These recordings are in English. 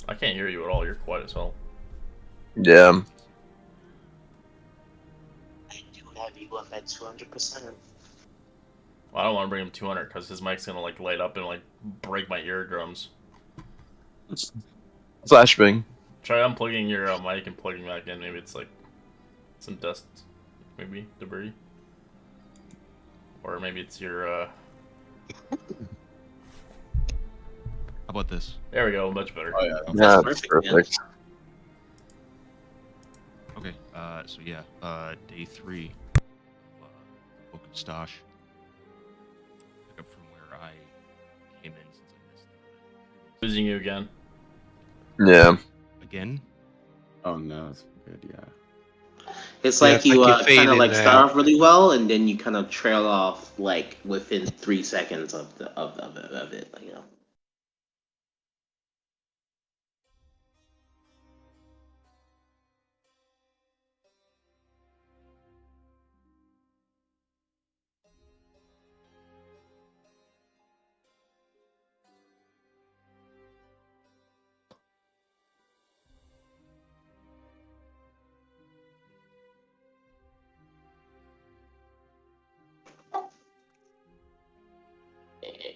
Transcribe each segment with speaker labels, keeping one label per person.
Speaker 1: I can't hear you at all. You're quiet as hell.
Speaker 2: Yeah.
Speaker 3: I do have you up at 200%.
Speaker 1: Well, I don't want to bring him 200 because his mic's gonna like light up and like break my eardrums.
Speaker 2: Flashbang.
Speaker 1: Try unplugging your mic and plugging back in. Maybe it's like some dust, maybe debris, or maybe it's your.
Speaker 4: How about this?
Speaker 1: There we go, much better.
Speaker 2: Oh yeah,
Speaker 3: That's
Speaker 2: that's
Speaker 3: perfect,
Speaker 2: perfect.
Speaker 4: Okay, so yeah, day 3 of Book of Stosh. Pick up from where I came in since I missed the
Speaker 1: Losing you again.
Speaker 2: Yeah.
Speaker 4: again.
Speaker 5: Oh no, it's good. Yeah.
Speaker 3: It's
Speaker 6: Yeah,
Speaker 3: like
Speaker 6: it's
Speaker 3: you
Speaker 6: like you
Speaker 3: kind
Speaker 6: fade
Speaker 3: of
Speaker 6: in
Speaker 3: like
Speaker 6: and
Speaker 3: start
Speaker 6: out.
Speaker 3: off really well, and then you kind of trail off like within 3 seconds of it. You know.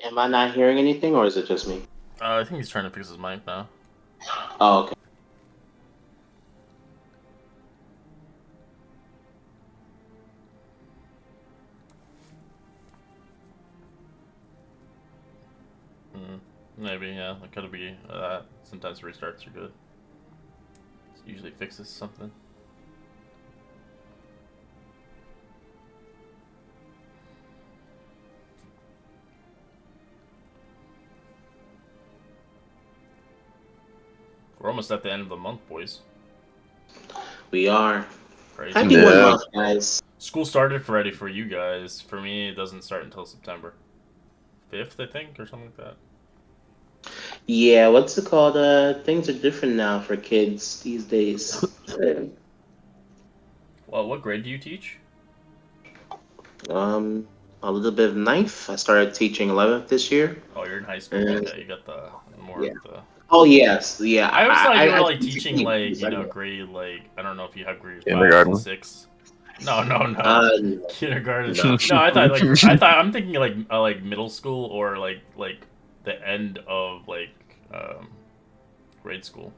Speaker 3: Am I not hearing anything, or is it just me?
Speaker 1: I think he's trying to fix his mic now.
Speaker 3: Oh, okay.
Speaker 1: Maybe, yeah. It could be. Sometimes restarts are good. It usually fixes something. We're almost at the end of the month, boys.
Speaker 3: We are.
Speaker 1: Crazy.
Speaker 3: Happy
Speaker 2: Yeah.
Speaker 3: 1 month, guys.
Speaker 1: School started already for you guys. For me, it doesn't start until September 5th, I think, or something like that.
Speaker 3: Yeah, what's it called? Things are different now for kids these days.
Speaker 1: Well, what grade do you teach?
Speaker 3: A little bit of ninth. I started teaching 11th this year.
Speaker 1: Oh, you're in high school. Okay, you got the more
Speaker 3: Yeah.
Speaker 1: of the.
Speaker 3: Oh yes, yeah.
Speaker 1: I always thought you were like
Speaker 3: teach
Speaker 1: teaching like
Speaker 3: things,
Speaker 1: you know
Speaker 3: anyway.
Speaker 1: grade like I don't know if you have grade 5
Speaker 2: Kindergarten.
Speaker 1: to 6. No. Kindergarten.
Speaker 3: No.
Speaker 1: No, I'm thinking like middle school or like the end of like grade school.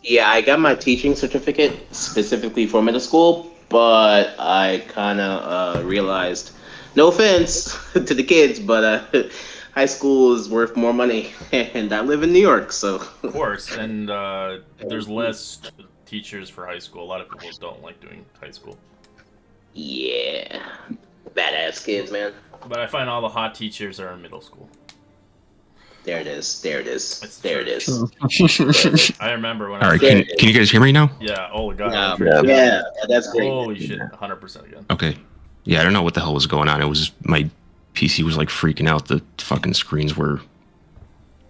Speaker 3: Yeah, I got my teaching certificate specifically for middle school, but I kind of realized, no offense to the kids, but high school is worth more money, and I live in New York, so.
Speaker 1: Of course, and there's less teachers for high school. A lot of people don't like doing high school.
Speaker 3: Yeah, badass kids, man.
Speaker 1: But I find all the hot teachers are in middle school.
Speaker 3: There it is. There it is.
Speaker 1: It's
Speaker 3: There it
Speaker 1: true.
Speaker 3: is.
Speaker 1: I remember when
Speaker 4: All
Speaker 1: I
Speaker 4: right,
Speaker 1: was
Speaker 4: can you guys hear me now?
Speaker 1: Yeah, oh god.
Speaker 2: Yeah.
Speaker 3: Yeah, that's great.
Speaker 1: Holy shit, 100% again.
Speaker 4: Okay. Yeah, I don't know what the hell was going on. It was my PC was like freaking out. The fucking screens were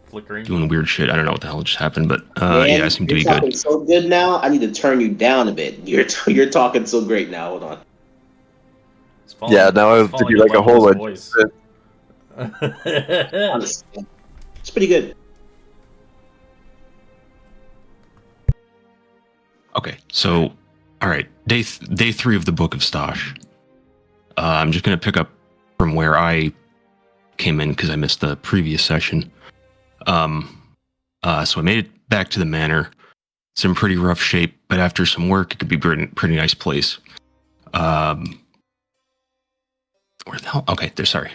Speaker 1: Flickering.
Speaker 4: doing weird shit. I don't know what the hell just happened, but
Speaker 3: Man,
Speaker 4: yeah, it seemed to
Speaker 3: you're
Speaker 4: be
Speaker 3: talking
Speaker 4: good.
Speaker 3: so good now. I need to turn you down a bit. You're talking so great now. Hold on.
Speaker 1: It's falling-
Speaker 2: Yeah, now I
Speaker 1: it's
Speaker 2: have to
Speaker 1: falling
Speaker 2: do like
Speaker 1: in
Speaker 2: a
Speaker 1: love with
Speaker 2: whole
Speaker 1: his
Speaker 2: voice.
Speaker 1: voice.
Speaker 3: Honestly, it's pretty good.
Speaker 4: Okay, so all right, day 3 of the Book of Stosh. I'm just gonna pick up from where I came in because I missed the previous session. So I made it back to the manor. It's in pretty rough shape, but after some work, it could be a pretty nice place. Where the hell? Okay, there. Sorry.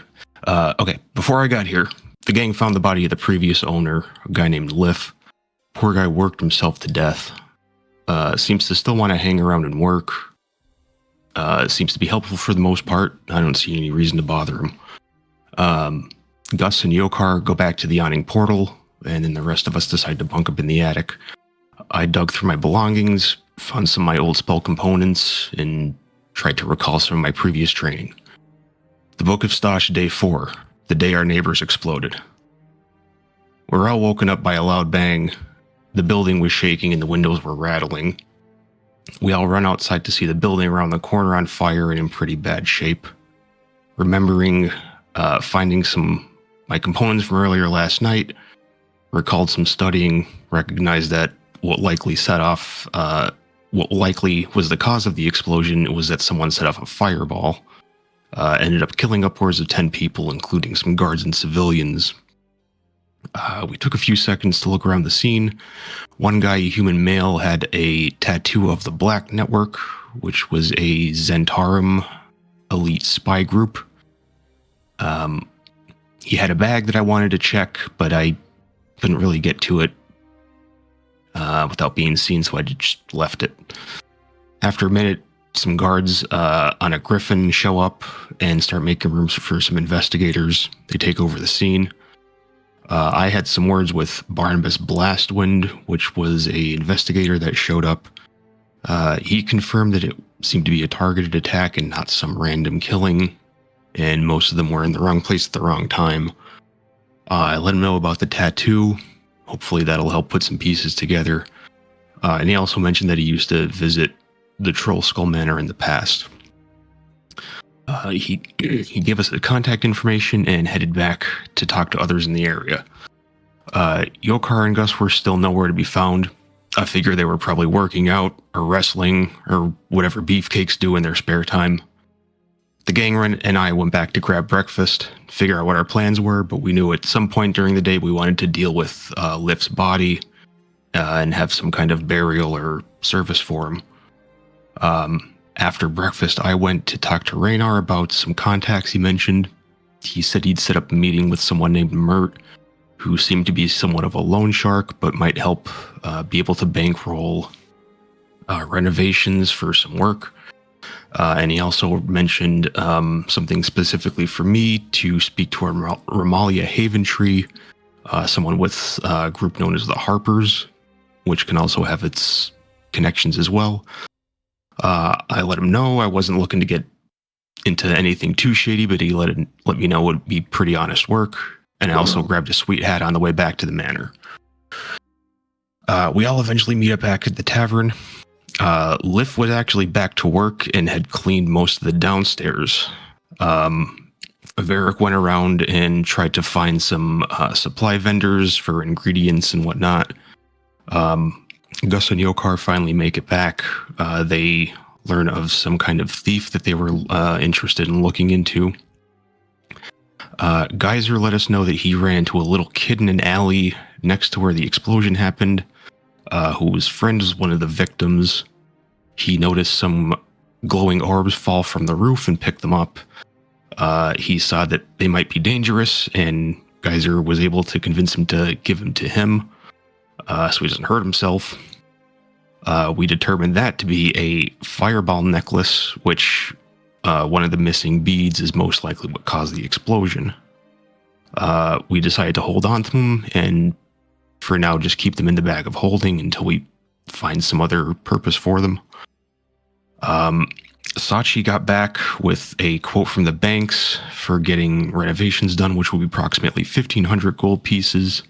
Speaker 4: Okay, before I got here, the gang found the body of the previous owner, a guy named Liff. Poor guy worked himself to death. Seems to still want to hang around and work. Seems to be helpful for the most part. I don't see any reason to bother him. Gus and Yokar go back to the awning portal, and then the rest of us decide to bunk up in the attic. I dug through my belongings, found some of my old spell components, and tried to recall some of my previous training. The Book of Stosh, day 4, the day our neighbors exploded. We're all woken up by a loud bang. The building was shaking and the windows were rattling. We all run outside to see the building around the corner on fire and in pretty bad shape. Remembering finding my components from earlier last night, recalled some studying, recognized that what likely was the cause of the explosion was that someone set off a fireball. Ended up killing upwards of 10 people, including some guards and civilians. We took a few seconds to look around the scene. One guy, a human male, had a tattoo of the Black Network, which was a Zentarum elite spy group. He had a bag that I wanted to check, but I couldn't really get to it without being seen, so I just left it. After a minute, some guards on a Griffin show up and start making rooms for some investigators. They take over the scene. I had some words with Barnabas Blastwind, which was a investigator that showed up. He confirmed that it seemed to be a targeted attack and not some random killing, and most of them were in the wrong place at the wrong time. I let him know about the tattoo. Hopefully that'll help put some pieces together. And he also mentioned that he used to visit the Troll Skull Manor in the past. He gave us the contact information and headed back to talk to others in the area. Yokar and Gus were still nowhere to be found. I figure they were probably working out or wrestling or whatever beefcakes do in their spare time. The gang and I went back to grab breakfast, figure out what our plans were, but we knew at some point during the day we wanted to deal with Lift's body and have some kind of burial or service for him. After breakfast, I went to talk to Raynar about some contacts he mentioned. He said he'd set up a meeting with someone named Mert, who seemed to be somewhat of a loan shark, but might help be able to bankroll renovations for some work. And he also mentioned something specifically for me to speak to Ramalia Haventree, someone with a group known as the Harpers, which can also have its connections as well. I let him know I wasn't looking to get into anything too shady, but he let me know it would be pretty honest work. And I also grabbed a sweet hat on the way back to the manor. We all eventually meet up back at the tavern. Lift was actually back to work and had cleaned most of the downstairs. Varric went around and tried to find some supply vendors for ingredients and whatnot. Gus and Yokar finally make it back. They learn of some kind of thief that they were interested in looking into. Geyser let us know that he ran into a little kid in an alley next to where the explosion happened, whose friend was one of the victims. He noticed some glowing orbs fall from the roof and picked them up. He saw that they might be dangerous, and Geyser was able to convince him to give them to him, so he doesn't hurt himself. We determined that to be a fireball necklace, which one of the missing beads is most likely what caused the explosion. We decided to hold on to them, and for now just keep them in the bag of holding until we find some other purpose for them. Sachi got back with a quote from the banks for getting renovations done, which will be approximately 1,500 gold pieces.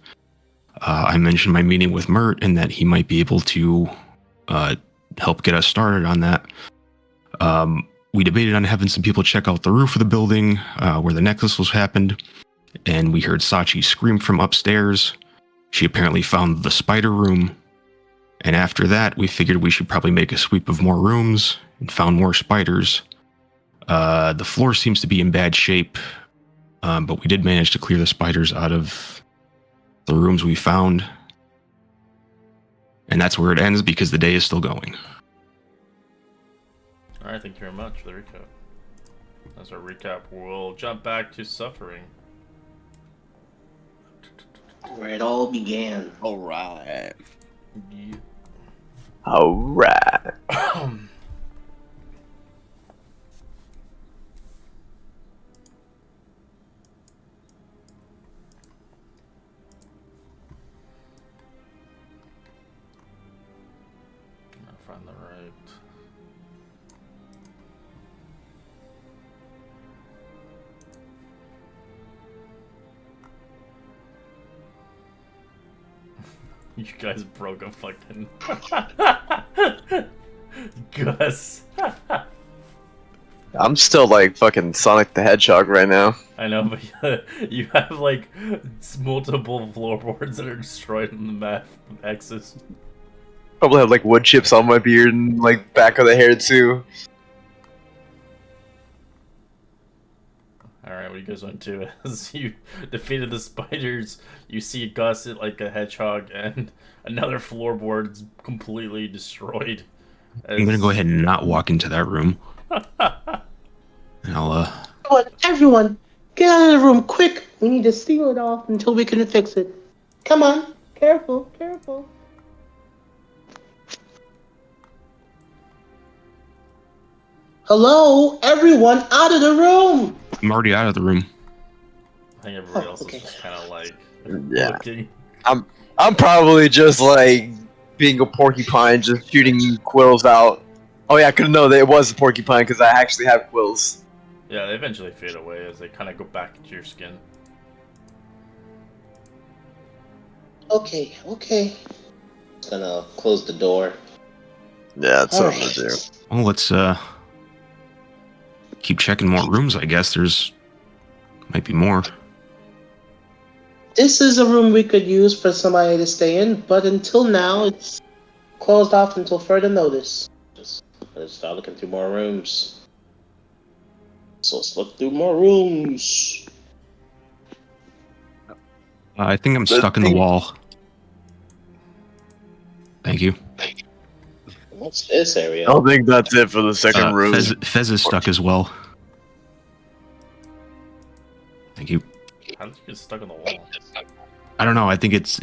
Speaker 4: I mentioned my meeting with Mert and that he might be able to help get us started on that. We debated on having some people check out the roof of the building where the necklace was happened, and we heard Sachi scream from upstairs. She apparently found the spider room, and after that, we figured we should probably make a sweep of more rooms and found more spiders. The floor seems to be in bad shape, but we did manage to clear the spiders out of the rooms we found. And that's where it ends because the day is still going.
Speaker 1: Alright, thank you very much for the recap. That's our recap. We'll jump back to suffering.
Speaker 3: Where it all began.
Speaker 5: All right.
Speaker 1: Yeah.
Speaker 2: Alright.
Speaker 1: Find the right. You guys broke a fucking Gus.
Speaker 2: I'm still like fucking Sonic the Hedgehog right now.
Speaker 1: I know, but you have like multiple floorboards that are destroyed in the math X's.
Speaker 2: Probably have like wood chips on my beard and like back of the hair too.
Speaker 1: Alright, what do you guys want to do? As you defeated the spiders, you see Gus like a hedgehog, and another floorboard's completely destroyed.
Speaker 4: I'm gonna go ahead and not walk into that room. And I'll
Speaker 3: Everyone, get out of the room quick. We need to seal it off until we can fix it. Come on. Careful, careful. Hello, everyone, out of the room.
Speaker 4: I'm already out of the room.
Speaker 1: I think everybody
Speaker 3: Oh,
Speaker 1: else
Speaker 3: okay.
Speaker 1: is just kind of like
Speaker 2: Yeah.
Speaker 1: looking.
Speaker 2: I'm probably just like being a porcupine, just shooting quills out. Oh yeah, I couldn't know that it was a porcupine because I actually have quills.
Speaker 1: Yeah, they eventually fade away as they kind of go back into your skin.
Speaker 3: Okay. Just gonna close the door.
Speaker 2: Yeah, that's
Speaker 3: All
Speaker 2: what I'm
Speaker 3: right.
Speaker 2: gonna do.
Speaker 4: Well, let's keep checking more rooms. I guess might be more.
Speaker 3: This is a room we could use for somebody to stay in, but until now, it's closed off until further notice. Let's start looking through more rooms. So let's look through more rooms.
Speaker 4: I think I'm
Speaker 2: The
Speaker 4: stuck in the
Speaker 2: thing-
Speaker 4: wall. Thank you.
Speaker 3: What's this area?
Speaker 2: I don't think that's it for the second room.
Speaker 4: Fez is stuck as well. Thank you.
Speaker 1: How did you get stuck on the wall?
Speaker 4: I don't know. I think it's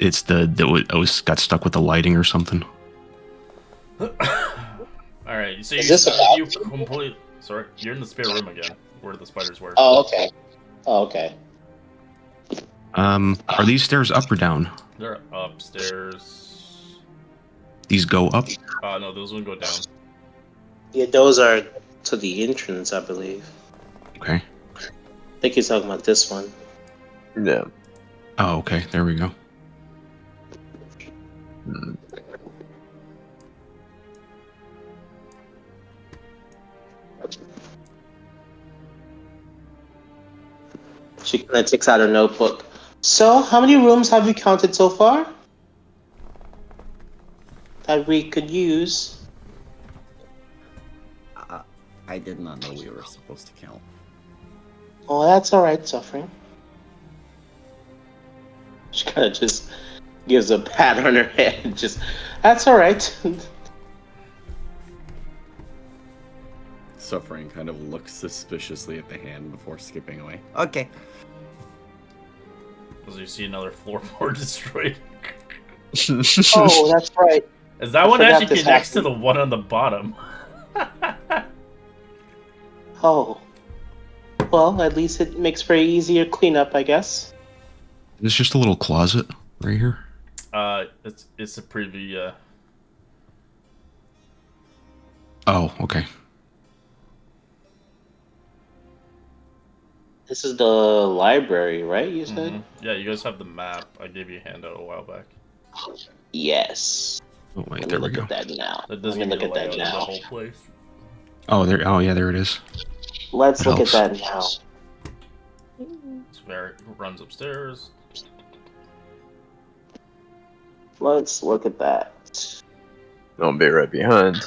Speaker 4: got stuck with the lighting or something.
Speaker 1: Alright, so
Speaker 3: Is this
Speaker 1: you
Speaker 3: about-
Speaker 1: complete. Sorry, you're in the spare room again, where the spiders were.
Speaker 3: Oh, okay.
Speaker 4: Are these stairs up or down?
Speaker 1: They're upstairs.
Speaker 4: These go up.
Speaker 1: No, those one go down.
Speaker 3: Yeah, those are to the entrance, I believe.
Speaker 4: Okay.
Speaker 3: I think he's talking about this one.
Speaker 2: Yeah.
Speaker 4: Oh, okay. There we go.
Speaker 2: Hmm.
Speaker 3: She kind of takes out her notebook. So, how many rooms have you counted so far? That we could use.
Speaker 5: I did not know we were supposed to count.
Speaker 3: Oh, that's alright, Suffering. She kind of just gives a pat on her head. Just, that's alright.
Speaker 5: Suffering kind of looks suspiciously at the hand before skipping away. Okay.
Speaker 1: As you see another floorboard destroyed.
Speaker 3: Oh, that's right.
Speaker 1: Is that
Speaker 3: I
Speaker 1: one
Speaker 3: forgot
Speaker 1: actually
Speaker 3: this
Speaker 1: connects to
Speaker 3: happened.
Speaker 1: the one on the bottom?
Speaker 3: Oh. Well, at least it makes for easier cleanup, I guess.
Speaker 4: There's just a little closet right here.
Speaker 1: It's a preview.
Speaker 4: Oh, okay.
Speaker 3: This is the library, right? You said?
Speaker 1: Mhm. Yeah, you guys have the map. I gave you a handout a while back.
Speaker 3: Yes.
Speaker 4: Oh wait,
Speaker 3: Let me
Speaker 4: there we
Speaker 3: look
Speaker 4: go.
Speaker 3: at that now.
Speaker 1: That
Speaker 3: Let
Speaker 1: doesn't
Speaker 3: me
Speaker 1: give
Speaker 3: look
Speaker 1: you
Speaker 3: at
Speaker 1: the
Speaker 3: that
Speaker 1: layout of the
Speaker 3: now.
Speaker 1: whole place.
Speaker 4: Oh, there. Oh, yeah, there it is.
Speaker 3: Let's
Speaker 4: That
Speaker 3: look at
Speaker 4: helps.
Speaker 3: that now.
Speaker 1: It's very runs upstairs.
Speaker 3: Let's look at that.
Speaker 2: Don't be right behind.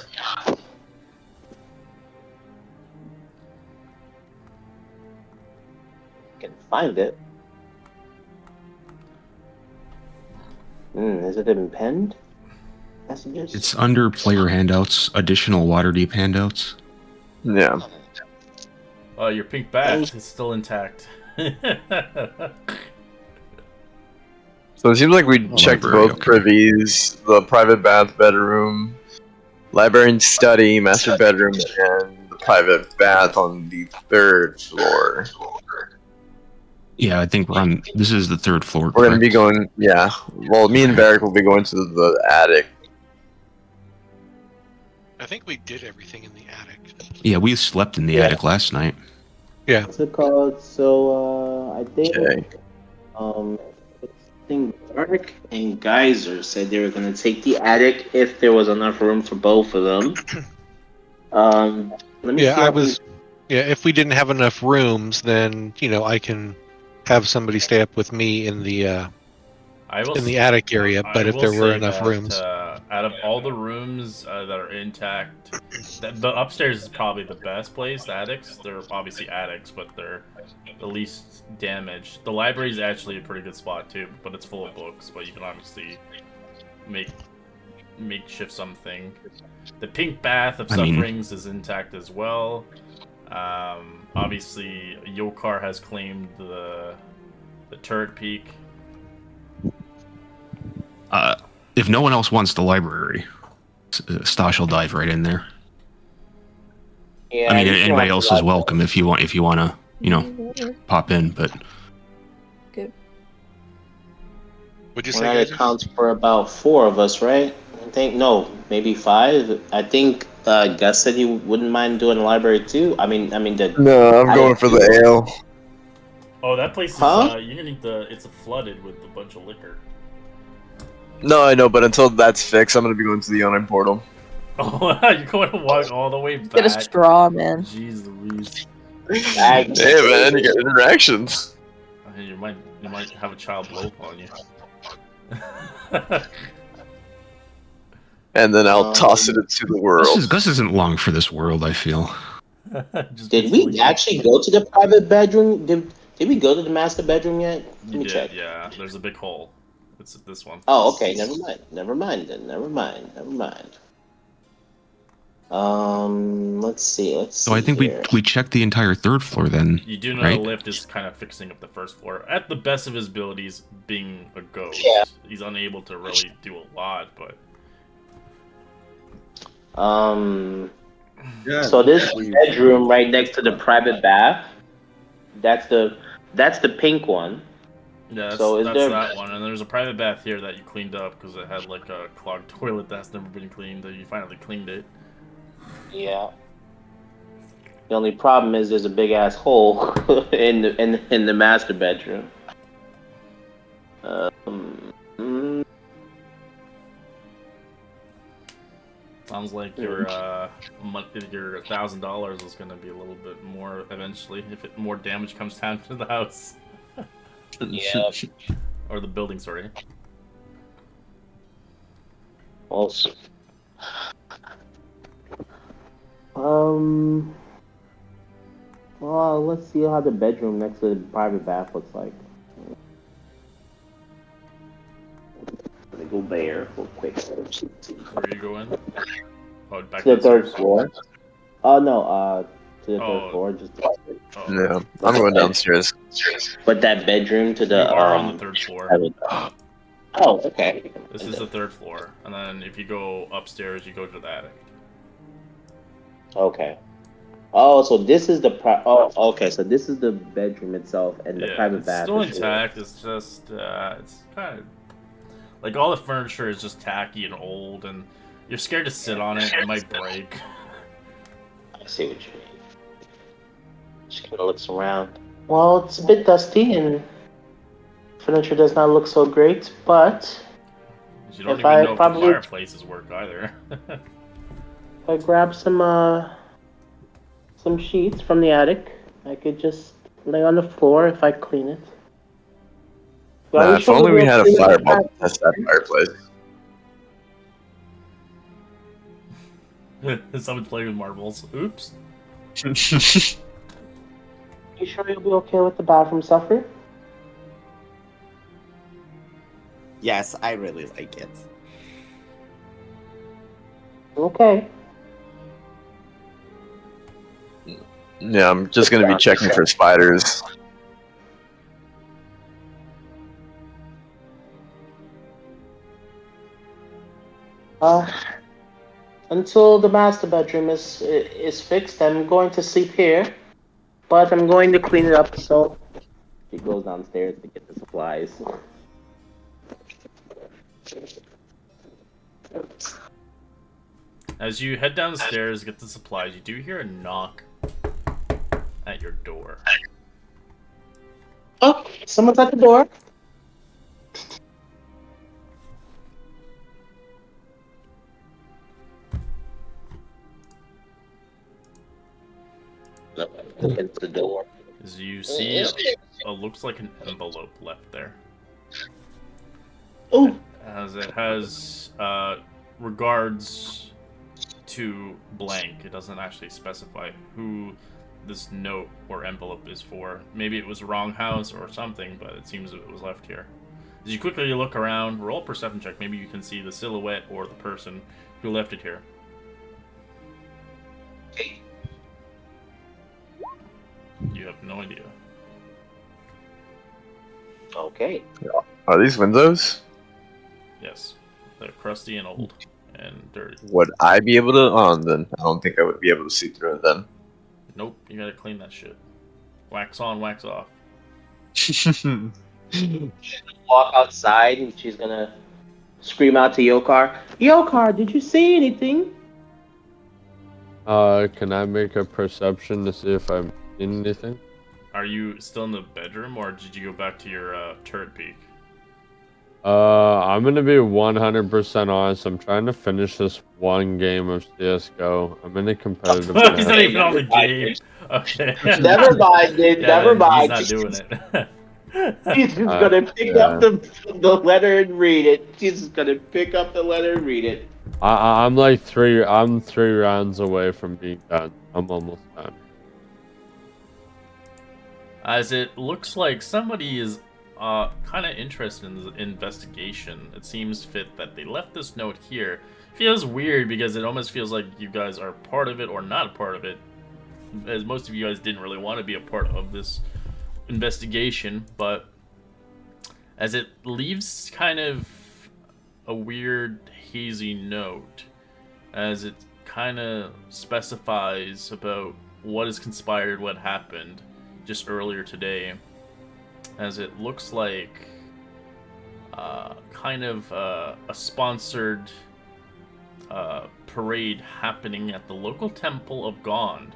Speaker 3: Can find it. Is it in penned messages?
Speaker 4: It's under player handouts, additional Waterdeep handouts.
Speaker 2: Yeah.
Speaker 1: Your pink bat is still intact.
Speaker 2: So it seems like we checked
Speaker 4: Library,
Speaker 2: both
Speaker 4: okay.
Speaker 2: privies, the private bath bedroom, library and study, master bedroom, and the private bath on the third floor.
Speaker 4: Yeah, I think we're on. This is the third floor.
Speaker 2: We're gonna be
Speaker 4: correct?
Speaker 2: going, yeah. Well, me and Barrick will be going to the attic.
Speaker 6: I think we did everything in the attic.
Speaker 4: Yeah, we slept in the
Speaker 3: Yeah.
Speaker 4: attic last night.
Speaker 3: What's it called? So, I think,
Speaker 2: Okay.
Speaker 3: I think Dark and Geyser said they were gonna take the attic if there was enough room for both of them. Let me see.
Speaker 6: Yeah, if we didn't have enough rooms, then I can have somebody stay up with me in the attic area.
Speaker 1: I
Speaker 6: But if
Speaker 1: will
Speaker 6: there were
Speaker 1: say
Speaker 6: enough
Speaker 1: that
Speaker 6: rooms,
Speaker 1: out of all the rooms that are intact, the upstairs is probably the best place. The attics, they're obviously attics, but they're the least damaged. The library is actually a pretty good spot too, but it's full of books. But you can obviously makeshift something. The pink bath of sufferings is intact as well. Obviously, Yokar has claimed the turret peak.
Speaker 4: If no one else wants the library, Stash will dive right in there.
Speaker 3: Yeah,
Speaker 4: I mean,
Speaker 3: you can
Speaker 4: anybody
Speaker 3: have
Speaker 4: else
Speaker 3: the
Speaker 4: is welcome if you want to, pop in. But
Speaker 6: would you
Speaker 3: Well,
Speaker 6: say,
Speaker 3: that
Speaker 6: guys?
Speaker 3: accounts for about 4 of us, right? I think no, maybe 5. I think Gus said he wouldn't mind doing the library too. I mean the.
Speaker 2: No, I'm going for the ale.
Speaker 1: Oh, that place is
Speaker 3: Huh?
Speaker 1: you're gonna need it's flooded with a bunch of liquor.
Speaker 2: No, I know, but until that's fixed, I'm gonna be going to the yawning portal.
Speaker 1: Oh, you're going to walk all the way back.
Speaker 7: Get a straw, man.
Speaker 1: Jeez Louise.
Speaker 2: Hey man, you got interactions.
Speaker 1: Hey, you might have a child blow up on you.
Speaker 2: And then I'll toss it into the world.
Speaker 4: Gus isn't long for this world, I feel.
Speaker 3: Did we actually go to the private bedroom? Did we go to the master bedroom yet? Let
Speaker 1: You
Speaker 3: me
Speaker 1: did,
Speaker 3: check.
Speaker 1: yeah. There's a big hole. It's this one.
Speaker 3: Oh, okay. Never mind. Never mind. Let's see.
Speaker 4: So I think we checked the entire third floor then.
Speaker 1: You do know
Speaker 4: right?
Speaker 1: the lift is kind of fixing up the first floor. At the best of his abilities, being a ghost,
Speaker 3: Yeah.
Speaker 1: he's unable to really do a lot. But
Speaker 3: So this bedroom right next to the private bath. That's the pink one.
Speaker 1: yeah, that's,
Speaker 3: So is
Speaker 1: that's
Speaker 3: there-
Speaker 1: that one. And there's a private bath here that you cleaned up because it had like a clogged toilet that's never been cleaned. You finally cleaned it.
Speaker 3: Yeah. The only problem is there's a big ass hole in the master bedroom.
Speaker 1: Sounds like your $1,000 is going to be a little bit more eventually if more damage comes down to the house
Speaker 3: Yeah.
Speaker 1: or the building. Sorry.
Speaker 3: Also, well, let's see how the bedroom next to the private bath looks like. Let me go there real quick.
Speaker 1: Where are you going? Oh, back
Speaker 3: To the third
Speaker 1: stairs?
Speaker 3: floor. Oh no, to the
Speaker 1: Oh.
Speaker 3: third floor. Just
Speaker 1: Oh,
Speaker 2: Yeah, I'm going downstairs.
Speaker 3: but that bedroom to
Speaker 1: you
Speaker 3: the
Speaker 1: are on the third floor.
Speaker 3: Oh, okay.
Speaker 1: This is the third floor, and then if you go upstairs, you go to the attic.
Speaker 3: Okay. Oh, so this is the oh, okay. So this is the bedroom itself, and the
Speaker 1: Yeah,
Speaker 3: private
Speaker 1: it's
Speaker 3: bath.
Speaker 1: still
Speaker 3: is here.
Speaker 1: intact. It's just it's kind of like all the furniture is just tacky and old, and you're scared to sit on it. It might break.
Speaker 3: I see what you mean. Just kind of looks around. Well, it's a bit dusty, and furniture does not look so great, but
Speaker 1: You don't
Speaker 3: If
Speaker 1: even
Speaker 3: I
Speaker 1: know
Speaker 3: probably-
Speaker 1: if the fireplaces work either.
Speaker 3: if I grab some sheets from the attic, I could just lay on the floor if I clean it. Well,
Speaker 2: Nah,
Speaker 3: we
Speaker 2: if
Speaker 3: should
Speaker 2: only
Speaker 3: be
Speaker 2: we
Speaker 3: able
Speaker 2: had
Speaker 3: to
Speaker 2: a
Speaker 3: clean the
Speaker 2: fireball to
Speaker 3: bath.
Speaker 2: test that fireplace.
Speaker 1: Someone's playing with marbles. Oops.
Speaker 3: You sure you'll be okay with the bathroom suffer?
Speaker 8: Yes, I really like it.
Speaker 3: Okay.
Speaker 2: Yeah, I'm just gonna be checking for spiders.
Speaker 3: Until the master bedroom is fixed, I'm going to sleep here, but I'm going to clean it up. So he goes downstairs to get the supplies.
Speaker 1: As you head downstairs, get the supplies, you do hear a knock at your door.
Speaker 3: Oh, someone's at the door. Open the door.
Speaker 1: As you see, looks like an envelope left there.
Speaker 3: Oh,
Speaker 1: As it has regards to blank. It doesn't actually specify who this note or envelope is for. Maybe it was wrong house or something, but it seems it was left here. As you quickly look around, roll a perception check. Maybe you can see the silhouette or the person who left it here. You have no idea.
Speaker 3: okay.
Speaker 2: Are these windows?
Speaker 1: Yes, they're crusty and old and dirty.
Speaker 2: Would I be able to? Oh, then I don't think I would be able to see through it then.
Speaker 1: Nope, you gotta clean that shit. Wax on, wax off.
Speaker 3: Walk outside, and she's gonna scream out to Yokar. Yokar, did you see anything?
Speaker 7: Can I make a perception to see if I'm in anything?
Speaker 1: Are you still in the bedroom, or did you go back to your turret peak?
Speaker 7: I'm gonna be 100% honest. I'm trying to finish this one game of CS:GO. I'm in a competitive
Speaker 1: He's
Speaker 7: match.
Speaker 1: not even on the game. Okay.
Speaker 3: Never mind, dude.
Speaker 1: Yeah,
Speaker 3: Never
Speaker 1: then
Speaker 3: mind.
Speaker 1: He's not doing it.
Speaker 3: She's just gonna pick up the letter and read it. She's just gonna pick up the letter and read it.
Speaker 7: I'm like three rounds away from being done. I'm almost done.
Speaker 1: As it looks like somebody is kind of interested in the investigation. It seems fit that they left this note here. Feels weird because it almost feels like you guys are part of it or not a part of it, as most of you guys didn't really want to be a part of this investigation, but as it leaves kind of a weird hazy note, as it kind of specifies about what is conspired, what happened just earlier today, as it looks like kind of a sponsored parade happening at the local temple of Gond.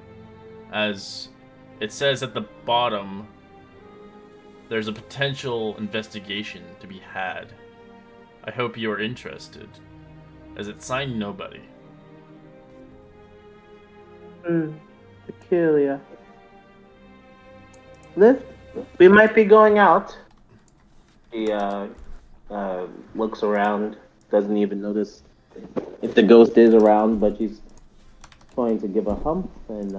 Speaker 1: As it says at the bottom, there's a potential investigation to be had. I hope you are interested, as it's signed nobody.
Speaker 3: Peculiar. Lift, we might be going out. She looks around, doesn't even notice if the ghost is around, but she's going to give a hump, and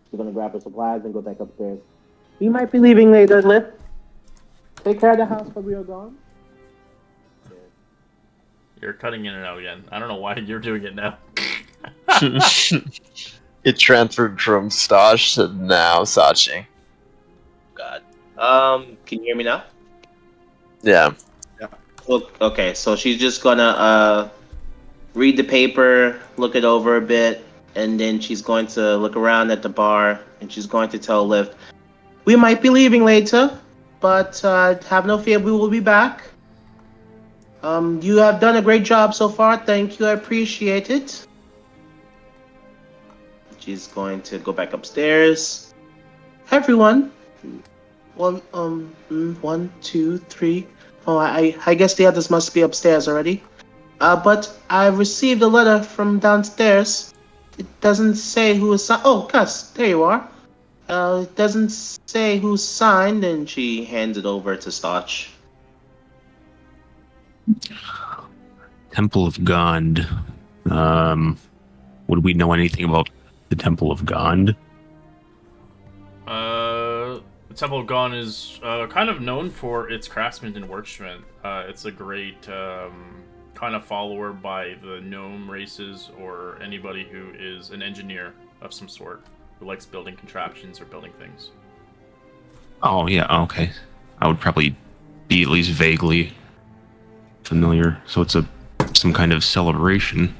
Speaker 3: she's going to grab her supplies and go back upstairs. We might be leaving later, Lift. Take care of the house while we are gone.
Speaker 1: You're cutting in and out again. I don't know why you're doing it now.
Speaker 2: It transferred from Stash to now Sachi.
Speaker 3: God. Can you hear me now?
Speaker 2: Yeah.
Speaker 3: Well, okay, so she's just gonna read the paper, look it over a bit, and then she's going to look around at the bar, and she's going to tell Lift, we might be leaving later, but have no fear, we will be back. You have done a great job so far. Thank you. I appreciate it. She's going to go back upstairs. Everyone. Well, 1, 2, 3. Oh, I guess the others must be upstairs already. But I received a letter from downstairs. It doesn't say who is signed. Oh, Gus, there you are. It doesn't say who's signed, and she hands it over to Stotch.
Speaker 4: Temple of Gond. Would we know anything about the Temple of Gond?
Speaker 1: The Temple of Gond is kind of known for its craftsmen and workmen. It's a great kind of follower by the gnome races or anybody who is an engineer of some sort who likes building contraptions or building things.
Speaker 4: Oh, yeah, okay. I would probably be at least vaguely familiar. So it's some kind of celebration.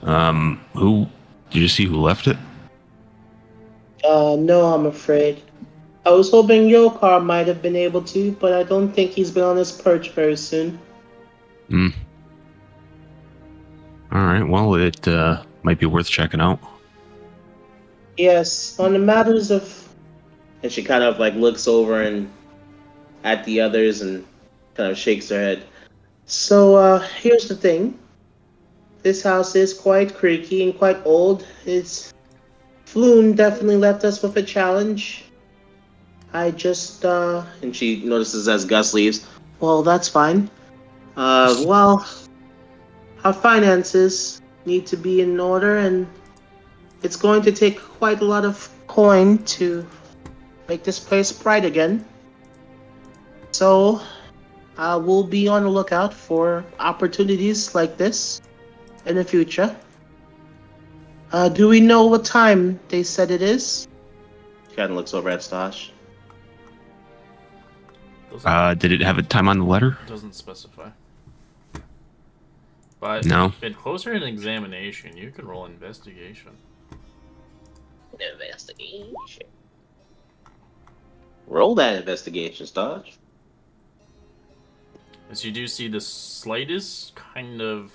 Speaker 4: Who did you see who left it?
Speaker 3: No, I'm afraid. I was hoping Yokar might have been able to, but I don't think he's been on his perch very soon.
Speaker 4: Alright, well, it might be worth checking out.
Speaker 3: Yes, on the matters of... And she kind of like looks over and at the others and kind of shakes her head. So, here's the thing. This house is quite creaky and quite old. It's Floon definitely left us with a challenge. I just, and she notices as Gus leaves. Well, that's fine. Well, our finances need to be in order, and it's going to take quite a lot of coin to make this place bright again. So, we'll be on the lookout for opportunities like this in the future. Do we know what time they said it is? She kind of looks over at Stosh.
Speaker 4: Did it have a time on the letter?
Speaker 1: Doesn't specify. But
Speaker 4: No.
Speaker 1: in closer an examination, you can roll investigation.
Speaker 3: Investigation. Roll that investigation, Stosh.
Speaker 1: As you do see the slightest kind of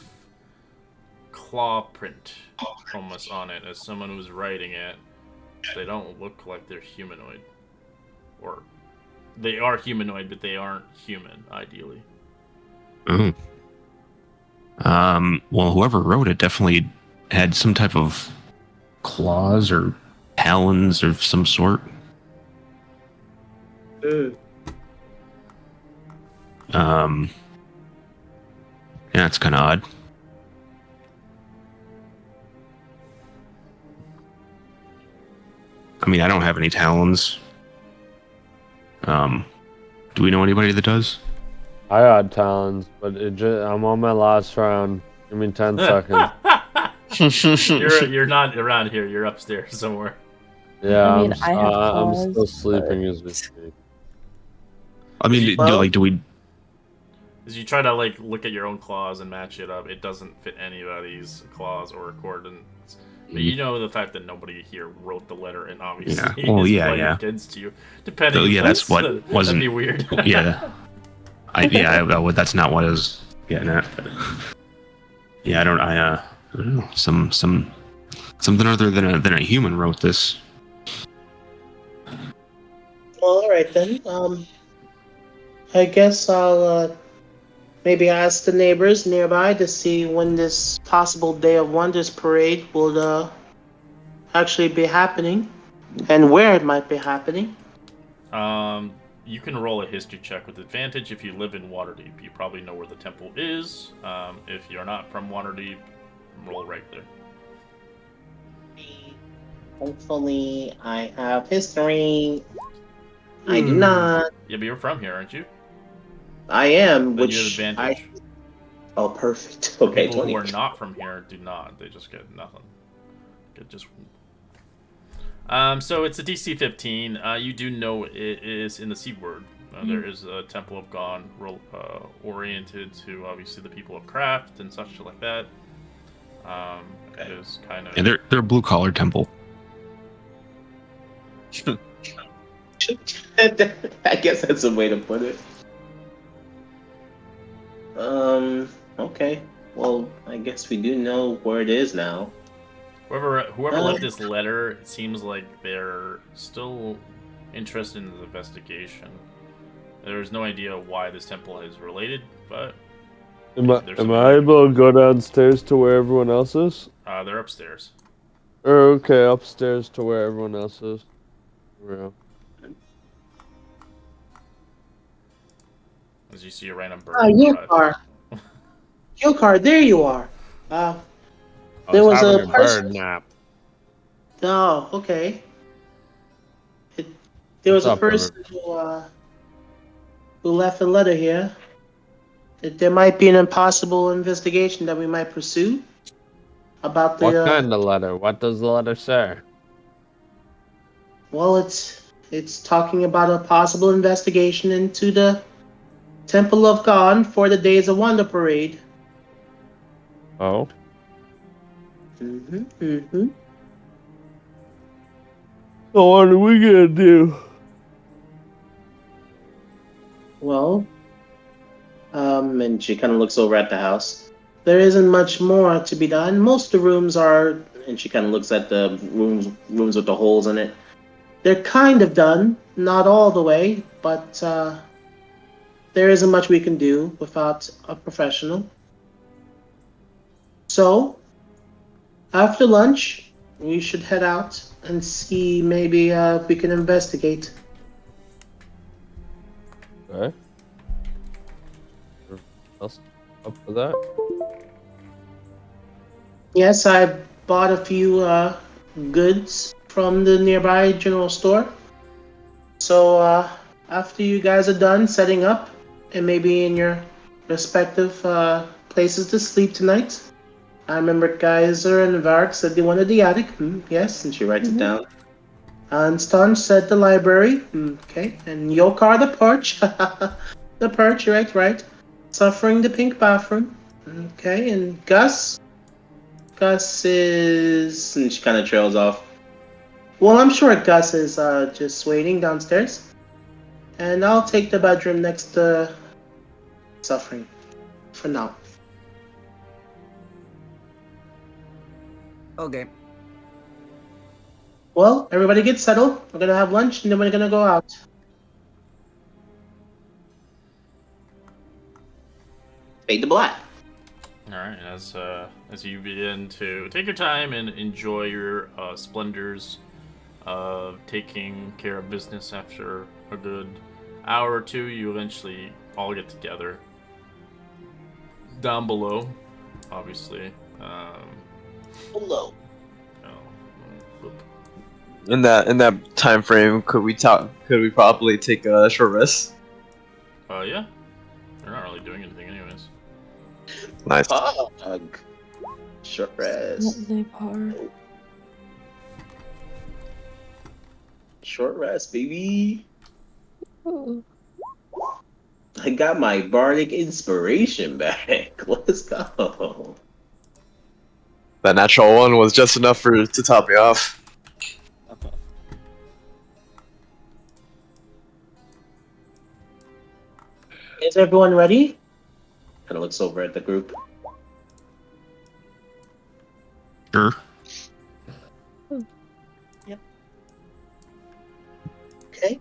Speaker 1: claw print almost on it as someone who's writing it. They don't look like they're humanoid. Or they are humanoid, but they aren't human, ideally.
Speaker 4: Oh. Well, whoever wrote it definitely had some type of claws or talons of some sort. Yeah, it's kind of odd. I mean, I don't have any talons. Do we know anybody that does?
Speaker 7: I got talons, but I'm on my last round. Give me 10 seconds.
Speaker 1: You're not around here. You're upstairs somewhere.
Speaker 7: Yeah,
Speaker 9: I mean,
Speaker 7: I'm
Speaker 9: claws,
Speaker 7: still sleeping as we speak.
Speaker 4: I mean, do we?
Speaker 1: As you try to like look at your own claws and match it up, it doesn't fit anybody's claws or coordinates. But you know the fact that nobody here wrote the letter, and obviously
Speaker 4: Well,
Speaker 1: is
Speaker 4: yeah,
Speaker 1: playing
Speaker 4: yeah.
Speaker 1: against you. Depending,
Speaker 4: Yeah, that's what
Speaker 1: that'd
Speaker 4: wasn't.
Speaker 1: be weird.
Speaker 4: Yeah, that's not what I was getting at. But, yeah, I don't know. Something other than a human wrote this.
Speaker 3: Well, all right then. I guess I'll maybe ask the neighbors nearby to see when this possible Day of Wonders parade will actually be happening, and where it might be happening.
Speaker 1: You can roll a history check with advantage if you live in Waterdeep. You probably know where the temple is. If you're not from Waterdeep, roll right there.
Speaker 3: Hopefully, I have history. I do not.
Speaker 1: Yeah, but you're from here, aren't you?
Speaker 3: I am,
Speaker 1: Then you have
Speaker 3: which
Speaker 1: advantage.
Speaker 3: Oh, perfect. Okay,
Speaker 1: People
Speaker 3: 20.
Speaker 1: who are not from here do not. They just get nothing. Get just. So it's a DC 15. You do know it is in the Seaward. There is a Temple of Gone oriented to obviously the people of Craft and such like that. It is kind of.
Speaker 4: And they're a blue collar temple.
Speaker 3: I guess that's a way to put it. Okay. Well, I guess we do know where it is now.
Speaker 1: Whoever left this letter, it seems like they're still interested in the investigation. There's no idea why this temple is related, but
Speaker 7: Am I able to go downstairs to where everyone else is?
Speaker 1: they're upstairs.
Speaker 7: Okay, upstairs to where everyone else is. Real.
Speaker 1: As you see a random bird.
Speaker 3: Yokar. Yokar, there you are. There was a person.
Speaker 7: bird nap.
Speaker 3: Oh, okay. There was
Speaker 7: What's
Speaker 3: a
Speaker 7: up,
Speaker 3: person who left a letter here. That there might be an impossible investigation that we might pursue about the.
Speaker 7: What kind of letter? What does the letter say?
Speaker 3: Well, it's talking about a possible investigation into the Temple of God for the Days of Wonder Parade.
Speaker 7: Oh. So what are we gonna do?
Speaker 3: Well, and she kind of looks over at the house. There isn't much more to be done. Most of the rooms are, and she kind of looks at the rooms with the holes in it. They're kind of done, not all the way, but there isn't much we can do without a professional. So, after lunch, we should head out and see maybe we can investigate.
Speaker 7: Okay. Else up for that?
Speaker 3: Yes, I bought a few goods from the nearby general store. So after you guys are done setting up and maybe in your respective places to sleep tonight, I remember Geyser and Varric said they wanted the attic. Yes, and she writes it down. And Stan said the library. Okay, and Yokar the porch. The porch, right. Suffering the pink bathroom. Okay, and Gus is... And she kind of trails off. Well, I'm sure Gus is just waiting downstairs. And I'll take the bedroom next to Suffering. For now.
Speaker 8: Okay.
Speaker 3: Well, everybody get settled. We're gonna have lunch and then we're gonna go out. Fade to black.
Speaker 1: All right, as you begin to take your time and enjoy your splendors of taking care of business after a good hour or two, you eventually all get together down below, obviously.
Speaker 3: Hello.
Speaker 2: In that time frame, could we probably take a short rest?
Speaker 1: Yeah. They're not really doing anything anyways.
Speaker 2: Nice.
Speaker 3: Pog. Short rest. Short rest, baby. I got my bardic inspiration back. Let's go.
Speaker 2: That natural one was just enough to top me off.
Speaker 3: Is everyone ready? Kind of looks over at the group.
Speaker 4: Sure.
Speaker 9: Yep.
Speaker 3: Okay.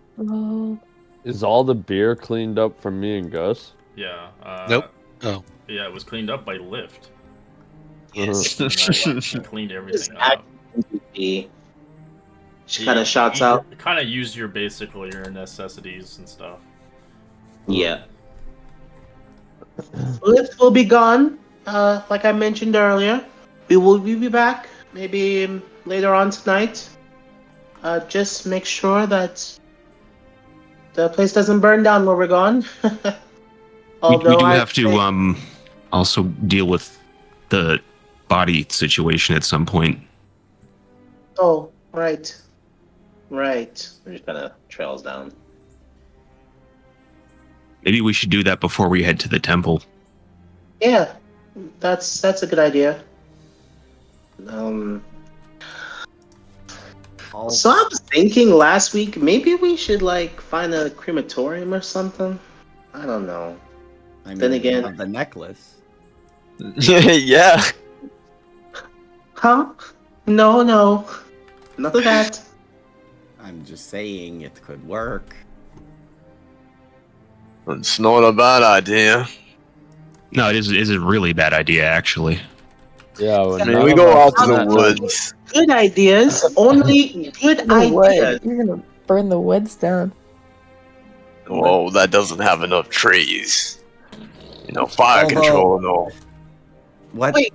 Speaker 7: Is all the beer cleaned up from me and Gus?
Speaker 1: Yeah.
Speaker 6: Nope. Oh.
Speaker 1: Yeah, it was cleaned up by Lyft.
Speaker 3: Yes.
Speaker 1: She cleaned everything up.
Speaker 3: She kind of shouts out.
Speaker 1: Kind of use your necessities and stuff.
Speaker 3: Yeah. Lyft will be gone. Like I mentioned earlier, we will be back maybe later on tonight. Just make sure that the place doesn't burn down while we're gone.
Speaker 4: We do have to also deal with the body situation at some point.
Speaker 3: Oh, right. Right. It just kind of trails down.
Speaker 4: Maybe we should do that before we head to the temple.
Speaker 3: Yeah, that's a good idea. So I was thinking last week maybe we should like find a crematorium or something. I don't know.
Speaker 8: I mean,
Speaker 3: Then again-
Speaker 8: we have the necklace.
Speaker 2: Yeah.
Speaker 3: Huh? No, none of that.
Speaker 8: I'm just saying it could work.
Speaker 2: It's not a bad idea.
Speaker 4: No, it is a really bad idea, actually.
Speaker 7: Yeah, well,
Speaker 2: I mean, we go out to the woods.
Speaker 3: Good ideas. Only good
Speaker 9: No way.
Speaker 3: ideas.
Speaker 9: You're gonna burn the woods down.
Speaker 2: Whoa, that doesn't have enough trees. You know, fire
Speaker 8: Although-
Speaker 2: control and all.
Speaker 8: What?
Speaker 3: Wait.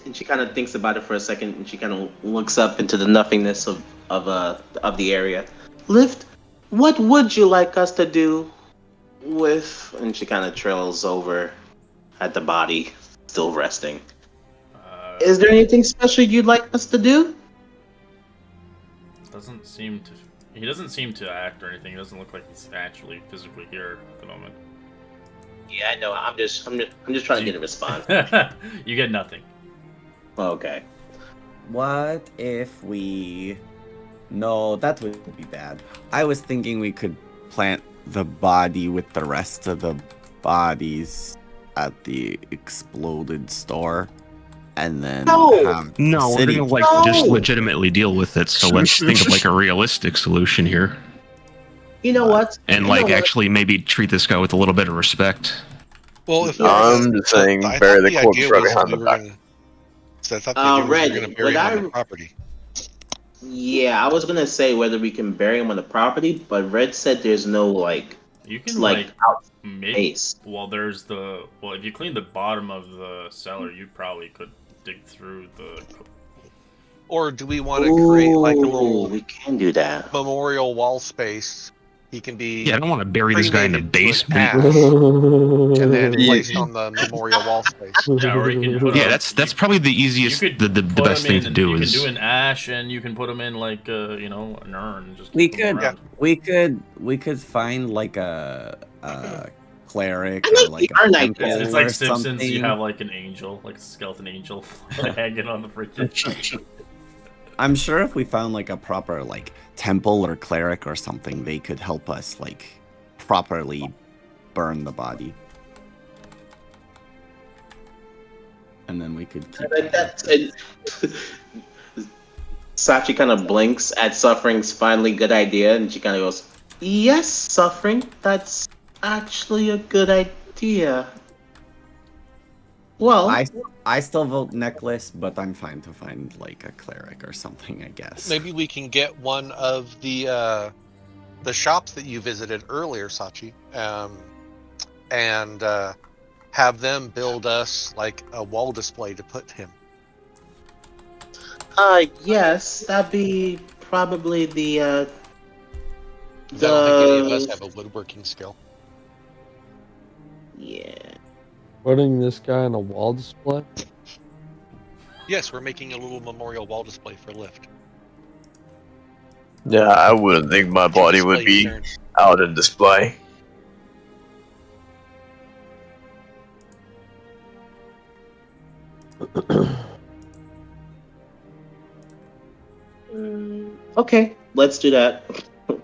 Speaker 3: And she kind of thinks about it for a second, and she kind of looks up into the nothingness of the area. Lift, what would you like us to do with? And she kind of trails over at the body, still resting. Is there anything special you'd like us to do?
Speaker 1: He doesn't seem to act or anything. He doesn't look like he's actually physically here at the moment.
Speaker 3: Yeah, I know. I'm just trying to get a response.
Speaker 1: You get nothing.
Speaker 3: Okay.
Speaker 8: What if we... No, that would be bad. I was thinking we could plant the body with the rest of the bodies at the exploded store. And then have
Speaker 4: No, we're
Speaker 8: city.
Speaker 4: gonna just legitimately deal with it. So let's think of like a realistic solution here,
Speaker 3: You know what?
Speaker 4: and
Speaker 3: You
Speaker 4: like
Speaker 3: know what?
Speaker 4: actually maybe treat this guy with a little bit of respect.
Speaker 6: Well, if
Speaker 2: I'm just saying,
Speaker 6: I
Speaker 2: bury
Speaker 6: thought
Speaker 2: the corpse
Speaker 6: idea
Speaker 2: right
Speaker 6: was
Speaker 2: behind
Speaker 6: we
Speaker 2: the
Speaker 6: were
Speaker 2: back.
Speaker 6: gonna- So I thought the
Speaker 3: Red,
Speaker 6: were going to bury him on the property.
Speaker 3: Yeah, I was gonna say whether we can bury him on the property, but Red said there's no like.
Speaker 1: You can
Speaker 3: out
Speaker 1: make.
Speaker 3: space.
Speaker 1: Well, there's the. Well, if you clean the bottom of the cellar, you probably could dig through the.
Speaker 6: Or do we want to create like a little?
Speaker 3: We can do that.
Speaker 6: Memorial wall space. He can be.
Speaker 4: Yeah, I don't want to bury this guy in the
Speaker 6: cremated to an
Speaker 4: basement.
Speaker 6: ash and then placed on the memorial wall space.
Speaker 1: Yeah, or you can put
Speaker 4: Yeah, that's probably the easiest, the best thing to do
Speaker 1: You
Speaker 4: is.
Speaker 1: can do an ash, and you can put them in like an urn. And just
Speaker 8: We
Speaker 1: keep them
Speaker 8: could,
Speaker 1: around.
Speaker 8: we could find like a cleric
Speaker 3: I
Speaker 8: or
Speaker 3: like
Speaker 8: like
Speaker 3: the urn
Speaker 8: a
Speaker 3: idea.
Speaker 8: temple
Speaker 1: It's like
Speaker 8: or
Speaker 1: Simpsons.
Speaker 8: something.
Speaker 1: You have like an angel, like a skeleton angel, hanging on the freaking.
Speaker 8: I'm sure if we found like a proper like temple or cleric or something, they could help us like properly burn the body. And then we could keep
Speaker 3: Sachi kind of blinks at Suffering's finally good idea, and she kind of goes, "Yes, Suffering, that's actually a good idea." Well,
Speaker 8: I still vote necklace, but I'm fine to find like a cleric or something, I guess.
Speaker 6: Maybe we can get one of the shops that you visited earlier, Sachi, and have them build us like a wall display to put him.
Speaker 3: yes, that'd be probably the.
Speaker 6: I don't think any of us have a woodworking skill.
Speaker 3: Yeah.
Speaker 7: Putting this guy on a wall display?
Speaker 6: Yes, we're making a little memorial wall display for Lift.
Speaker 2: Yeah, I wouldn't think my body would be out in display.
Speaker 3: Okay, let's do that. I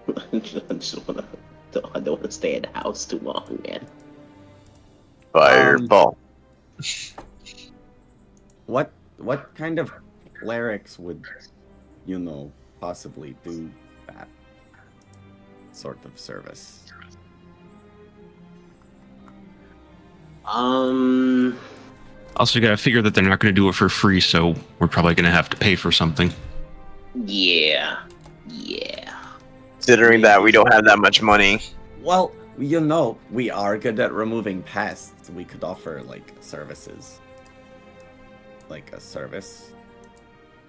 Speaker 3: don't want to stay in the house too long, man.
Speaker 2: Fireball.
Speaker 8: What kind of clerics would, possibly do that sort of service?
Speaker 4: Also, you gotta figure that they're not gonna do it for free, so we're probably gonna have to pay for something.
Speaker 3: Yeah.
Speaker 2: Considering that we don't have that much money.
Speaker 8: Well, we are good at removing pests. We could offer like services. Like a service.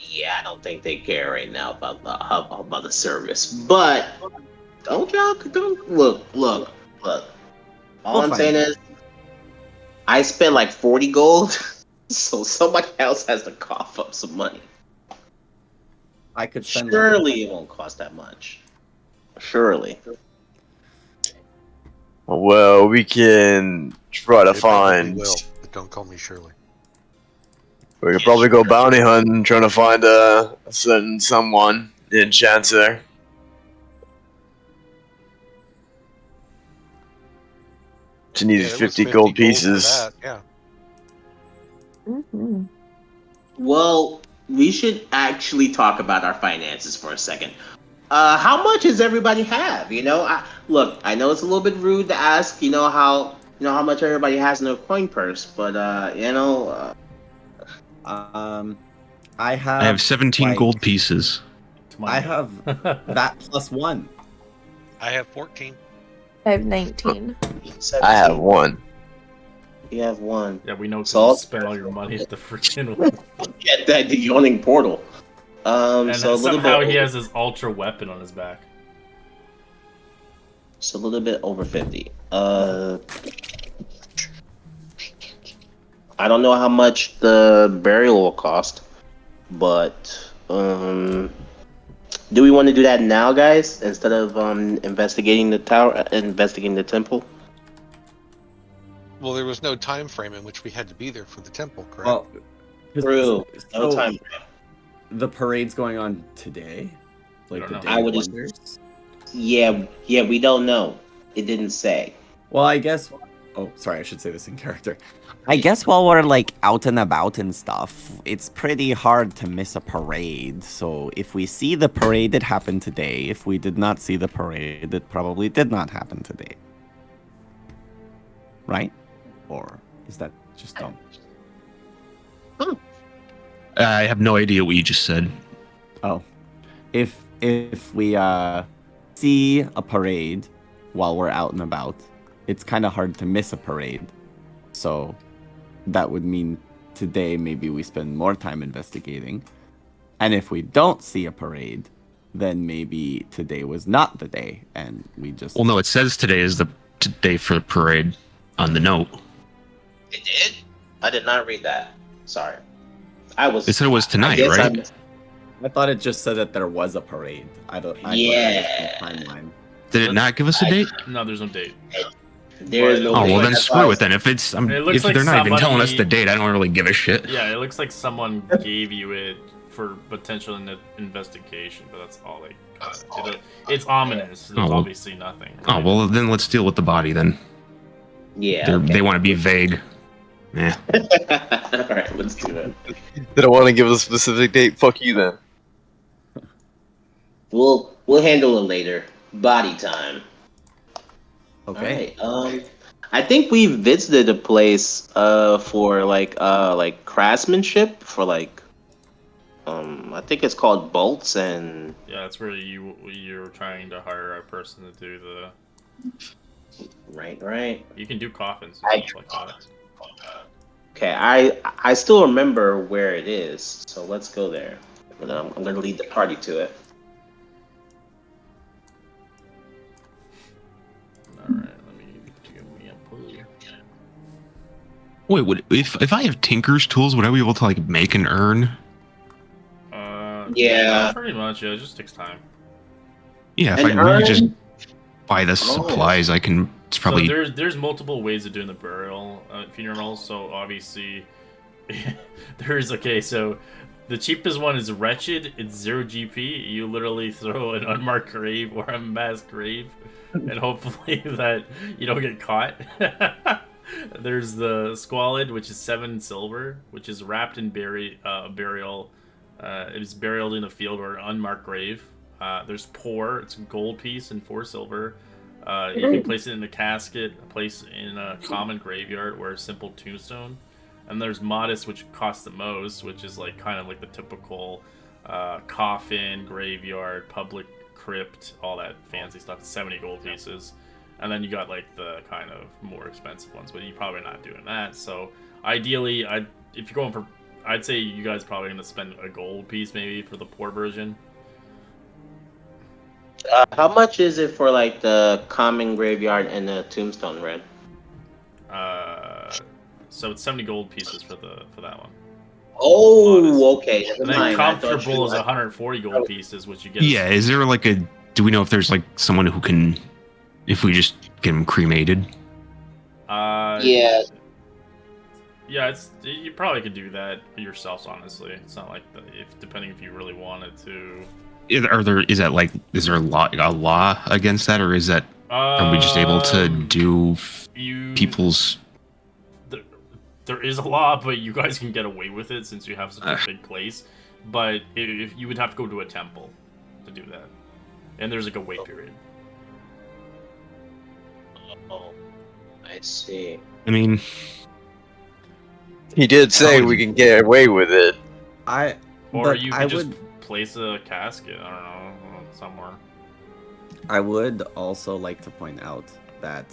Speaker 3: Yeah, I don't think they care right now about the service. But don't look. All I'm saying is, I spent like 40 gold, so somebody else has to cough up some money.
Speaker 8: I could spend.
Speaker 3: Surely it won't cost that much. Surely.
Speaker 2: Well, we can try to find.
Speaker 6: Will, but don't call me Shirley.
Speaker 2: We could probably go bounty hunting, trying to find a certain someone in Chancer. She needed 50 gold pieces.
Speaker 6: That, yeah.
Speaker 9: Mm-hmm.
Speaker 3: Well, we should actually talk about our finances for a second. How much does everybody have? Look, I know it's a little bit rude to ask. How much everybody has in their coin purse, but
Speaker 8: I have
Speaker 4: 17 gold pieces.
Speaker 8: I have that plus 1.
Speaker 6: I have 14.
Speaker 9: I have 19.
Speaker 2: I have 1.
Speaker 3: You have 1.
Speaker 1: Yeah, we know.
Speaker 3: So
Speaker 1: You spend all your money at the freaking.
Speaker 3: Get that the yawning portal.
Speaker 1: And
Speaker 3: so
Speaker 1: somehow he has his ultra weapon on his back.
Speaker 3: It's a little bit over 50. I don't know how much the burial will cost, but do we want to do that now, guys, instead of investigating the temple?
Speaker 6: Well, there was no time frame in which we had to be there for the temple, correct?
Speaker 8: Well,
Speaker 3: True. No time.
Speaker 8: The parade's going on today. Like the
Speaker 1: know.
Speaker 8: Day
Speaker 3: I
Speaker 8: of
Speaker 3: would just-
Speaker 8: Wonders?
Speaker 3: Yeah, we don't know. It didn't say.
Speaker 8: Well, I guess. Oh, sorry, I should say this in character. I guess while we're like out and about and stuff, it's pretty hard to miss a parade. So if we see the parade, it happened today. If we did not see the parade, it probably did not happen today. Right? Or is that just dumb?
Speaker 4: I have no idea what you just said.
Speaker 8: Oh, if we see a parade while we're out and about, it's kind of hard to miss a parade. So that would mean today maybe we spend more time investigating. And if we don't see a parade, then maybe today was not the day, and we just...
Speaker 4: Well, no, it says today is the day for the parade on the note.
Speaker 3: It did? I did not read that. Sorry.
Speaker 4: It said it was tonight, right?
Speaker 8: I thought it just said that there was a parade. I thought that was the timeline.
Speaker 4: Did it not give us a date?
Speaker 1: No, there's no date.
Speaker 3: There's no
Speaker 4: Oh,
Speaker 3: date.
Speaker 4: well then screw it then. If it's if
Speaker 1: like
Speaker 4: they're not even telling us
Speaker 1: somebody-
Speaker 4: the date, I don't really give a shit.
Speaker 1: Yeah, it looks like someone gave you it for potential investigation, but that's all they got. It's ominous. There's
Speaker 4: well.
Speaker 1: obviously nothing.
Speaker 4: Oh, well then let's deal with the body then.
Speaker 3: Yeah.
Speaker 4: They want to be vague. Yeah.
Speaker 3: Alright, let's do that.
Speaker 2: They don't want to give us a specific date. Fuck you then.
Speaker 3: We'll handle it later. Body time.
Speaker 8: Okay.
Speaker 3: Alright, I think we visited a place for like craftsmanship for like I think it's called Bolts and
Speaker 1: Yeah, that's where you're trying to hire a person to do the.
Speaker 3: right.
Speaker 1: You can do coffins and stuff like that.
Speaker 3: Okay, I still remember where it is, so let's go there. And I'm gonna lead the party to it.
Speaker 1: Alright, let me give me a pull.
Speaker 4: Wait, if I have Tinker's tools, would I be able to like make an urn?
Speaker 3: Yeah.
Speaker 1: Pretty much, yeah, it just takes time.
Speaker 4: Yeah, if
Speaker 3: An
Speaker 4: I really
Speaker 3: urn?
Speaker 4: just buy the supplies, I can. It's probably.
Speaker 1: So there's multiple ways of doing the burial funerals. So obviously, so the cheapest one is Wretched. It's 0 GP. You literally throw an unmarked grave or a mass grave, and hopefully that you don't get caught. There's the Squalid, which is 7 silver, which is wrapped in burial. It is buried in a field or an unmarked grave. There's Poor. It's a gold piece and 4 silver. You can place it in a casket, place in a common graveyard or a simple tombstone. And there's Modest, which costs the most, which is like kind of like the typical coffin, graveyard, public crypt, all that fancy stuff. It's 70 gold pieces. And then you got like the kind of more expensive ones, but you're probably not doing that. So ideally, if you're going for, I'd say you guys probably gonna spend a gold piece maybe for the Poor version.
Speaker 3: How much is it for like the common graveyard and the tombstone, Red?
Speaker 1: So it's 70 gold pieces for that one.
Speaker 3: Oh, okay. Never
Speaker 1: And then
Speaker 3: mind. I thought
Speaker 1: comfortable is
Speaker 3: you-
Speaker 1: 140 gold pieces, which you get.
Speaker 4: Yeah, is there like a? Do we know if there's like someone who can, if we just get him cremated?
Speaker 3: Yeah.
Speaker 1: Yeah, you probably could do that yourselves. Honestly, it's not like depending if you really wanted to.
Speaker 4: Is there a law against that, or is that are we just able to do people's?
Speaker 1: There is a law, but you guys can get away with it since you have such a big place. But if you would have to go to a temple to do that, and there's like a wait period.
Speaker 3: Oh, I see.
Speaker 4: I mean,
Speaker 2: he did say we can get away with it.
Speaker 1: Or you could just place a casket. I don't know, somewhere.
Speaker 8: I would also like to point out that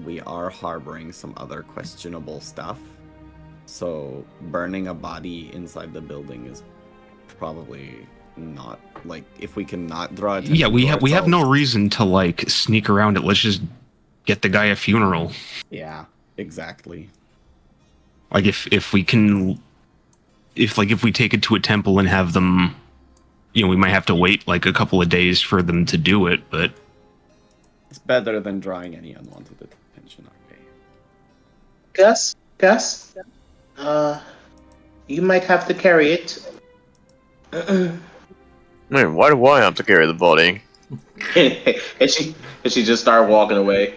Speaker 8: we are harboring some other questionable stuff. So burning a body inside the building is probably not like if we can not draw attention.
Speaker 4: yeah, we
Speaker 8: to
Speaker 4: have no
Speaker 8: ourselves.
Speaker 4: reason to like sneak around it. Let's just get the guy a funeral.
Speaker 8: Yeah, exactly.
Speaker 4: Like if we can, if we take it to a temple and have them, we might have to wait like a couple of days for them to do it, but
Speaker 8: It's better than drawing any unwanted attention our way.
Speaker 3: Gus, you might have to carry it.
Speaker 2: Man, why do I have to carry the body?
Speaker 3: and she just started walking away.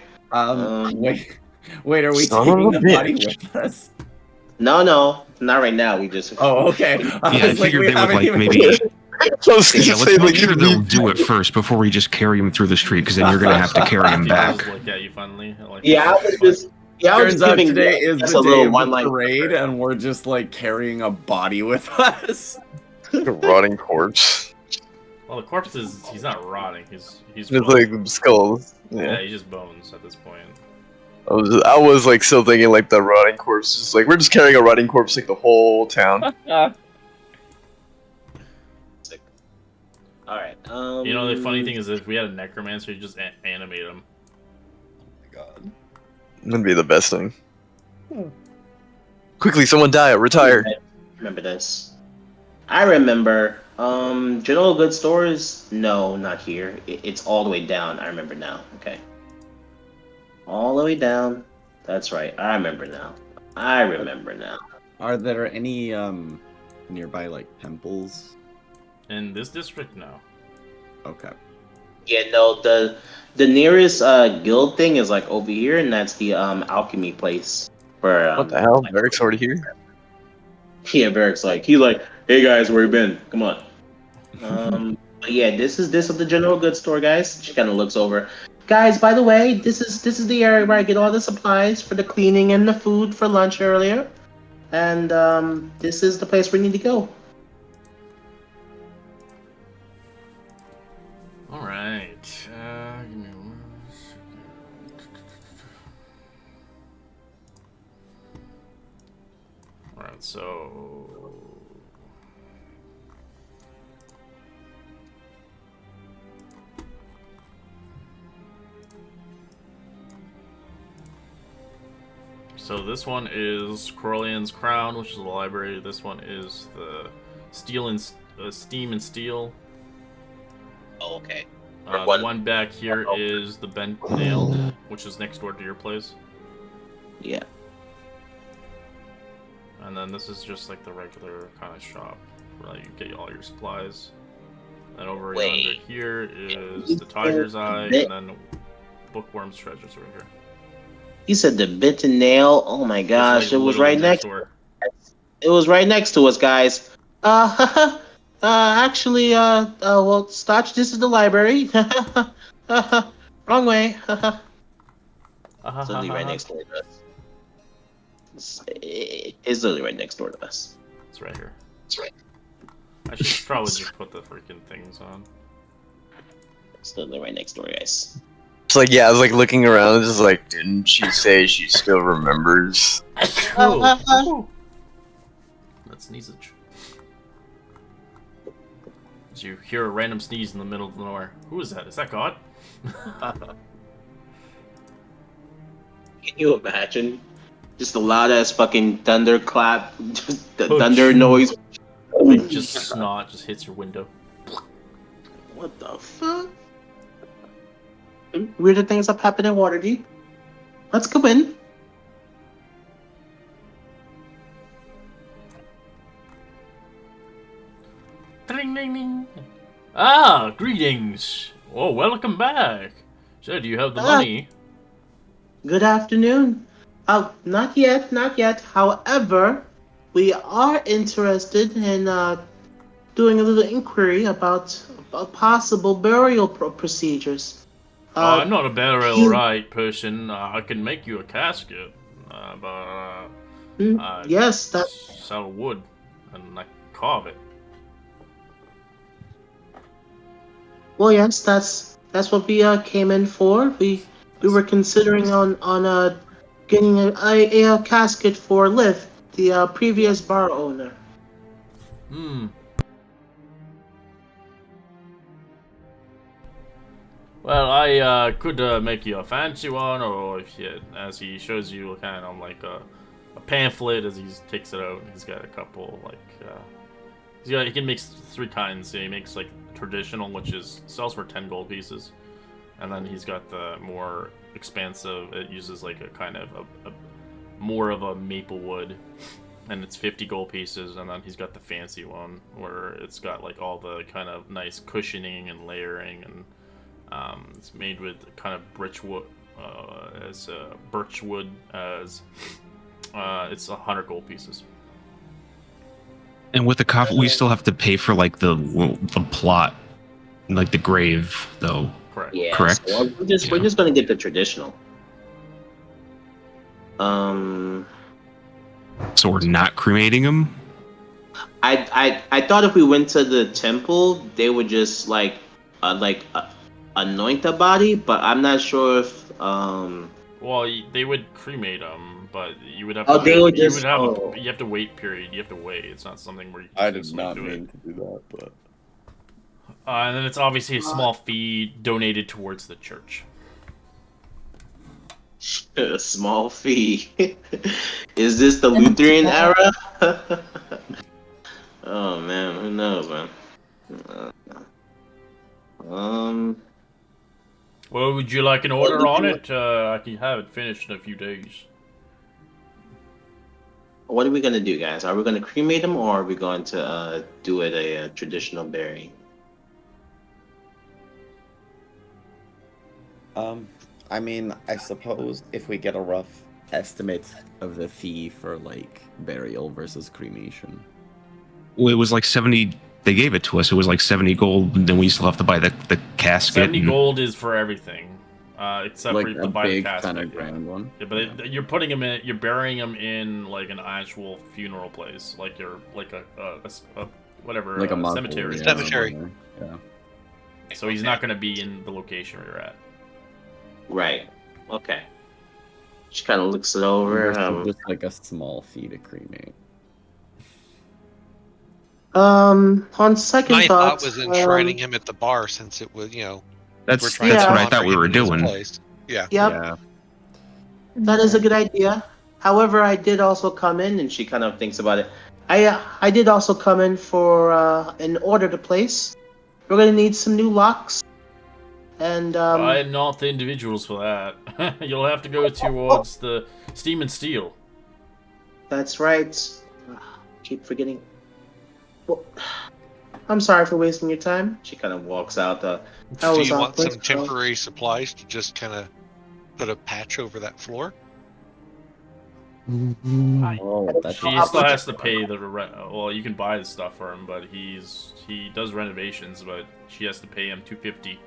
Speaker 8: Wait, are we
Speaker 2: Son of
Speaker 8: taking
Speaker 2: a
Speaker 8: the body
Speaker 2: bitch.
Speaker 8: with us?
Speaker 3: No, not right now. We just.
Speaker 8: Oh, okay.
Speaker 4: I figured they would like maybe.
Speaker 2: Let's
Speaker 4: Let's make sure they'll do it first before we just carry him through the street, because then you're gonna have to carry him back.
Speaker 1: Look at you finally.
Speaker 3: Yeah, Yeah, I was
Speaker 8: Turns
Speaker 3: just
Speaker 8: out
Speaker 3: giving
Speaker 8: today is
Speaker 3: just
Speaker 8: the
Speaker 3: a little
Speaker 8: day of the
Speaker 3: one-line
Speaker 8: parade, and we're just like carrying a body with us.
Speaker 2: A rotting corpse.
Speaker 1: Well, the corpse he's not rotting. He's
Speaker 2: It's
Speaker 1: bones.
Speaker 2: like skulls.
Speaker 1: Yeah,
Speaker 2: Yeah.
Speaker 1: he's just bones at this point.
Speaker 2: I was like still thinking like the rotting corpse. Just like we're just carrying a rotting corpse like the whole town.
Speaker 3: All right.
Speaker 1: You know, the funny thing is, if we had a necromancer, you just animate him.
Speaker 8: God.
Speaker 2: That'd be the best thing. Quickly, someone die. Retire.
Speaker 3: Remember this. I remember. General Good Stores. No, not here. It's all the way down. I remember now. Okay. All the way down. That's right. I remember now. I remember now.
Speaker 8: Are there any nearby like temples?
Speaker 1: In this district, no.
Speaker 8: Okay.
Speaker 3: Yeah, no. The nearest guild thing is like over here, and that's the alchemy place. For
Speaker 2: What the hell? Eric's already here.
Speaker 3: Yeah, Eric's like he's like, hey guys, where you been? Come on. But yeah, this is the general goods store, guys. She kind of looks over. Guys, by the way, this is the area where I get all the supplies for the cleaning and the food for lunch earlier, and this is the place we need to go.
Speaker 1: All right. Give me one second. All right. So. So this one is Corellian's Crown, which is the library. This one is the Steam and Steel.
Speaker 3: Oh, okay.
Speaker 1: The one back here is the Bent Nail, which is next door to your place.
Speaker 3: Yeah.
Speaker 1: And then this is just like the regular kind of shop where you get all your supplies. And over yonder here is the Tiger's Eye, and then Bookworm's Treasures right here.
Speaker 3: You said the Bent and Nail. Oh my gosh,
Speaker 1: Like
Speaker 3: it was
Speaker 1: literally
Speaker 3: right next.
Speaker 1: door.
Speaker 3: It was right next to us, guys. Actually, well, Stotch, this is the library. Wrong way. It's literally right next door to us. It's literally right next door to us.
Speaker 1: It's right here.
Speaker 3: It's right.
Speaker 1: I should probably just put the freaking things on.
Speaker 3: It's literally right next door, guys.
Speaker 2: It's like, yeah, I was like looking around, just like, didn't she say she still remembers?
Speaker 1: Oh. That's sneezage. As you hear a random sneeze in the middle of nowhere. Who is that? Is that God?
Speaker 3: Can you imagine? Just a loud ass fucking thunderclap, just the thunder noise.
Speaker 1: Like just snot just hits your window.
Speaker 3: What the fuck? Weirder things have happened in Waterdeep. Let's go in.
Speaker 1: Ding ding ding. Ah, greetings. Oh, welcome back. So, do you have the money?
Speaker 3: Good afternoon. Not yet, not yet. However, we are interested in doing a little inquiry about possible burial procedures.
Speaker 1: I'm not a burial right person. I can make you a casket, but
Speaker 3: yes, that
Speaker 1: sell wood and like carve it.
Speaker 3: Well, yes, that's what we came in for. We were considering on getting a casket for Liv, the previous bar owner.
Speaker 1: Well, I could make you a fancy one, or if you, as he shows you kind of like a pamphlet as he takes it out. He's got a couple like he can make 3 kinds. So he makes like traditional, which is sells for 10 gold pieces, and then he's got the more expansive. It uses like a kind of a more of a maple wood, and it's 50 gold pieces. And then he's got the fancy one where it's got like all the kind of nice cushioning and layering, and it's made with kind of birchwood as it's 100 gold pieces.
Speaker 4: And with the coffin, we still have to pay for like the plot, like the grave, though.
Speaker 1: Correct.
Speaker 3: Yeah,
Speaker 4: Correct.
Speaker 3: So we're just gonna get the traditional.
Speaker 4: So we're not cremating him?
Speaker 3: I thought if we went to the temple, they would just anoint the body, but I'm not sure if
Speaker 1: Well, they would cremate him, but you would have.
Speaker 3: Oh,
Speaker 1: to
Speaker 3: they
Speaker 1: wait.
Speaker 3: would
Speaker 1: You
Speaker 3: just-
Speaker 1: would have.
Speaker 3: oh.
Speaker 1: You have to wait. Period. You have to wait. It's not something where you. Can
Speaker 8: I did
Speaker 1: just
Speaker 8: not
Speaker 1: do
Speaker 8: mean
Speaker 1: it.
Speaker 8: to do that, but
Speaker 1: And then it's obviously a small fee donated towards the church.
Speaker 3: a small fee. Is this the Lutheran era? Oh man, who knows, man?
Speaker 1: Well, would you like an order on it? I can have it finished in a few days.
Speaker 3: What are we gonna do, guys? Are we gonna cremate him, or are we going to do it a traditional burying?
Speaker 8: I mean, I suppose if we get a rough estimate of the fee for like burial versus cremation.
Speaker 4: Well, it was like 70. They gave it to us. It was like 70 gold. And then we still have to buy the casket.
Speaker 1: 70
Speaker 4: and-
Speaker 1: gold is for everything, except
Speaker 8: Like
Speaker 1: for you
Speaker 8: a
Speaker 1: to buy the
Speaker 8: big
Speaker 1: casket.
Speaker 8: kind of grand one.
Speaker 1: Yeah, but you're putting him in. You're burying him in like an actual funeral place, like you're like a whatever,
Speaker 8: Like a
Speaker 1: cemetery.
Speaker 8: mausoleum.
Speaker 6: Cemetery.
Speaker 8: Yeah.
Speaker 1: So he's not going to be in the location where you're at.
Speaker 3: Right. Okay. She kind of looks it over.
Speaker 8: Just like a small fee to cremate.
Speaker 3: On second
Speaker 6: My thought
Speaker 3: thoughts,
Speaker 6: was enshrining him at the bar, since it was, we're
Speaker 4: That's
Speaker 6: trying
Speaker 4: that's
Speaker 6: to
Speaker 4: what I
Speaker 6: honor
Speaker 4: thought we
Speaker 6: him
Speaker 4: were
Speaker 6: in his
Speaker 4: doing.
Speaker 6: place. Yeah.
Speaker 3: Yep,
Speaker 8: Yeah.
Speaker 3: that is a good idea. However, I did also come in, and she kind of thinks about it. I did also come in for an order to place. We're gonna need some new locks, and
Speaker 1: I'm not the individuals for that. You'll have to go towards the Steam and Steel.
Speaker 3: that's right. Keep forgetting. Well, I'm sorry for wasting your time. She kind of walks out. That
Speaker 6: Do
Speaker 3: was
Speaker 6: you want
Speaker 3: awkward.
Speaker 6: some temporary supplies to just kind of put a patch over that floor?
Speaker 8: Oh, that's
Speaker 1: She still has to pay the rent. Well, you can buy the stuff for him, but he does renovations, but she has to pay him $250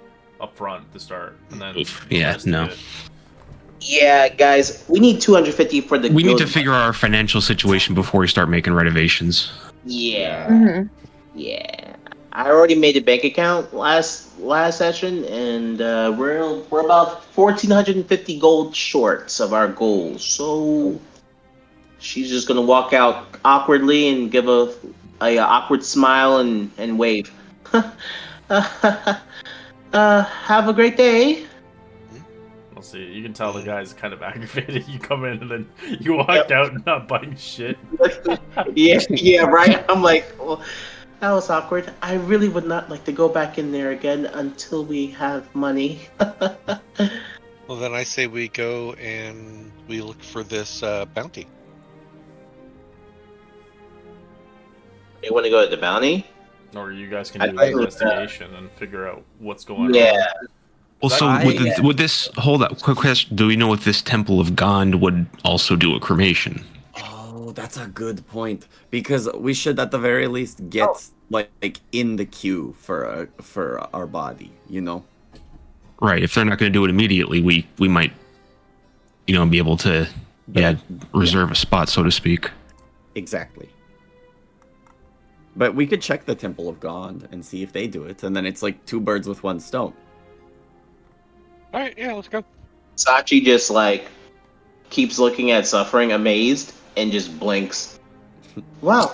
Speaker 1: up front to start, and then
Speaker 4: Oof.
Speaker 1: the
Speaker 4: Yeah,
Speaker 1: rest of
Speaker 4: no.
Speaker 1: it.
Speaker 3: Yeah, guys, we need 250 for the.
Speaker 4: We need to
Speaker 3: building.
Speaker 4: figure out our financial situation before we start making renovations.
Speaker 3: Yeah.
Speaker 9: Mm-hmm.
Speaker 3: Yeah, I already made a bank account last session, and we're about 1,450 gold short of our goals. So she's just gonna walk out awkwardly and give a awkward smile and wave. Have a great day.
Speaker 1: We'll see. You can tell the guy's kind of aggravated. You come in and then you walk out not buying shit.
Speaker 3: Yeah, right. I'm like, well, that was awkward. I really would not like to go back in there again until we have money.
Speaker 6: Well, then I say we go and we look for this bounty.
Speaker 3: You want to go to the bounty?
Speaker 1: Or you guys can
Speaker 3: I
Speaker 1: do
Speaker 3: think
Speaker 1: an
Speaker 3: with
Speaker 1: investigation and figure out what's going on.
Speaker 3: Yeah.
Speaker 4: Well, so
Speaker 8: I-
Speaker 4: would this hold up? Quick question: do we know if this Temple of Gond would also do a cremation?
Speaker 8: Oh, that's a good point. Because we should at the very least get like in the queue for our body, you know?
Speaker 4: Right. If they're not going to do it immediately, we might, be able to reserve a spot, so to speak.
Speaker 8: Exactly. But we could check the Temple of Gond and see if they do it, and then it's like two birds with one stone.
Speaker 6: All right, yeah, let's go.
Speaker 3: Sachi just keeps looking at Suffering, amazed, and just blinks. Wow.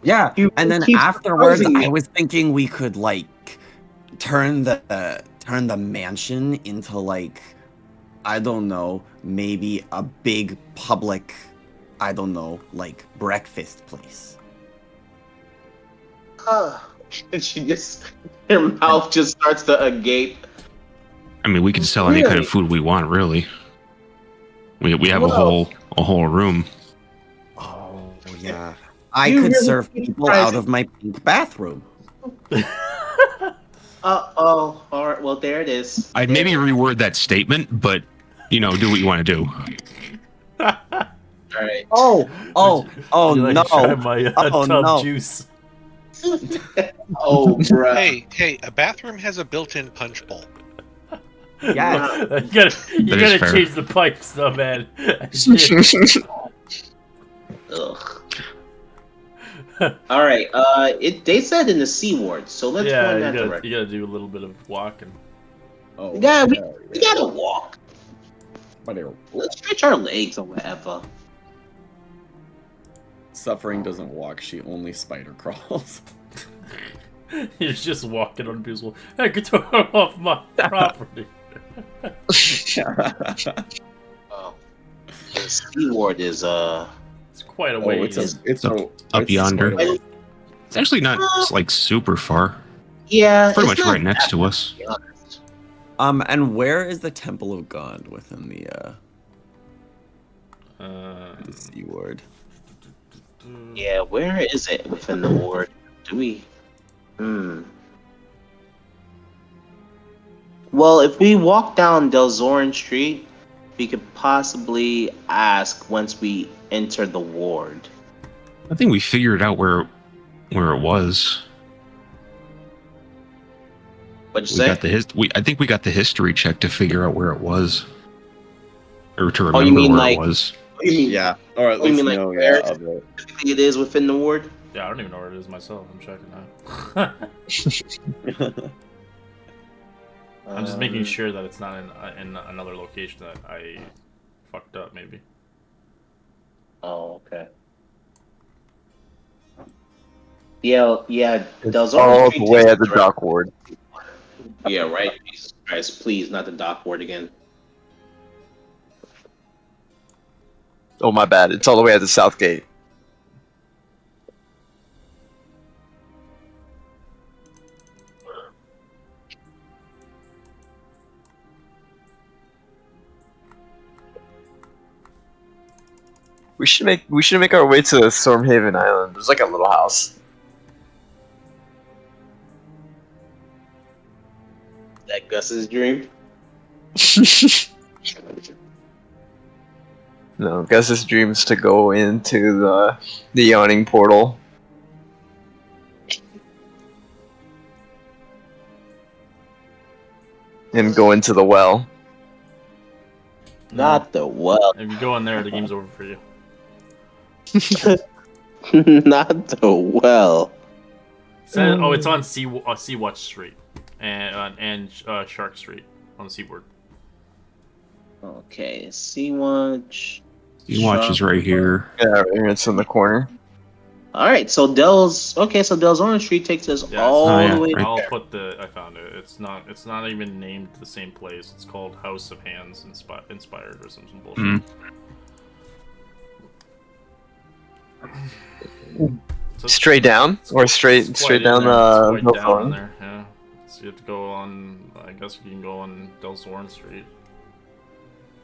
Speaker 8: Yeah,
Speaker 3: You
Speaker 8: and then
Speaker 3: keep
Speaker 8: afterwards,
Speaker 3: surprising me.
Speaker 8: I was thinking we could turn the mansion into I don't know, maybe a big public, I don't know, breakfast place.
Speaker 3: And she just, her mouth just starts to agape.
Speaker 4: I mean, we can sell any kind
Speaker 3: Really?
Speaker 4: of food we want, really. We have
Speaker 3: Whoa.
Speaker 4: a whole room.
Speaker 8: Oh yeah, I
Speaker 3: You
Speaker 8: could
Speaker 3: really
Speaker 8: serve
Speaker 3: keep
Speaker 8: people
Speaker 3: surprising.
Speaker 8: out of my pink bathroom.
Speaker 3: Oh, all right. Well, there it is.
Speaker 4: I'd maybe reword that statement, but do what you want to do.
Speaker 3: All right.
Speaker 8: Oh
Speaker 1: Would you like
Speaker 8: no!
Speaker 1: to try my
Speaker 8: Oh,
Speaker 1: tub
Speaker 8: no.
Speaker 1: juice.
Speaker 3: Oh, bruh.
Speaker 6: Hey, a bathroom has a built-in punch bowl.
Speaker 8: Yes.
Speaker 1: You gotta
Speaker 4: fair.
Speaker 1: change the pipes though, man.
Speaker 3: Ugh. All right. They said in the C ward, so let's go
Speaker 1: Yeah,
Speaker 3: in
Speaker 1: you
Speaker 3: that
Speaker 1: gotta,
Speaker 3: direction.
Speaker 1: you gotta do a little bit of walking.
Speaker 8: Oh,
Speaker 3: Yeah, we
Speaker 8: hell
Speaker 3: gotta walk.
Speaker 8: Whatever.
Speaker 3: Let's stretch our legs or whatever.
Speaker 8: Suffering doesn't walk; she only spider crawls.
Speaker 1: You're just walking on people's. Hey, get off my property.
Speaker 3: Oh, the C ward is
Speaker 1: It's quite a
Speaker 8: Oh,
Speaker 1: ways.
Speaker 8: it's
Speaker 4: Up yonder.
Speaker 8: quite a way.
Speaker 4: It's actually not like super far.
Speaker 3: yeah,
Speaker 4: Pretty
Speaker 3: it's
Speaker 4: much
Speaker 3: not
Speaker 4: right next
Speaker 3: that
Speaker 4: to us.
Speaker 3: bad, to be honest.
Speaker 8: And where is the Temple of God within the C ward?
Speaker 3: Yeah, where is it within the ward? Do we? Well, if we walk down Del Zoran Street, we could possibly ask once we enter the ward.
Speaker 4: I think we figured out where it was.
Speaker 3: What'd you
Speaker 4: We
Speaker 3: say?
Speaker 4: got the I think we got the history check to figure out where it was, or to remember
Speaker 3: Oh, you mean
Speaker 4: where
Speaker 3: like-
Speaker 4: it was.
Speaker 8: Yeah, or at
Speaker 3: Oh, you
Speaker 8: least
Speaker 3: mean like
Speaker 8: know
Speaker 3: where
Speaker 8: of it.
Speaker 3: it is within the ward?
Speaker 1: Yeah, I don't even know where it is myself. I'm checking out. I'm just making sure that it's not in another location that I fucked up, maybe.
Speaker 3: Oh, okay. Yeah.
Speaker 2: It's
Speaker 3: Del Zoran
Speaker 2: all
Speaker 3: Street
Speaker 2: the way
Speaker 3: takes
Speaker 2: at the
Speaker 3: us
Speaker 2: dock ward.
Speaker 3: Yeah, right. Jesus Christ, please, not the dock ward again.
Speaker 2: Oh my bad. It's all the way at the south gate. We should make our way to Stormhaven Island. There's like a little house.
Speaker 3: That Gus's dream.
Speaker 2: No, Gus's dreams to go into the yawning portal. And go into the well.
Speaker 3: Not the well.
Speaker 1: If you go in there, the game's over for you.
Speaker 3: Not the well.
Speaker 1: Oh, it's on Sea Watch Street and Shark Street on the seaboard.
Speaker 3: Okay, Sea Watch.
Speaker 4: You watch is right here.
Speaker 2: Yeah, right here, it's in the corner.
Speaker 3: All right, so Del Zoran Street takes us
Speaker 1: Yeah,
Speaker 3: all
Speaker 4: yeah,
Speaker 3: the way
Speaker 4: right
Speaker 1: I'll
Speaker 3: there.
Speaker 1: put I found it. It's not even named the same place. It's called House of Hands Inspired or some bullshit.
Speaker 4: Mm.
Speaker 1: So
Speaker 2: Straight down? Or straight
Speaker 1: it's quite
Speaker 2: down
Speaker 1: in there. It's
Speaker 2: the
Speaker 1: quite down in
Speaker 2: phone?
Speaker 1: there. Yeah. So you have to go on. I guess you can go on Del Zoran Street.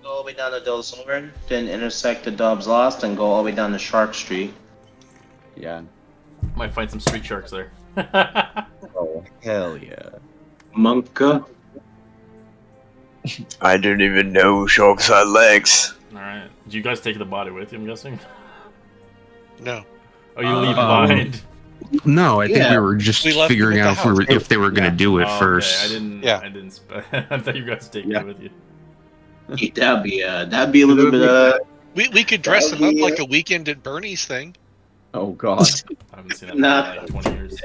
Speaker 3: Go all the way down to Del Zoran, then intersect the Dobbs Lost, and go all the way down to Shark Street.
Speaker 8: Yeah.
Speaker 1: Might find some street sharks there.
Speaker 8: Oh, hell yeah.
Speaker 3: Monka.
Speaker 2: I didn't even know sharks had legs.
Speaker 1: Alright. Did you guys take the body with you, I'm guessing?
Speaker 6: No.
Speaker 1: Oh, you leave it behind?
Speaker 4: No, I think
Speaker 3: Yeah.
Speaker 4: we were just
Speaker 6: We left it
Speaker 4: figuring
Speaker 6: at the
Speaker 4: out
Speaker 6: house.
Speaker 4: if they were gonna do it
Speaker 1: Oh, okay.
Speaker 4: first.
Speaker 1: I didn't.
Speaker 6: Yeah.
Speaker 1: I didn't. I thought you guys taking
Speaker 8: Yeah.
Speaker 1: it with you.
Speaker 3: That'd be a little bit.
Speaker 6: We could dress
Speaker 3: That
Speaker 6: them
Speaker 3: would
Speaker 6: up
Speaker 3: be,
Speaker 6: like a weekend at Bernie's thing.
Speaker 8: Oh god.
Speaker 1: I haven't seen that
Speaker 3: Nah.
Speaker 1: in like 20 years.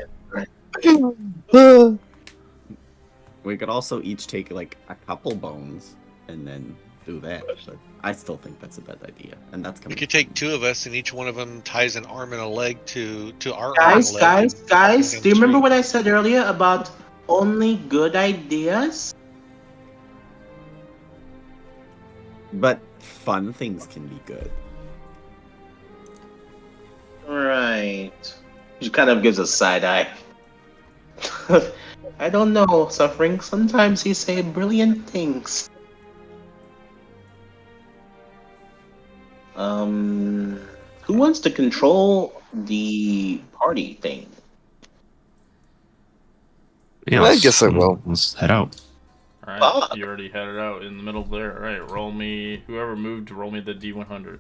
Speaker 8: We could also each take like a couple bones and then do that. But I still think that's a bad idea, and that's
Speaker 6: We
Speaker 8: coming.
Speaker 6: could take two of us, and each one of them ties an arm and a leg to our arm and a
Speaker 3: Guys,
Speaker 6: leg.
Speaker 3: guys,
Speaker 6: and
Speaker 3: do you remember
Speaker 6: street.
Speaker 3: what I said earlier about only good ideas?
Speaker 8: But fun things can be good.
Speaker 3: Right. She kind of gives a side eye. I don't know, Suffering. Sometimes you say brilliant things. Who wants to control the party thing?
Speaker 4: Yeah,
Speaker 2: I
Speaker 4: let's-
Speaker 2: guess I will.
Speaker 4: Let's head out.
Speaker 1: All right.
Speaker 3: Fuck.
Speaker 1: You already had it out in the middle there. All right. Roll me. Whoever moved, roll me the D100.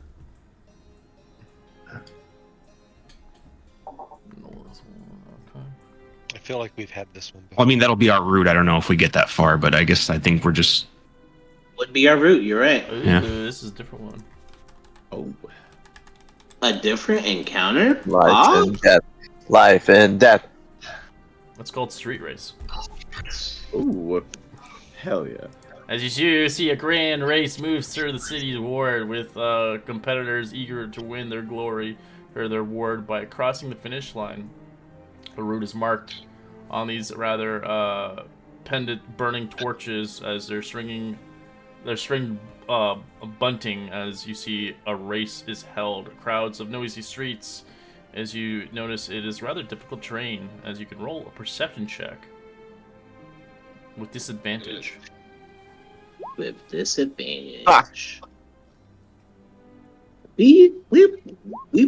Speaker 6: I feel like we've had this one.
Speaker 4: I mean, that'll be our route. I don't know if we get that far, but I think we're just
Speaker 3: would be our route. You're right.
Speaker 1: Ooh,
Speaker 4: Yeah.
Speaker 1: this is a different one.
Speaker 5: Oh.
Speaker 3: A different encounter?
Speaker 2: Life and death. Life and death.
Speaker 1: It's called Street Race.
Speaker 5: Ooh. Hell yeah.
Speaker 1: As you see, a grand race moves through the city's ward with competitors eager to win their glory or their ward by crossing the finish line. The route is marked on these rather pendant burning torches as they're string bunting as you see a race is held. Crowds of noisy streets as you notice it is rather difficult terrain as you can roll a perception check with disadvantage.
Speaker 3: With disadvantage.
Speaker 2: Ah.
Speaker 3: We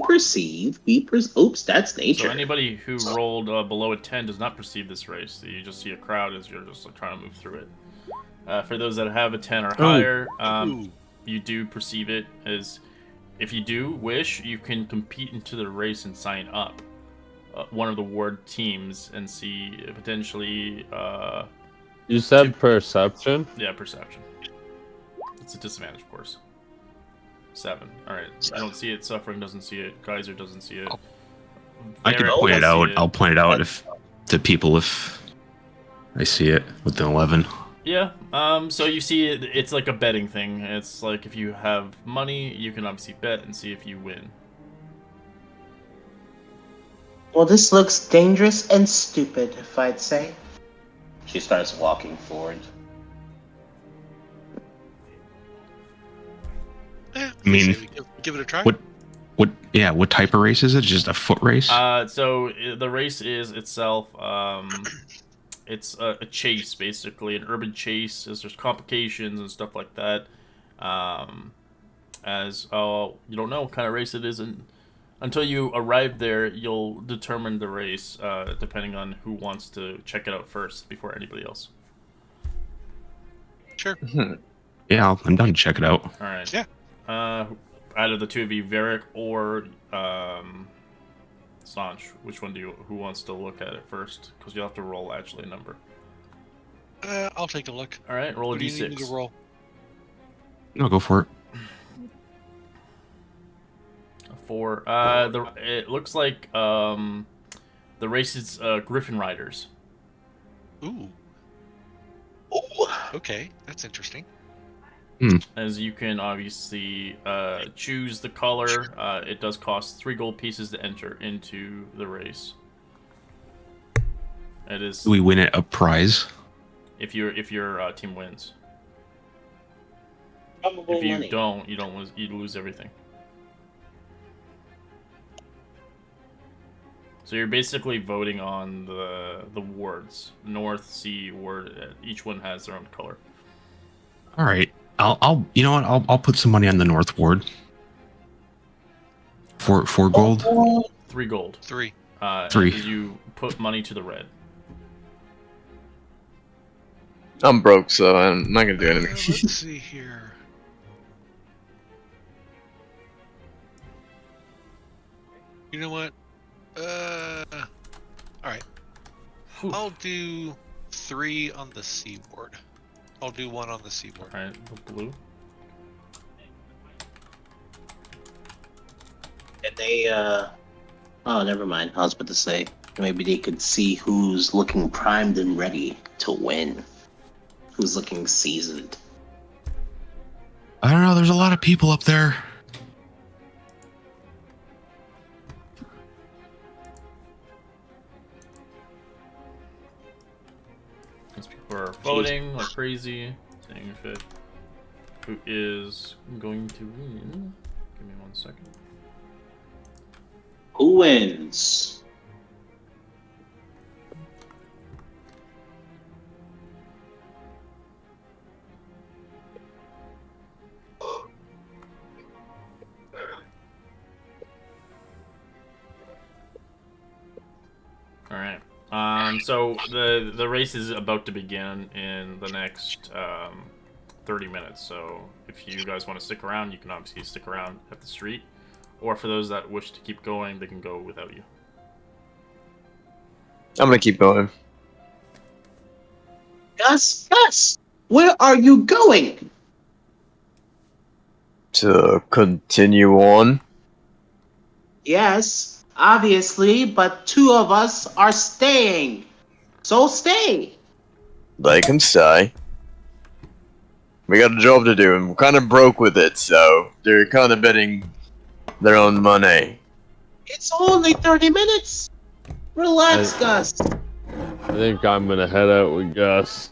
Speaker 3: perceive. Oops, that's nature.
Speaker 1: So anybody who rolled below a 10 does not perceive this race. You just see a crowd as you're just like, trying to move through it. For those that have a 10 or higher, you do perceive it as, if you do wish, you can compete into the race and sign up one of the ward teams and see potentially.
Speaker 7: You said perception?
Speaker 1: Yeah, perception. It's a disadvantage, of course. 7. Alright. I don't see it. Suffering doesn't see it. Kaiser doesn't see it.
Speaker 4: I can
Speaker 1: Varric
Speaker 4: point it
Speaker 1: doesn't
Speaker 4: out.
Speaker 1: see
Speaker 4: I'll point it out if to people if I see it with an 11.
Speaker 1: Yeah. So you see it. It's like a betting thing. It's like if you have money, you can obviously bet and see if you win.
Speaker 3: Well, this looks dangerous and stupid, if I'd say. She starts walking forward.
Speaker 6: Yeah,
Speaker 4: I mean,
Speaker 6: say we give it a try.
Speaker 4: What type of race is it? Just a foot race?
Speaker 1: So the race is itself, it's a chase, basically, an urban chase. As there's complications and stuff like that. You don't know what kind of race it is, and until you arrive there, you'll determine the race, depending on who wants to check it out first before anybody else.
Speaker 6: Sure.
Speaker 4: Yeah, I'm done to check it out.
Speaker 1: All right.
Speaker 6: Yeah.
Speaker 1: Out of the two of you, Varric or Sanch, who wants to look at it first? Because you'll have to roll actually a number.
Speaker 6: I'll take a look.
Speaker 1: All right, roll a
Speaker 6: What do you need me
Speaker 1: d6.
Speaker 6: to roll?
Speaker 4: No, go for it.
Speaker 1: 4. It looks like the race is Griffin Riders.
Speaker 6: Ooh. Okay, that's interesting.
Speaker 1: As you can obviously choose the color. It does cost 3 gold pieces to enter into the race. It is
Speaker 4: Do we win it a prize?
Speaker 1: if your team wins.
Speaker 3: Probable
Speaker 1: If you
Speaker 3: money.
Speaker 1: don't, you lose everything. So you're basically voting on the wards. North, Sea, ward. Each one has their own color.
Speaker 4: All right. I'll you know what? I'll put some money on the North Ward. Four gold.
Speaker 1: 3 gold.
Speaker 6: 3.
Speaker 4: 3.
Speaker 1: And you put money to the red.
Speaker 2: I'm broke, so I'm not gonna do anything.
Speaker 6: Let's see here. You know what? All right.
Speaker 1: Whew.
Speaker 6: I'll do 3 on the seaboard. I'll do 1 on the seaboard.
Speaker 1: All right, the blue.
Speaker 3: And they, oh, never mind. I was about to say, maybe they could see who's looking primed and ready to win. Who's looking seasoned.
Speaker 4: I don't know. There's a lot of people up there.
Speaker 1: Because people are voting like crazy, saying who is going to win. Give me 1 second.
Speaker 3: Who wins?
Speaker 1: All right. So the race is about to begin in the next 30 minutes. So if you guys want to stick around, you can obviously stick around at the street, or for those that wish to keep going, they can go without you.
Speaker 2: I'm gonna keep going.
Speaker 3: Gus, where are you going?
Speaker 2: to continue on.
Speaker 3: Yes, obviously, but 2 of us are staying. So stay.
Speaker 2: They can stay. We got a job to do, and we're kind of broke with it, so they're kind of betting their own money.
Speaker 3: It's only 30 minutes. Relax,
Speaker 7: I-
Speaker 3: Gus.
Speaker 7: I think I'm gonna head out with Gus.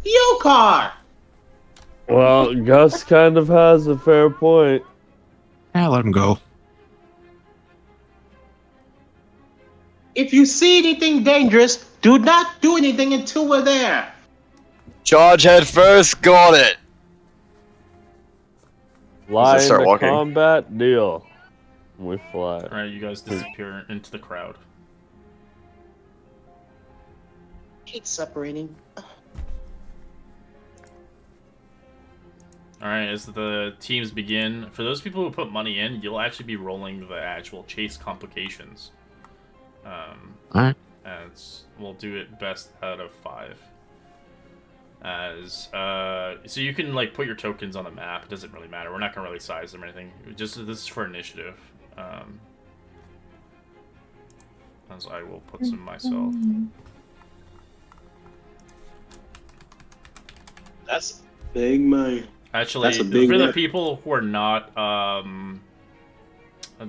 Speaker 3: Your car.
Speaker 7: Well, Gus kind of has a fair point.
Speaker 4: Yeah, let him go.
Speaker 3: If you see anything dangerous, do not do anything until we're there.
Speaker 2: Charge head first, got it.
Speaker 7: Fly
Speaker 2: start
Speaker 7: into
Speaker 2: walking?
Speaker 7: combat, deal. We fly.
Speaker 1: Alright, you guys disappear into the crowd.
Speaker 3: Hate separating.
Speaker 1: Alright, as the teams begin, for those people who put money in, you'll actually be rolling the actual chase complications.
Speaker 4: Alright.
Speaker 1: As we'll do it best out of 5. So you can like put your tokens on the map. It doesn't really matter. We're not gonna really size them or anything. Just this is for initiative. As I will put some myself.
Speaker 3: That's big money.
Speaker 1: Actually,
Speaker 3: That's a big
Speaker 1: for the
Speaker 3: bet.
Speaker 1: people who are not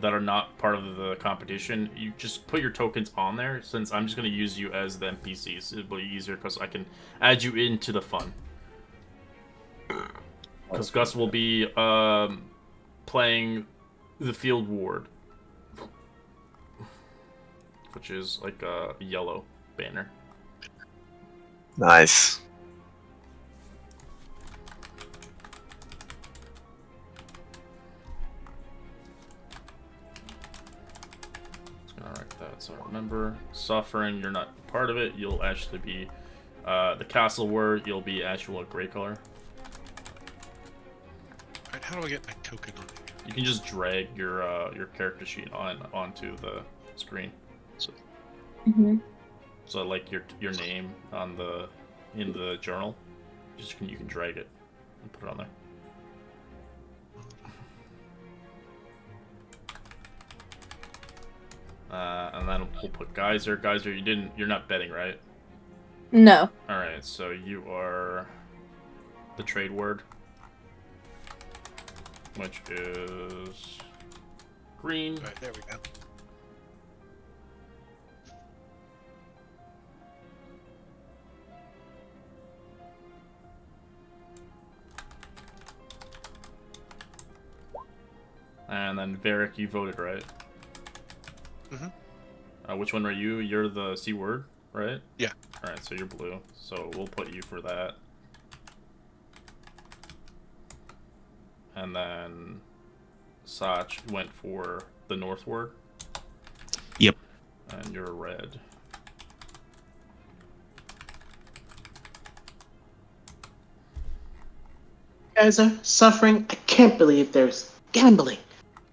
Speaker 1: that are not part of the competition, you just put your tokens on there. Since I'm just gonna use you as the NPCs, it'll be easier because I can add you into the fun. Because Gus will be playing the field ward, which is like a yellow banner.
Speaker 2: Nice.
Speaker 1: So remember, suffering, you're not part of it. You'll actually be the castle word. You'll be actual a gray color.
Speaker 6: Alright, how do I get my token on?
Speaker 1: You can just drag your character sheet onto the screen.
Speaker 9: Mm-hmm.
Speaker 1: So like your name on in the journal, you can drag it and put it on there. And then we'll put Geyser. Geyser, you're not betting, right?
Speaker 9: No.
Speaker 1: Alright, so you are the trade word, which is green.
Speaker 6: Alright, there we go.
Speaker 1: And then Varric, you voted, right? Which one are you? You're the C word, right?
Speaker 6: Yeah.
Speaker 1: Alright, so you're blue. So we'll put you for that. And then Sach went for the north word.
Speaker 4: Yep.
Speaker 1: And you're red.
Speaker 3: Guys are suffering. I can't believe there's gambling.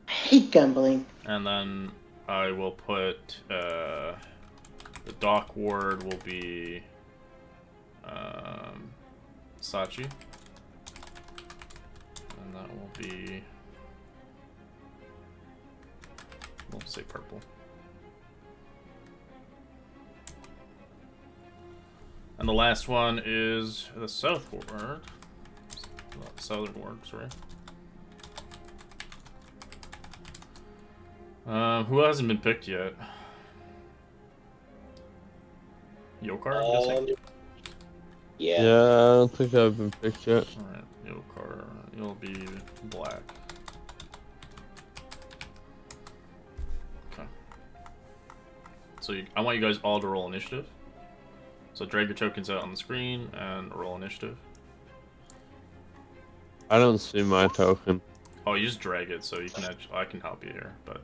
Speaker 3: I hate gambling.
Speaker 1: And then I will put the dock ward will be Sachi. And that will be, we'll say purple. And the last one is the south ward. Southern ward, sorry. Who hasn't been picked yet? Yokar, I'm guessing?
Speaker 3: Yeah.
Speaker 7: Yeah, I don't think I've been picked yet.
Speaker 1: Alright, Yokar, you'll be black. Okay. So I want you guys all to roll initiative. So drag your tokens out on the screen and roll initiative.
Speaker 7: I don't see my token.
Speaker 1: Oh, you just drag it, so you can actually, I can help you here, but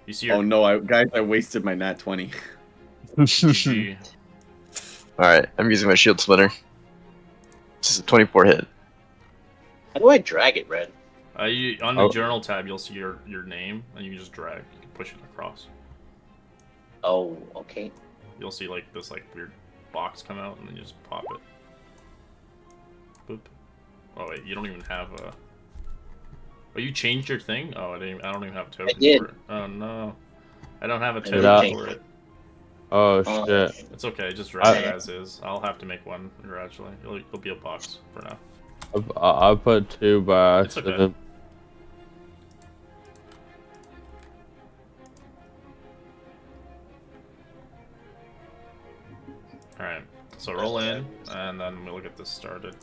Speaker 1: you see your
Speaker 8: Oh no, guys, I wasted my nat 20.
Speaker 1: GG.
Speaker 2: Alright, I'm using my shield splitter. This is a 24 hit.
Speaker 3: How do I drag it, Red?
Speaker 1: On the journal tab, you'll see your name, and you can just drag. You can push it across.
Speaker 3: Oh, okay.
Speaker 1: You'll see like this weird box come out, and then you just pop it. Boop. Oh wait, you don't even have a. Oh, you changed your thing? Oh, I don't even have a token
Speaker 3: did.
Speaker 1: for it. Oh no, I don't have a
Speaker 3: I
Speaker 1: token
Speaker 7: did
Speaker 1: for it.
Speaker 7: Oh
Speaker 3: Oh.
Speaker 7: shit.
Speaker 1: It's okay, just drag it as is. I'll have to make one gradually. It'll be a box for now.
Speaker 7: I put 2 by
Speaker 1: It's okay.
Speaker 7: accident.
Speaker 1: Alright, so roll in, and then we'll get this started.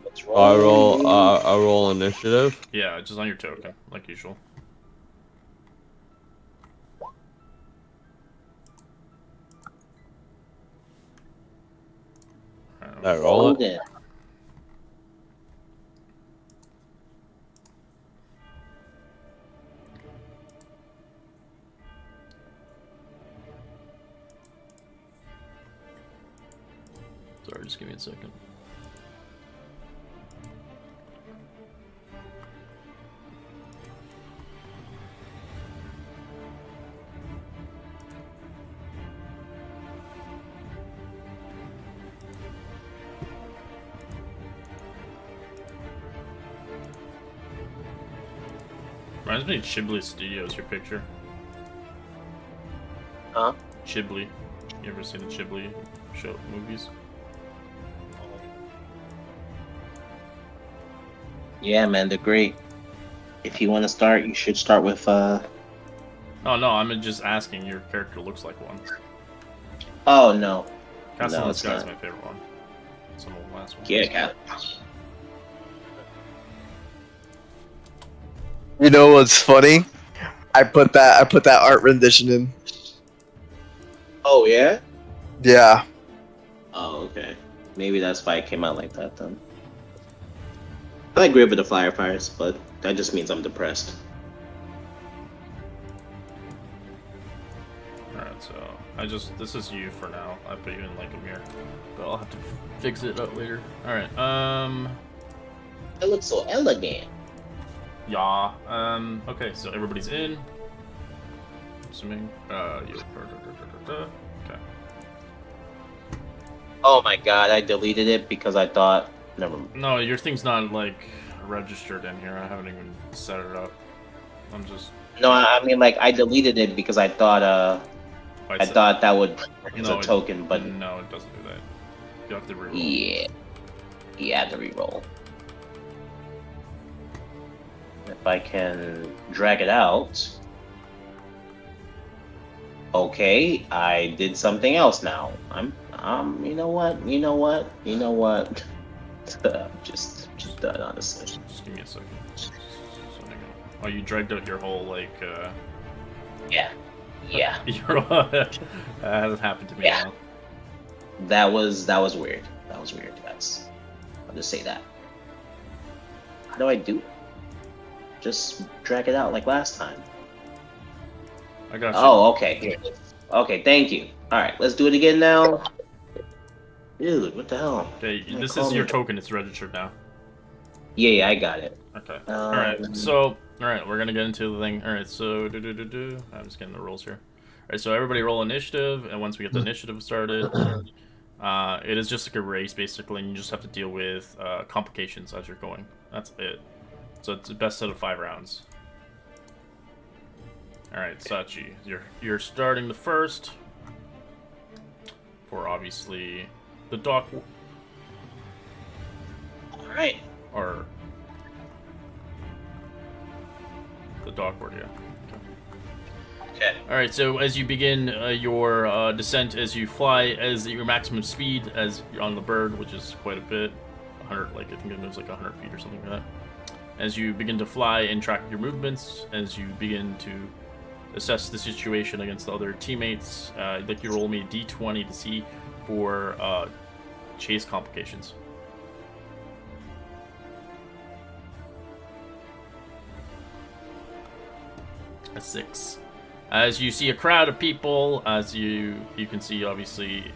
Speaker 3: Let's
Speaker 7: I roll initiative.
Speaker 1: Yeah, just on your token, like usual. Alright,
Speaker 7: I roll it.
Speaker 3: it.
Speaker 1: Sorry, just give me a second. Reminds me of Ghibli Studios, your picture.
Speaker 3: Huh?
Speaker 1: Ghibli. You ever seen the Ghibli show movies?
Speaker 3: Yeah, man, they're great. If you want to start, you should start with
Speaker 1: Oh no, I'm just asking. Your character looks like one.
Speaker 3: Oh no.
Speaker 1: Castle
Speaker 3: No,
Speaker 1: in the
Speaker 3: it's
Speaker 1: Sky is
Speaker 3: not.
Speaker 1: my favorite one. It's the last one.
Speaker 3: Yeah, Cat.
Speaker 2: You know what's funny? I put that art rendition in.
Speaker 3: Oh yeah.
Speaker 2: Yeah.
Speaker 3: Oh okay. Maybe that's why it came out like that then. I like Grave of the Fireflies, but that just means I'm depressed.
Speaker 1: Alright, so this is you for now. I put you in like a mirror, but I'll have to fix it up later. Alright,
Speaker 3: It looks so elegant.
Speaker 1: yeah, okay, so everybody's in. Assuming, okay.
Speaker 3: Oh my god, I deleted it because I thought. Never mind.
Speaker 1: No, your thing's not like registered in here. I haven't even set it up. I'm just.
Speaker 3: No, I mean like I deleted it because I thought I thought that would it's a token, but
Speaker 1: no, it doesn't do that. You have to reroll.
Speaker 3: yeah, you have to reroll. If I can drag it out. Okay, I did something else now. I'm you know what? Just done, honestly.
Speaker 1: Just give me a second. Oh, you dragged out your whole like.
Speaker 3: Yeah.
Speaker 1: that hasn't happened to me
Speaker 3: Yeah.
Speaker 1: now.
Speaker 3: That was weird. That was weird, guys. I'll just say that. How do I do it? Just drag it out like last time.
Speaker 1: I got you.
Speaker 3: Oh, okay. Here. Okay, thank you. Alright, let's do it again now. Dude, what the hell?
Speaker 1: Okay,
Speaker 3: Yeah,
Speaker 1: this
Speaker 3: call
Speaker 1: is your
Speaker 3: me.
Speaker 1: token. It's registered now.
Speaker 3: Yeah, I got it.
Speaker 1: Okay. All right. So, all right, we're gonna get into the thing. All right. So, I'm just getting the rules here. All right. So everybody roll initiative, and once we get the initiative started, it is just like a race basically, and you just have to deal with complications as you're going. That's it. So it's the best set of 5 rounds. All right, Sachi, you're starting the first for obviously the dock.
Speaker 3: All right.
Speaker 1: Or the dockboard, yeah.
Speaker 3: Okay.
Speaker 1: All right. So as you begin your descent, as you fly, as your maximum speed, as you're on the bird, which is quite a bit, 100, like I think it moves like 100 feet or something like that. As you begin to fly and track your movements, as you begin to assess the situation against the other teammates, I'd like you to roll me a d20 to see for chase complications. A 6. As you see a crowd of people, as you can see, obviously,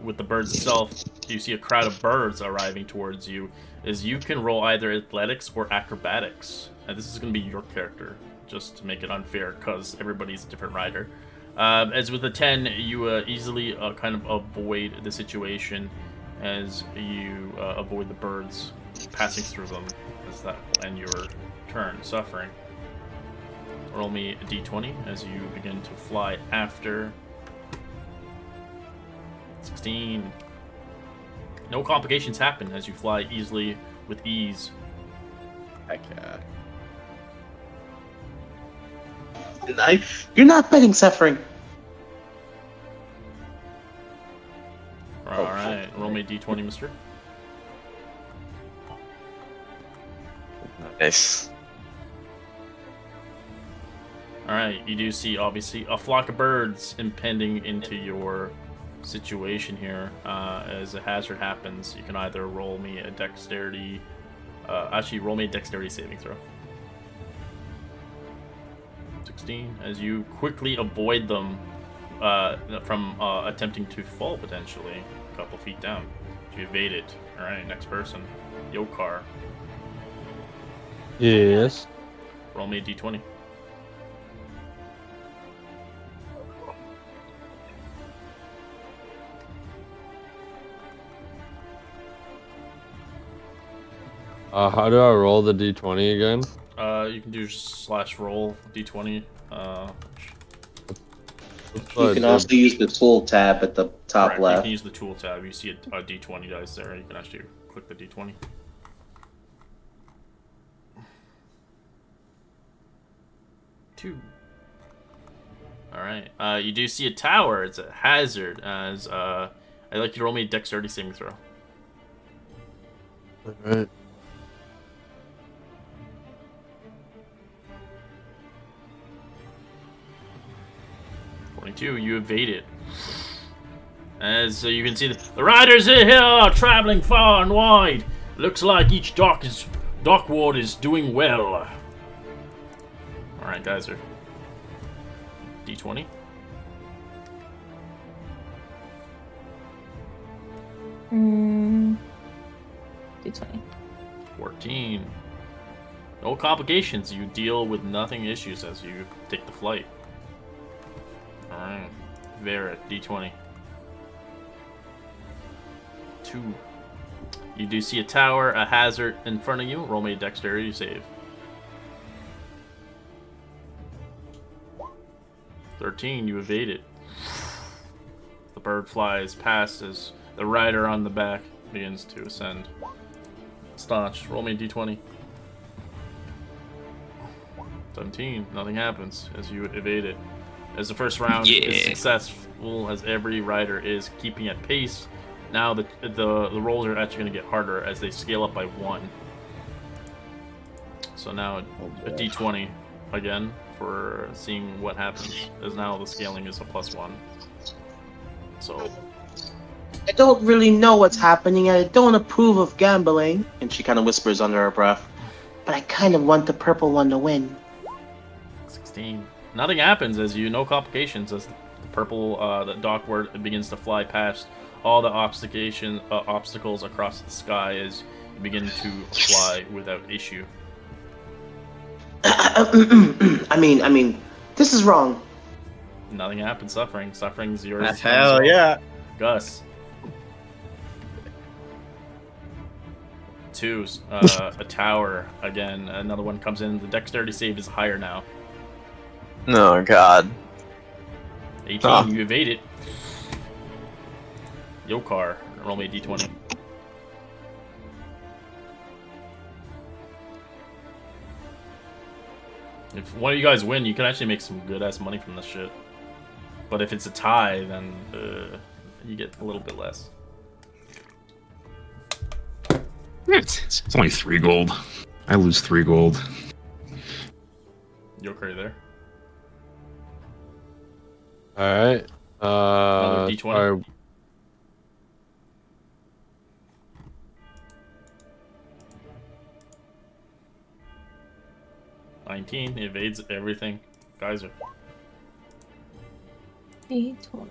Speaker 1: with the birds itself, you see a crowd of birds arriving towards you. As you can roll either athletics or acrobatics. And this is going to be your character, just to make it unfair, because everybody's a different rider. As with a 10, you easily kind of avoid the situation as you avoid the birds passing through them as that will end your turn. Suffering. Roll me a d20 as you begin to fly after. 16. No complications happen as you fly easily with ease.
Speaker 5: Heck yeah.
Speaker 3: You're not betting suffering.
Speaker 1: Alright, roll me a d20, mister.
Speaker 2: Nice.
Speaker 1: Alright, you do see, obviously, a flock of birds impending into your situation here. As a hazard happens, you can either roll me a dexterity... roll me a dexterity saving throw. 16, as you quickly avoid them from attempting to fall, potentially, a couple feet down. You evade it. Alright, next person. Yokar.
Speaker 7: Yes.
Speaker 1: Roll me a d20.
Speaker 7: How do I roll the d20 again?
Speaker 1: You can do /roll d20.
Speaker 3: You can also use the tool tab at the top
Speaker 1: Correct, you
Speaker 3: left.
Speaker 1: can use the tool tab. You see a d20 dice there. You can actually click the d20. Two. Alright. You do see a tower. It's a hazard. As I'd like you to roll me a dexterity saving throw.
Speaker 7: Alright.
Speaker 1: You evade it. As you can see, the riders are here, traveling far and wide. Looks like each dock ward is doing well. Alright, guys, are d20.
Speaker 9: D20.
Speaker 1: 14. No complications. You deal with nothing issues as you take the flight. Alright. Vera, d20. 2. You do see a tower, a hazard in front of you. Roll me a dexterity save. 13, you evade it. The bird flies past as the rider on the back begins to ascend. Staunch, roll me a d20. 17, nothing happens as you evade it. As the first round is successful, as every rider is keeping at pace, now the rolls are actually going to get harder as they scale up by 1. So now a d20 again for seeing what happens, as now the scaling is a +1. So
Speaker 3: I don't really know what's happening, and I don't approve of gambling. And she kind of whispers under her breath, but I kind of want the purple one to win.
Speaker 1: 16. Nothing happens as no complications as the purple, the dockward begins to fly past all the obstacles across the sky as you begin to fly without issue.
Speaker 3: I mean, this is wrong.
Speaker 1: Nothing happens. Suffering's yours.
Speaker 8: Hell yeah.
Speaker 1: Gus. 2, a tower again. Another one comes in. The dexterity save is higher now.
Speaker 2: Oh god.
Speaker 1: 18, you evade it. Yokar, roll me a d20. If one of you guys win, you can actually make some good ass money from this shit. But if it's a tie, then you get a little bit less.
Speaker 4: It's only 3 gold. I lose 3 gold.
Speaker 1: Yokar there.
Speaker 7: Alright.
Speaker 1: Another d20. 19 evades everything. Geyser.
Speaker 9: D20.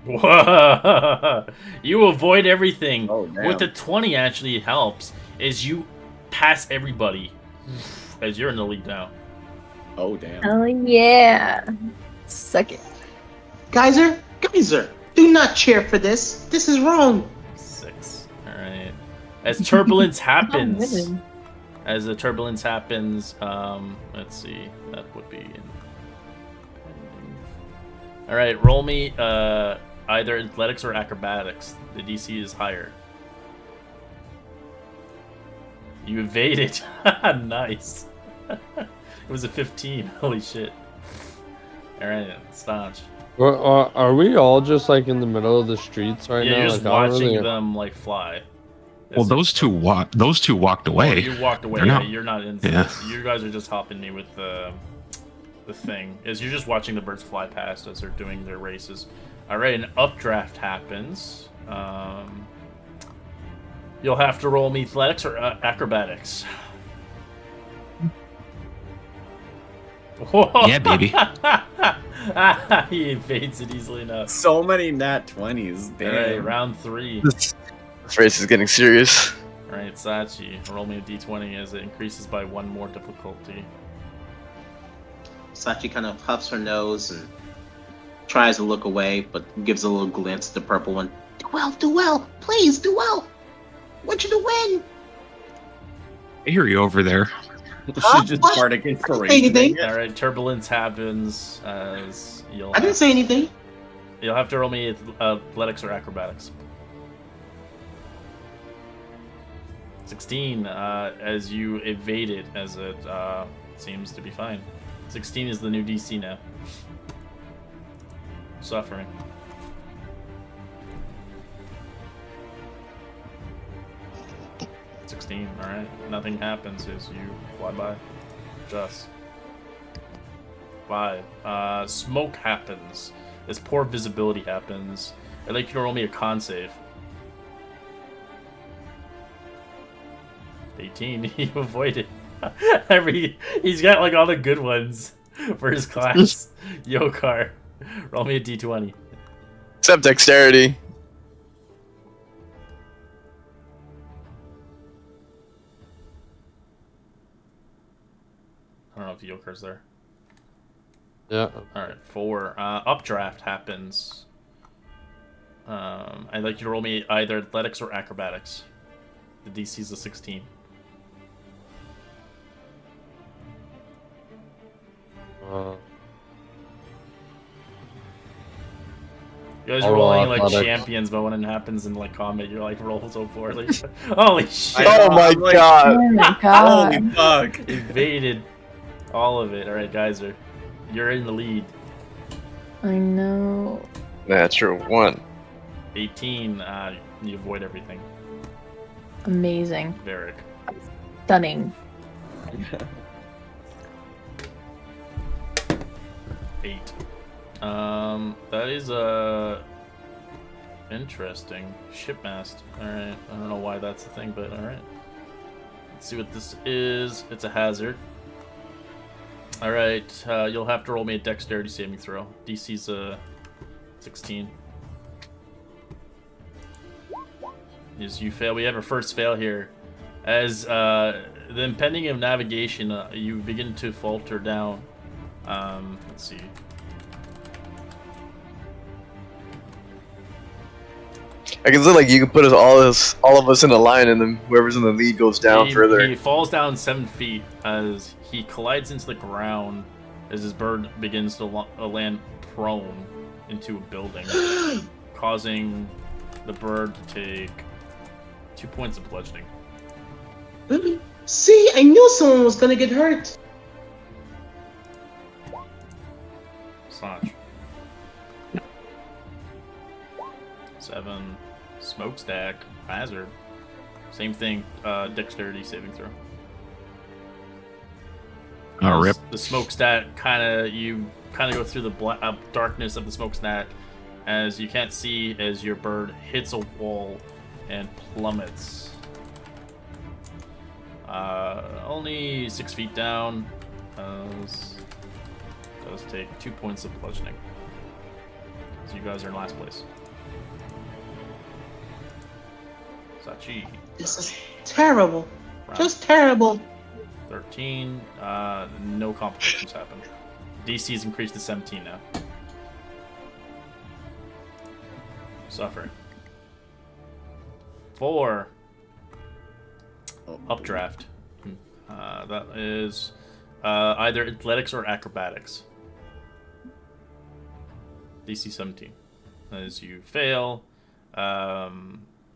Speaker 1: Whoa. You avoid everything.
Speaker 8: Oh, damn.
Speaker 1: What the 20 actually helps is you pass everybody as you're in the lead now.
Speaker 5: Oh, damn.
Speaker 9: Oh yeah. Suck it.
Speaker 3: Geyser, do not cheer for this. This is wrong.
Speaker 1: 6. Alright. As turbulence
Speaker 9: I'm
Speaker 1: happens,
Speaker 9: winning.
Speaker 1: as the turbulence happens, let's see, that would be. All right, roll me either athletics or acrobatics. The DC is higher. You evaded. Nice. It was a 15. Holy shit. All right, staunch.
Speaker 7: Are we all just like in the middle of the streets right
Speaker 1: Yeah,
Speaker 7: now?
Speaker 1: you're just
Speaker 7: Like, I don't
Speaker 1: watching
Speaker 7: really-
Speaker 1: them like fly.
Speaker 4: Well, those two walked away.
Speaker 1: Oh, you walked away.
Speaker 4: They're
Speaker 1: Yeah,
Speaker 4: not-
Speaker 1: you're not in.
Speaker 4: Yeah.
Speaker 1: You guys are just helping me with the thing. Is you're just watching the birds fly past as they're doing their races. All right, an updraft happens. You'll have to roll me athletics or acrobatics.
Speaker 4: Yeah, baby.
Speaker 1: He evades it easily enough.
Speaker 8: So many nat 20s.
Speaker 1: All right,
Speaker 8: Damn.
Speaker 1: round 3.
Speaker 2: This race is getting serious.
Speaker 1: All right, Sachi, roll me a d20 as it increases by 1 more difficulty.
Speaker 3: Sachi kind of puffs her nose and tries to look away, but gives a little glance at the purple one. Do well, please, do well. Want you to win.
Speaker 4: I hear you over there.
Speaker 8: She's just
Speaker 3: What?
Speaker 8: bardic
Speaker 3: Say
Speaker 8: inspiration.
Speaker 3: anything?
Speaker 1: All right, turbulence happens as
Speaker 3: I didn't say anything.
Speaker 1: you'll have to roll me athletics or acrobatics. 16 as you evade it, as it seems to be fine. 16 is the new DC now. Suffering. Alright. Nothing happens as you fly by. Just. 5. Smoke happens. As poor visibility happens. I'd like you to roll me a con save. 18. You avoided. He's got like all the good ones for his class. Yokar. Roll me a d20.
Speaker 2: Except dexterity.
Speaker 1: I don't know if Yokar's there.
Speaker 7: Yeah.
Speaker 1: Alright, 4. Updraft happens. I'd like you to roll me either athletics or acrobatics. The DC's a 16. You guys are
Speaker 7: I'll roll
Speaker 1: rolling like
Speaker 7: athletics.
Speaker 1: champions, but when it happens in like combat, you're like roll so poorly. Holy shit!
Speaker 2: Oh my god!
Speaker 9: Oh my
Speaker 8: Holy
Speaker 9: god.
Speaker 8: fuck.
Speaker 1: Evaded all of it. Alright, guys, you're in the lead.
Speaker 9: I know.
Speaker 2: Natural 1.
Speaker 1: 18. You avoid everything.
Speaker 9: Amazing.
Speaker 1: Varric.
Speaker 9: Stunning.
Speaker 1: 8. That is interesting. Shipmast. Alright. I don't know why that's a thing, but alright. Let's see what this is. It's a hazard. Alright, you'll have to roll me a dexterity saving throw. DC's a 16. As you fail, we have our first fail here. As the impending of navigation, you begin to falter down. Let's see.
Speaker 2: I can see like you can put us all of us in a line, and then whoever's in the lead goes down further.
Speaker 1: He falls down 7 feet as he collides into the ground as his bird begins to land prone into a building, causing the bird to take 2 points of bludgeoning.
Speaker 3: See, I knew someone was gonna get hurt.
Speaker 1: Snatch. 7. Smokestack. Hazard. Same thing. Dexterity saving throw.
Speaker 4: Oh, rip.
Speaker 1: The smokestack you kind of go through the darkness of the smokestack as you can't see as your bird hits a wall and plummets. Only 6 feet down. Does take 2 points of bludgeoning. So you guys are in last place. Sachi.
Speaker 3: This is terrible.
Speaker 1: Round
Speaker 3: Just terrible.
Speaker 1: 13. No complications happen. DC's increased to 17 now. Suffering. 4. Updraft. That is either athletics or acrobatics. DC 17. As you fail,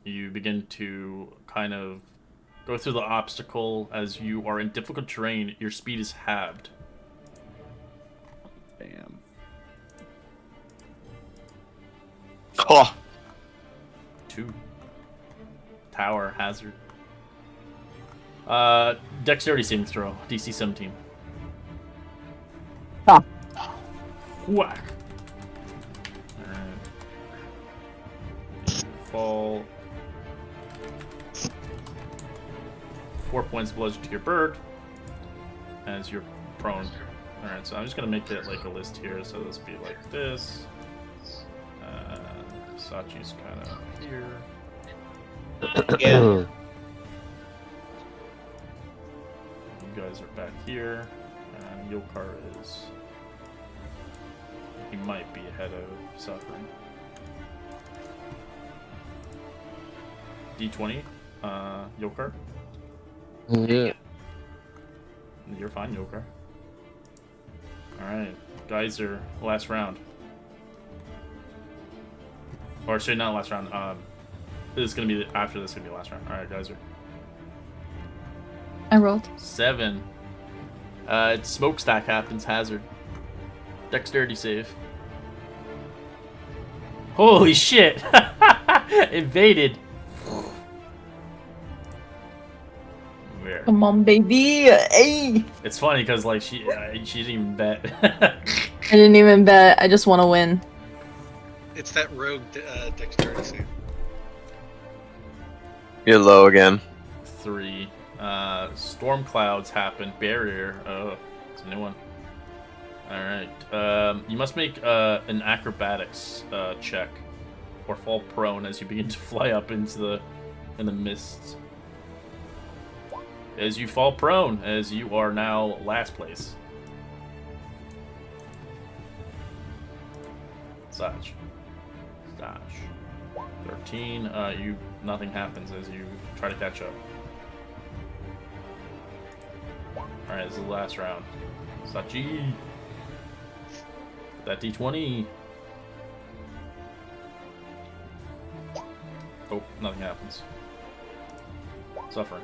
Speaker 1: you begin to kind of go through the obstacle. As you are in difficult terrain, your speed is halved.
Speaker 8: Damn.
Speaker 2: Oh,
Speaker 1: 2. Tower hazard. Dexterity saving throw. DC 17.
Speaker 2: Ah.
Speaker 1: Whack. Alright. You fall. 4 points of bludgeoning to your bird. As you're prone. Alright, so I'm just gonna make it like a list here. So this be like this. Sachi's kind of here.
Speaker 3: Yeah.
Speaker 1: You guys are back here, and Yokar is. He might be ahead of Suffering. D20, Yokar.
Speaker 7: Yeah.
Speaker 1: You're fine, Yokar. Alright, Geyser, last round. Or sorry, not last round. This is gonna be after this. Is gonna be last round. All right, Geyser.
Speaker 9: I rolled.
Speaker 1: 7. It's smokestack happens. Hazard. Dexterity save. Holy shit! Evaded. Where?
Speaker 9: Come on, baby. Hey.
Speaker 1: It's funny because like she didn't even bet.
Speaker 9: I didn't even bet. I just want to win.
Speaker 6: It's that rogue dexterity save.
Speaker 2: you're low again.
Speaker 1: 3. Storm clouds happen. Barrier. Oh, it's a new one. All right. You must make an acrobatics check, or fall prone as you begin to fly up into the mist. As you fall prone, as you are now last place. Saj. 13. Nothing happens as you try to catch up. Alright, this is the last round. Sachi. That D20. Oh, nothing happens. Suffering.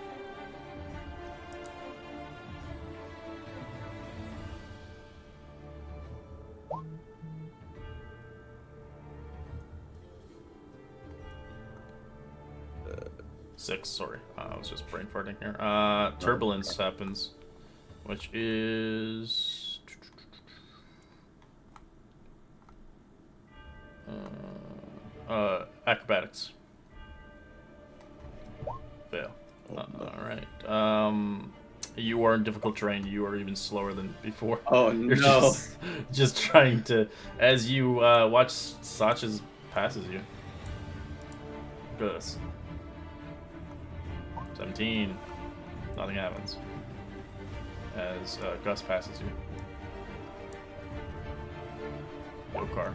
Speaker 1: Six, sorry. I was just brain farting here. Turbulence happens, which is... acrobatics. Fail. Alright. You are in difficult terrain. You are even slower than before.
Speaker 8: Oh
Speaker 1: You're
Speaker 8: no.
Speaker 1: just trying to... As you watch Sacha's passes you. Look at this. 17. Nothing happens. As Gus passes you. Yokar.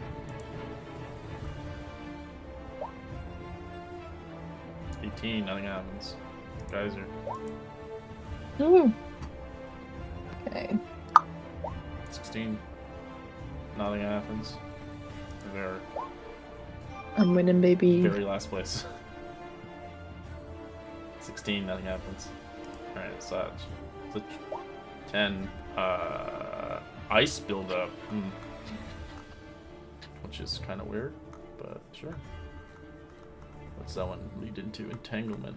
Speaker 1: 18. Nothing happens. Geyser.
Speaker 9: Ooh. Okay.
Speaker 1: 16. Nothing happens. They're
Speaker 9: I'm winning, baby.
Speaker 1: very last place. 16, nothing happens. Alright, Saj. So 10, ice buildup. Which is kind of weird, but sure. What's that one lead into? Entanglement.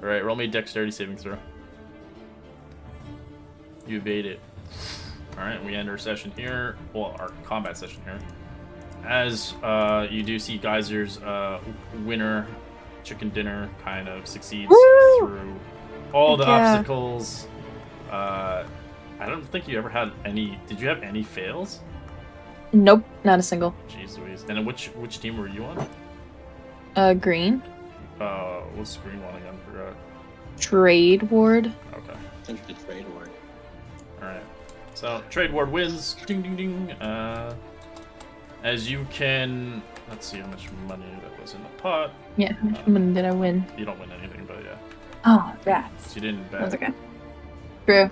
Speaker 1: Alright, roll me a dexterity saving throw. You evade it. Alright, we end our session here. Well, our combat session here. As you do see Geyser's winner chicken dinner kind of succeeds through all the obstacles. I don't think you ever had any. Did you have any fails?
Speaker 9: Nope, not a single.
Speaker 1: Jeez Louise. And which team were you on?
Speaker 9: Green.
Speaker 1: What's the green one again? I forgot.
Speaker 9: Trade ward.
Speaker 1: Okay.
Speaker 3: I think the trade ward.
Speaker 1: Alright. So trade ward wins. Ding ding ding. As you can, let's see how much money that was in the pot.
Speaker 9: Yeah, how much money did I win?
Speaker 1: You don't win anything, but
Speaker 9: Oh, rats.
Speaker 1: You didn't bet.
Speaker 9: That's okay. True.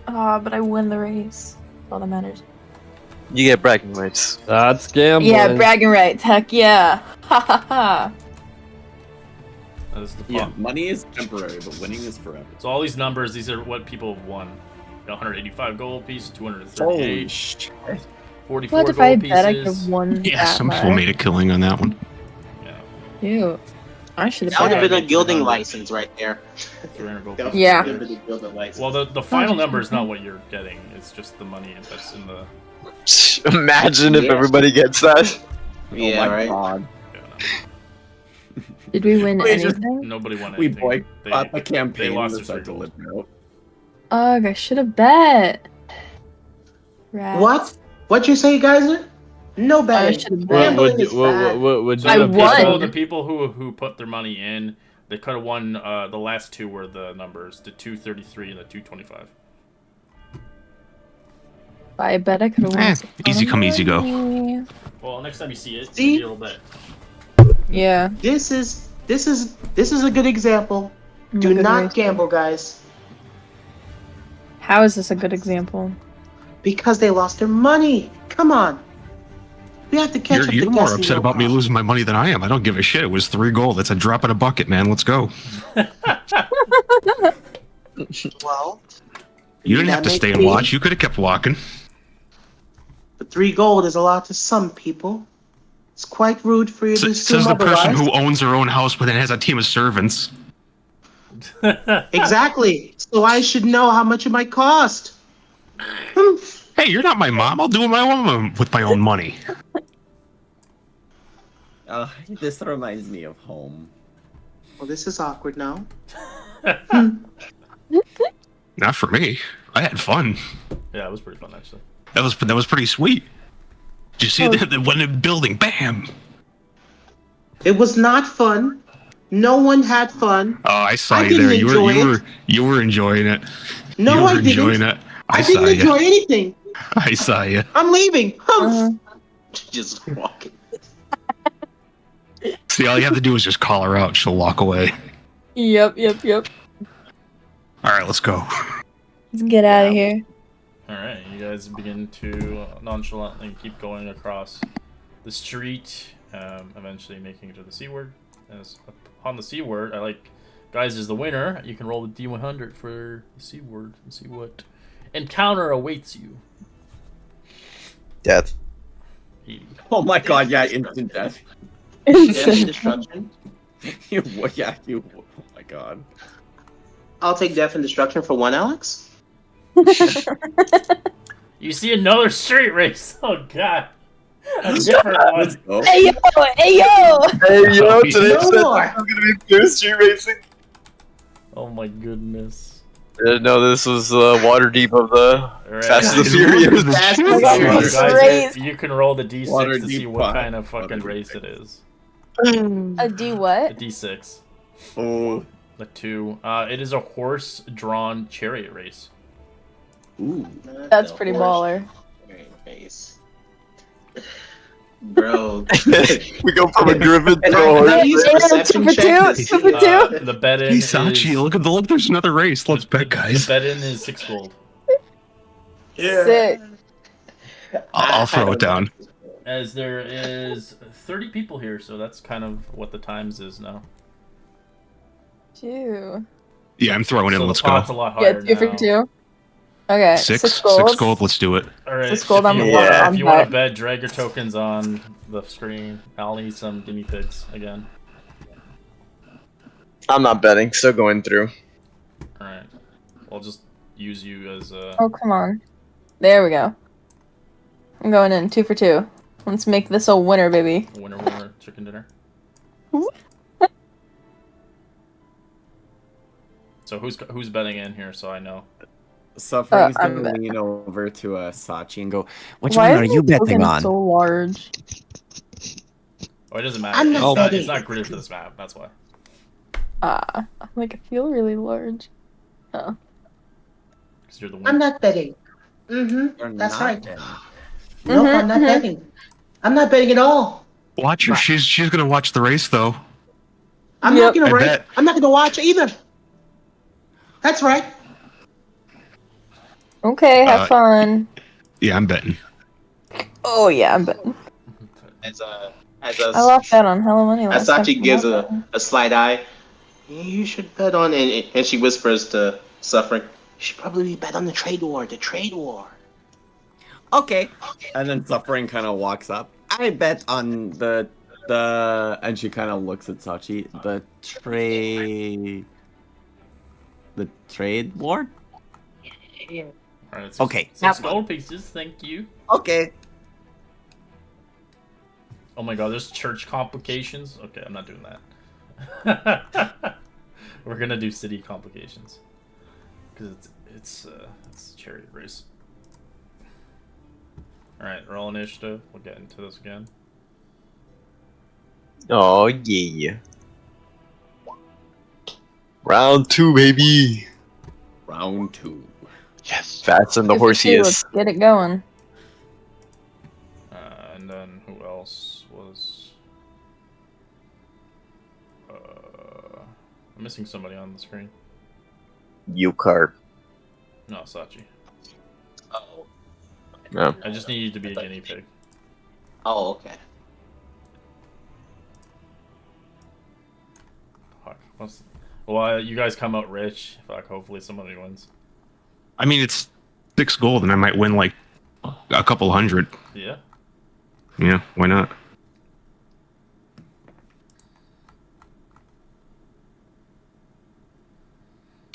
Speaker 9: But I win the race. That's all that matters.
Speaker 2: You get bragging rights.
Speaker 7: That's gambling.
Speaker 9: Yeah, bragging rights. Heck yeah. Ha ha ha.
Speaker 1: That is the
Speaker 5: Yeah,
Speaker 1: plot.
Speaker 5: money is temporary, but winning is forever.
Speaker 1: So all these numbers, these are what people have won. 185 gold pieces,
Speaker 5: Holy
Speaker 1: 238,
Speaker 5: shit.
Speaker 1: 44
Speaker 9: What if I
Speaker 1: gold
Speaker 9: bet I could
Speaker 1: pieces.
Speaker 9: have won
Speaker 4: Yeah,
Speaker 9: that
Speaker 4: some people
Speaker 9: much?
Speaker 4: made a killing on that one.
Speaker 1: Yeah,
Speaker 9: Ew. I should
Speaker 3: That would
Speaker 9: have
Speaker 3: have
Speaker 9: bet.
Speaker 3: been a gilding license right there.
Speaker 1: 300 gold
Speaker 3: That
Speaker 1: pieces.
Speaker 3: would
Speaker 9: Yeah.
Speaker 3: have been a gilding license.
Speaker 1: Well, the final number is not what you're getting. It's just the money that's in the.
Speaker 2: Imagine if
Speaker 3: Yeah.
Speaker 2: everybody gets that.
Speaker 3: Yeah,
Speaker 5: oh my
Speaker 3: right.
Speaker 5: god.
Speaker 1: Yeah,
Speaker 9: Did we win
Speaker 5: We just-
Speaker 9: anything?
Speaker 1: no. Nobody won
Speaker 5: We
Speaker 1: anything.
Speaker 5: boycott the
Speaker 1: They
Speaker 5: campaign
Speaker 1: lost
Speaker 5: and
Speaker 1: their
Speaker 5: decide to
Speaker 1: 3
Speaker 5: live
Speaker 1: gold.
Speaker 5: out.
Speaker 9: Ugh, I should have bet. Rats.
Speaker 3: What? What'd you say, Geyser? No
Speaker 9: I
Speaker 3: betting.
Speaker 9: should have
Speaker 7: What
Speaker 9: bet.
Speaker 3: Gambling
Speaker 7: would
Speaker 3: is
Speaker 7: you, what,
Speaker 3: bad.
Speaker 7: would you
Speaker 9: I
Speaker 1: the
Speaker 7: have
Speaker 9: won.
Speaker 1: people,
Speaker 7: bet?
Speaker 1: the people who put their money in, they could have won. The last two were the numbers: the 233 and the 225.
Speaker 9: I bet I could have won.
Speaker 4: Eh,
Speaker 9: some
Speaker 4: easy come, easy go.
Speaker 9: money.
Speaker 1: Well, next time you see it,
Speaker 3: See?
Speaker 1: maybe it'll bet.
Speaker 9: Yeah.
Speaker 3: This is a good example.
Speaker 9: I'm a
Speaker 3: Do
Speaker 9: good
Speaker 3: not
Speaker 9: racer.
Speaker 3: gamble, guys,
Speaker 9: How is this a good example?
Speaker 3: because they lost their money. Come on. We have to catch
Speaker 4: You're,
Speaker 3: up
Speaker 4: you're
Speaker 3: to
Speaker 4: more
Speaker 3: Gussie
Speaker 4: upset about me
Speaker 3: Wilcox.
Speaker 4: losing my money than I am. I don't give a shit. It was 3 gold. That's a drop in a bucket, man. Let's go.
Speaker 3: Well,
Speaker 4: You didn't have to
Speaker 3: That
Speaker 4: stay
Speaker 3: makes
Speaker 4: and
Speaker 3: me-
Speaker 4: watch. You could have kept walking.
Speaker 3: but 3 gold is a lot to some people. It's quite rude for you to assume
Speaker 4: Says the person
Speaker 3: otherwise.
Speaker 4: who owns their own house but then has a team of servants.
Speaker 3: Exactly. So I should know how much it might cost.
Speaker 4: Hey, you're not my mom. I'll do my own with my own money.
Speaker 8: This reminds me of home.
Speaker 3: Well, this is awkward now.
Speaker 4: Not for me. I had fun.
Speaker 1: Yeah, it was pretty fun actually.
Speaker 4: That was pretty sweet. Did you see
Speaker 9: Oh.
Speaker 4: that when the building? Bam!
Speaker 3: It was not fun. No one had fun.
Speaker 4: Oh, I saw
Speaker 3: I
Speaker 4: you there.
Speaker 3: didn't enjoy
Speaker 4: You were enjoying it.
Speaker 3: No,
Speaker 4: you were
Speaker 3: I
Speaker 4: enjoying
Speaker 3: didn't.
Speaker 4: it.
Speaker 3: I
Speaker 4: saw
Speaker 3: didn't
Speaker 4: you.
Speaker 3: enjoy anything.
Speaker 4: I saw you.
Speaker 3: I'm leaving.
Speaker 9: Uh-huh.
Speaker 3: Just walking.
Speaker 4: See, all you have to do is just call her out. She'll walk away.
Speaker 9: Yep.
Speaker 4: All right, let's go.
Speaker 9: Let's get out of here.
Speaker 1: All right, you guys begin to nonchalantly keep going across the street, eventually making it to the C word. As upon the C word, I like guys is the winner. You can roll the D100 for the C word and see what encounter awaits you.
Speaker 2: Death.
Speaker 1: 80.
Speaker 5: Oh my god, yeah, instant death.
Speaker 3: Death and destruction.
Speaker 5: You, oh my god.
Speaker 3: I'll take death and destruction for 1, Alex.
Speaker 1: You see another street race. Oh god, a different
Speaker 5: Let's
Speaker 1: one.
Speaker 5: go.
Speaker 9: Hey yo! Hey yo!
Speaker 2: Hey yo,
Speaker 4: Oh,
Speaker 2: today's
Speaker 3: no more.
Speaker 2: is gonna be pure street racing.
Speaker 1: Oh my goodness.
Speaker 2: No, this was Waterdeep of the
Speaker 1: All right.
Speaker 2: Fast and the
Speaker 4: Guys,
Speaker 2: Furious.
Speaker 3: Fast and
Speaker 9: I got
Speaker 3: the
Speaker 9: this
Speaker 3: Furious.
Speaker 9: race.
Speaker 1: You can roll the D6 to
Speaker 5: Waterdeep
Speaker 1: see what
Speaker 5: five.
Speaker 1: kind of fucking
Speaker 5: Waterdeep
Speaker 1: race
Speaker 5: five.
Speaker 1: it is.
Speaker 9: A D
Speaker 1: A
Speaker 9: what?
Speaker 1: D6.
Speaker 5: Oh.
Speaker 1: The 2. It is a horse-drawn chariot race.
Speaker 5: Ooh.
Speaker 9: That's pretty baller.
Speaker 3: Face. Bro.
Speaker 2: We go from a griffin
Speaker 3: And
Speaker 2: to
Speaker 3: I
Speaker 2: a
Speaker 3: can
Speaker 2: horse.
Speaker 3: use
Speaker 9: Yeah,
Speaker 3: perception
Speaker 9: 2 for
Speaker 3: check
Speaker 9: 2.
Speaker 3: to
Speaker 9: 2 for
Speaker 3: see,
Speaker 9: 2.
Speaker 1: The bet in
Speaker 4: Hey,
Speaker 1: is...
Speaker 4: Sachi, look, there's another race. Let's bet, guys.
Speaker 1: The bet in is 6 gold.
Speaker 9: Sick.
Speaker 4: I'll throw it down.
Speaker 1: As there is 30 people here, so that's kind of what the times is now.
Speaker 9: 2.
Speaker 4: Yeah, I'm throwing in.
Speaker 1: So
Speaker 4: Let's
Speaker 1: the pot's
Speaker 4: go.
Speaker 1: a lot
Speaker 9: Yeah,
Speaker 1: higher
Speaker 9: 2 for
Speaker 1: now.
Speaker 9: 2. Okay.
Speaker 4: 6
Speaker 9: gold.
Speaker 4: gold. Let's do it.
Speaker 1: All right.
Speaker 9: Let's go
Speaker 1: if
Speaker 9: down
Speaker 1: you
Speaker 9: the
Speaker 1: want,
Speaker 2: water
Speaker 1: if
Speaker 9: on
Speaker 1: you want
Speaker 9: bet.
Speaker 1: to bet, drag your tokens on the screen. I'll need some guinea pigs again.
Speaker 2: I'm not betting, still going through.
Speaker 1: All right. I'll just use you as a.
Speaker 9: Oh, come on. There we go. I'm going in 2 for 2. Let's make this a winner, baby.
Speaker 1: Winner chicken dinner. So who's betting in here? So I know.
Speaker 5: Suffering's
Speaker 9: I'm
Speaker 5: gonna
Speaker 9: bet-
Speaker 5: lean over to Sachi and go,
Speaker 8: Which
Speaker 9: Why
Speaker 8: one are
Speaker 9: is
Speaker 8: you
Speaker 9: the
Speaker 8: betting
Speaker 9: token
Speaker 8: on?
Speaker 9: so large?
Speaker 1: Oh, it doesn't matter.
Speaker 3: I'm
Speaker 1: It's
Speaker 3: not
Speaker 1: not,
Speaker 3: betting.
Speaker 1: it's not gridded for this map. That's why.
Speaker 9: Like I feel really large.
Speaker 1: Because you're the
Speaker 3: I'm
Speaker 1: winner.
Speaker 3: not betting. Mm-hmm.
Speaker 5: You're
Speaker 3: That's
Speaker 5: not
Speaker 3: right.
Speaker 5: betting.
Speaker 3: Nope, I'm not
Speaker 9: Mhm.
Speaker 3: betting. I'm not betting at all.
Speaker 4: Watch her. She's gonna watch the race though.
Speaker 3: I'm
Speaker 9: Yep.
Speaker 3: not gonna
Speaker 4: I
Speaker 3: write.
Speaker 4: bet.
Speaker 3: I'm not gonna watch either. That's right.
Speaker 9: Okay, have
Speaker 4: Uh,
Speaker 9: fun.
Speaker 4: Yeah, I'm betting.
Speaker 9: Oh yeah, I'm betting.
Speaker 3: As
Speaker 9: I lost out on hella money last time.
Speaker 3: Sachi gives a slight eye. You should bet on, and she whispers to Suffering. You should probably bet on the trade war. The trade war.
Speaker 8: Okay. And then Suffering kind of walks up. I bet on the and she kind of looks at Sachi. The trade war.
Speaker 1: Alright,
Speaker 8: Okay.
Speaker 1: 6 gold pieces, thank you.
Speaker 8: Okay.
Speaker 1: Oh my god, there's church complications? Okay, I'm not doing that. We're gonna do city complications. Because it's a chariot race. Alright, roll initiative. We'll get into this again.
Speaker 2: Oh yeah. Round 2, baby.
Speaker 8: Round 2.
Speaker 6: Yes.
Speaker 2: Fasten the
Speaker 9: 2 for 2, let's
Speaker 2: horsiest.
Speaker 9: get it going.
Speaker 1: And then who else was... I'm missing somebody on the screen.
Speaker 2: Yukar.
Speaker 1: No, Sachi.
Speaker 3: Oh.
Speaker 2: No.
Speaker 1: I just need you to be a guinea pig.
Speaker 3: Oh, okay.
Speaker 1: Fuck. Well, you guys come out rich. Fuck, hopefully somebody wins.
Speaker 4: I mean, it's 6 gold, and I might win like a couple hundred.
Speaker 1: Yeah.
Speaker 4: Yeah, why not?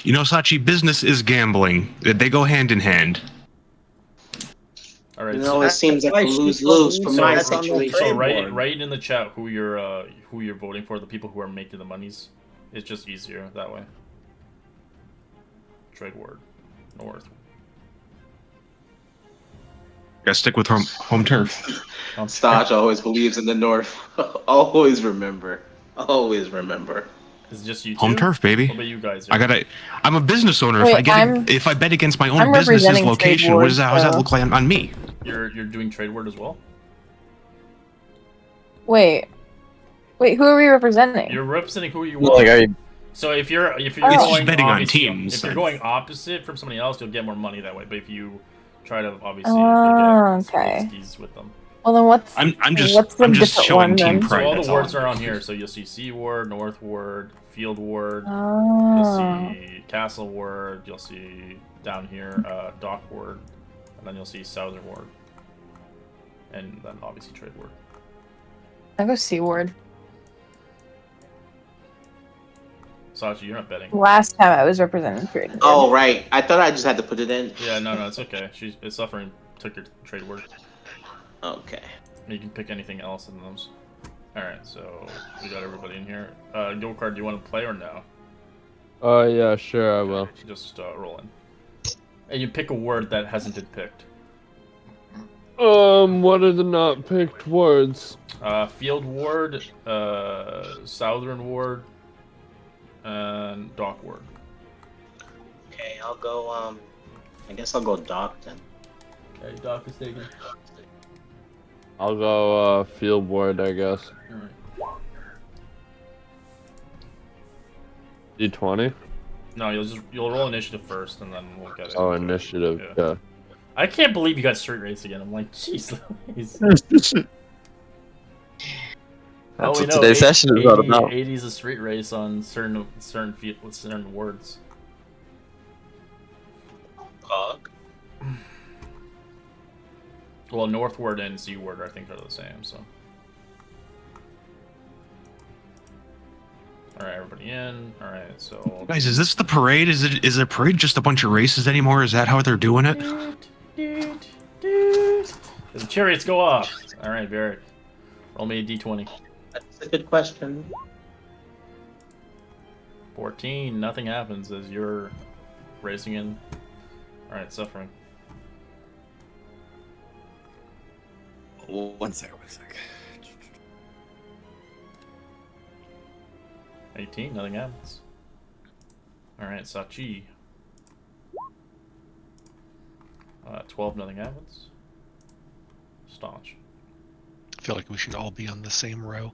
Speaker 4: You know, Sachi, business is gambling. They go hand in hand.
Speaker 1: Alright,
Speaker 3: You know, it seems like
Speaker 8: Why
Speaker 3: a
Speaker 8: she
Speaker 3: lose-lose
Speaker 8: told
Speaker 3: from
Speaker 8: me
Speaker 3: my
Speaker 8: that's on the
Speaker 3: situation.
Speaker 1: so
Speaker 8: trade
Speaker 1: write
Speaker 8: board.
Speaker 1: write in the chat who you're voting for, the people who are making the monies. It's just easier that way. Trade ward. North.
Speaker 4: Gotta stick with home turf.
Speaker 3: Stodge always believes in the North. Always remember. Always remember.
Speaker 1: Is it just you two?
Speaker 4: Home turf, baby.
Speaker 1: What about you guys?
Speaker 4: I'm a business owner.
Speaker 9: Wait,
Speaker 4: if I bet against my
Speaker 9: I'm
Speaker 4: own business's
Speaker 9: representing
Speaker 4: location,
Speaker 9: Trade
Speaker 4: what does that, how does that
Speaker 9: Ward,
Speaker 4: look like on me?
Speaker 1: You're doing trade ward as well?
Speaker 9: Wait, who are we representing?
Speaker 1: You're representing who you
Speaker 2: Well,
Speaker 1: want.
Speaker 2: like
Speaker 1: So if you're
Speaker 9: It's
Speaker 1: going
Speaker 9: just
Speaker 4: betting on
Speaker 1: obviously-
Speaker 4: teams.
Speaker 1: if you're going opposite from somebody else, you'll get more money that way. But if you try to obviously
Speaker 9: Oh,
Speaker 1: you'll get
Speaker 9: okay.
Speaker 1: skis with them.
Speaker 9: Well, then what's
Speaker 4: I'm just
Speaker 9: what's the
Speaker 4: I'm just
Speaker 9: different
Speaker 4: showing
Speaker 9: one,
Speaker 4: team
Speaker 9: then?
Speaker 4: pride.
Speaker 1: So all
Speaker 4: that's
Speaker 1: the
Speaker 4: all.
Speaker 1: wards are on here. So you'll see Sea Ward, North Ward, Field Ward.
Speaker 9: Oh.
Speaker 1: You'll see Castle Ward. You'll see down here Dock Ward, and then you'll see Southern Ward, and then obviously Trade Ward.
Speaker 9: I go Seaward.
Speaker 1: Sachi, you're not betting.
Speaker 9: Last time I was representing Trade.
Speaker 3: Oh, right. I thought I just had to put it in.
Speaker 1: Yeah, no, it's okay. It's Suffering took your Trade Word.
Speaker 3: Okay.
Speaker 1: You can pick anything else in those. Alright, so we got everybody in here. Go-Kart, do you want to play or no?
Speaker 7: Yeah, sure, I will.
Speaker 1: Just roll in. And you pick a word that hasn't been picked.
Speaker 7: What are the not picked words?
Speaker 1: Field Ward, Southern Ward, and Dock Ward.
Speaker 3: Okay, I'll go, I guess I'll go Doc then.
Speaker 1: Okay, Dock is taken.
Speaker 7: I'll go field board, I guess.
Speaker 1: Alright.
Speaker 7: D20.
Speaker 1: No, you'll roll initiative first, and then we'll get it.
Speaker 7: Oh, initiative. Yeah.
Speaker 1: I can't believe you got street race again. I'm like, jeez Louise.
Speaker 2: That's what today's session is all about.
Speaker 1: 80 is a street race on certain words.
Speaker 3: Pog.
Speaker 1: Well, Northward and Seaward, I think, are the same. So, all right, everybody in. All right, so
Speaker 4: Guys, is this the parade? Is a parade just a bunch of races anymore? Is that how they're doing it?
Speaker 1: The chariots go off. All right, Varric, roll me a d20.
Speaker 3: That's a good question.
Speaker 1: 14. Nothing happens as you're racing in. All right, Suffering.
Speaker 8: One sec.
Speaker 1: 18. Nothing happens. All right, Sachi. 12. Nothing happens. Staunch.
Speaker 6: I feel like we should all be on the same row.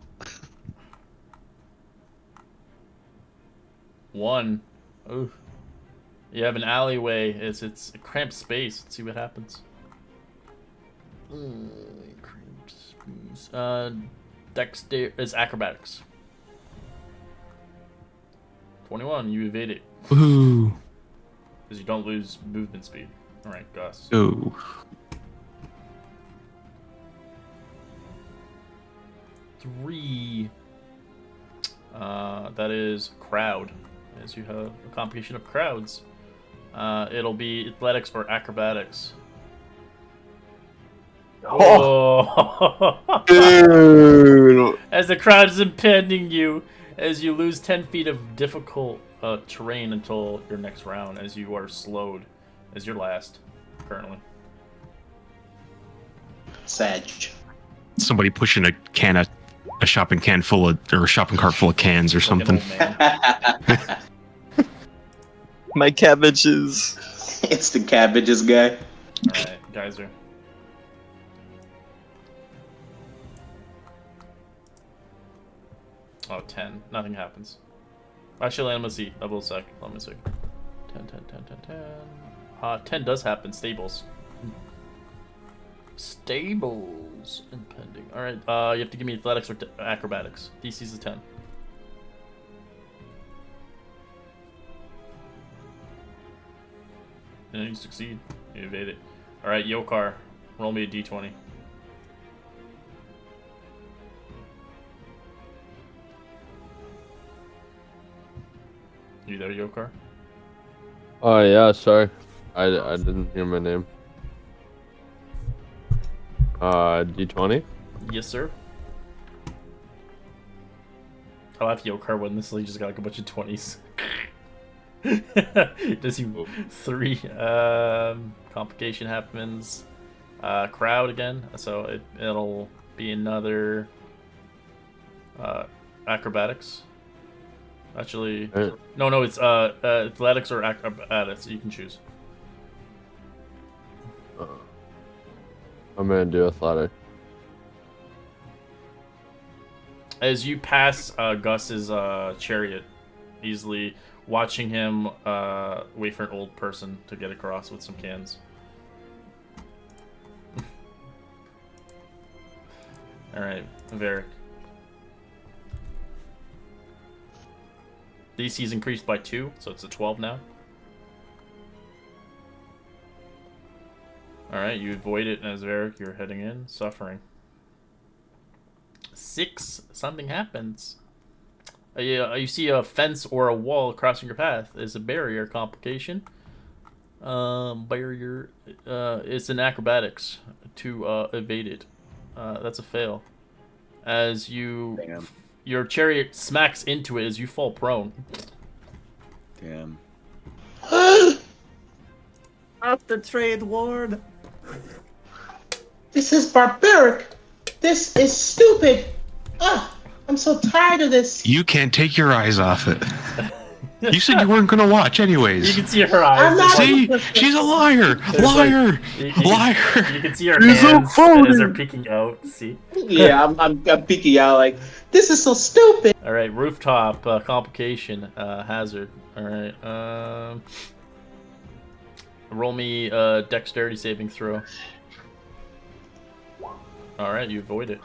Speaker 1: 1. Ooh. You have an alleyway. It's a cramped space. Let's see what happens. Cramped space. Dexter is acrobatics. 21. You evade it.
Speaker 4: Woohoo!
Speaker 1: Because you don't lose movement speed. All right, Gus.
Speaker 4: Ooh.
Speaker 1: 3. That is crowd. As you have a combination of crowds. It'll be athletics or acrobatics. Oh!
Speaker 2: Dude.
Speaker 1: As the crowd is impending you, as you lose 10 feet of difficult terrain until your next round, as you are slowed, as your last, currently.
Speaker 3: Sag.
Speaker 4: Somebody pushing a shopping cart full of cans or
Speaker 1: Like an
Speaker 4: something.
Speaker 1: old man.
Speaker 2: My cabbages.
Speaker 3: It's the cabbages guy.
Speaker 1: Alright, Geyser. Oh, 10. Nothing happens. Actually, let me see. Double sec. Let me see. 10, 10, 10, 10, 10. 10 does happen. Stables. Stables impending. Alright, you have to give me athletics or acrobatics. DC's a 10. And you succeed. You evade it. Alright, Yokar. Roll me a d20. You there, Yokar?
Speaker 7: Oh yeah, sorry. I didn't hear my name. D20?
Speaker 1: Yes, sir. I'll have Yokar win this, so he just got like a bunch of 20s. Does he 3 complication happens. Crowd again, so it'll be another acrobatics. Actually, no, it's athletics or acrobatics. You can choose.
Speaker 7: I'm gonna do athletic.
Speaker 1: As you pass Gus's chariot, easily watching him wait for an old person to get across with some cans. Alright, Varric. DC's increased by 2, so it's a 12 now. Alright, you avoid it as Varric, you're heading in, suffering. 6, something happens. You see a fence or a wall crossing your path. It's a barrier complication. Barrier, it's an acrobatics to evade it. That's a fail. As your chariot smacks into it as you fall prone.
Speaker 8: Damn. Up the trade ward.
Speaker 3: This is barbaric. This is stupid. Ah, I'm so tired of this.
Speaker 4: You can't take your eyes off it. You said you weren't gonna watch anyways.
Speaker 1: You can see her eyes.
Speaker 3: I'm not-
Speaker 4: See? She's a liar! Liar! Liar!
Speaker 1: You can see her hands as they're peeking out. See?
Speaker 3: Yeah, I'm peeking out like, this is so stupid.
Speaker 1: All right, rooftop complication hazard. All right. Roll me dexterity saving throw. All right, you avoid it.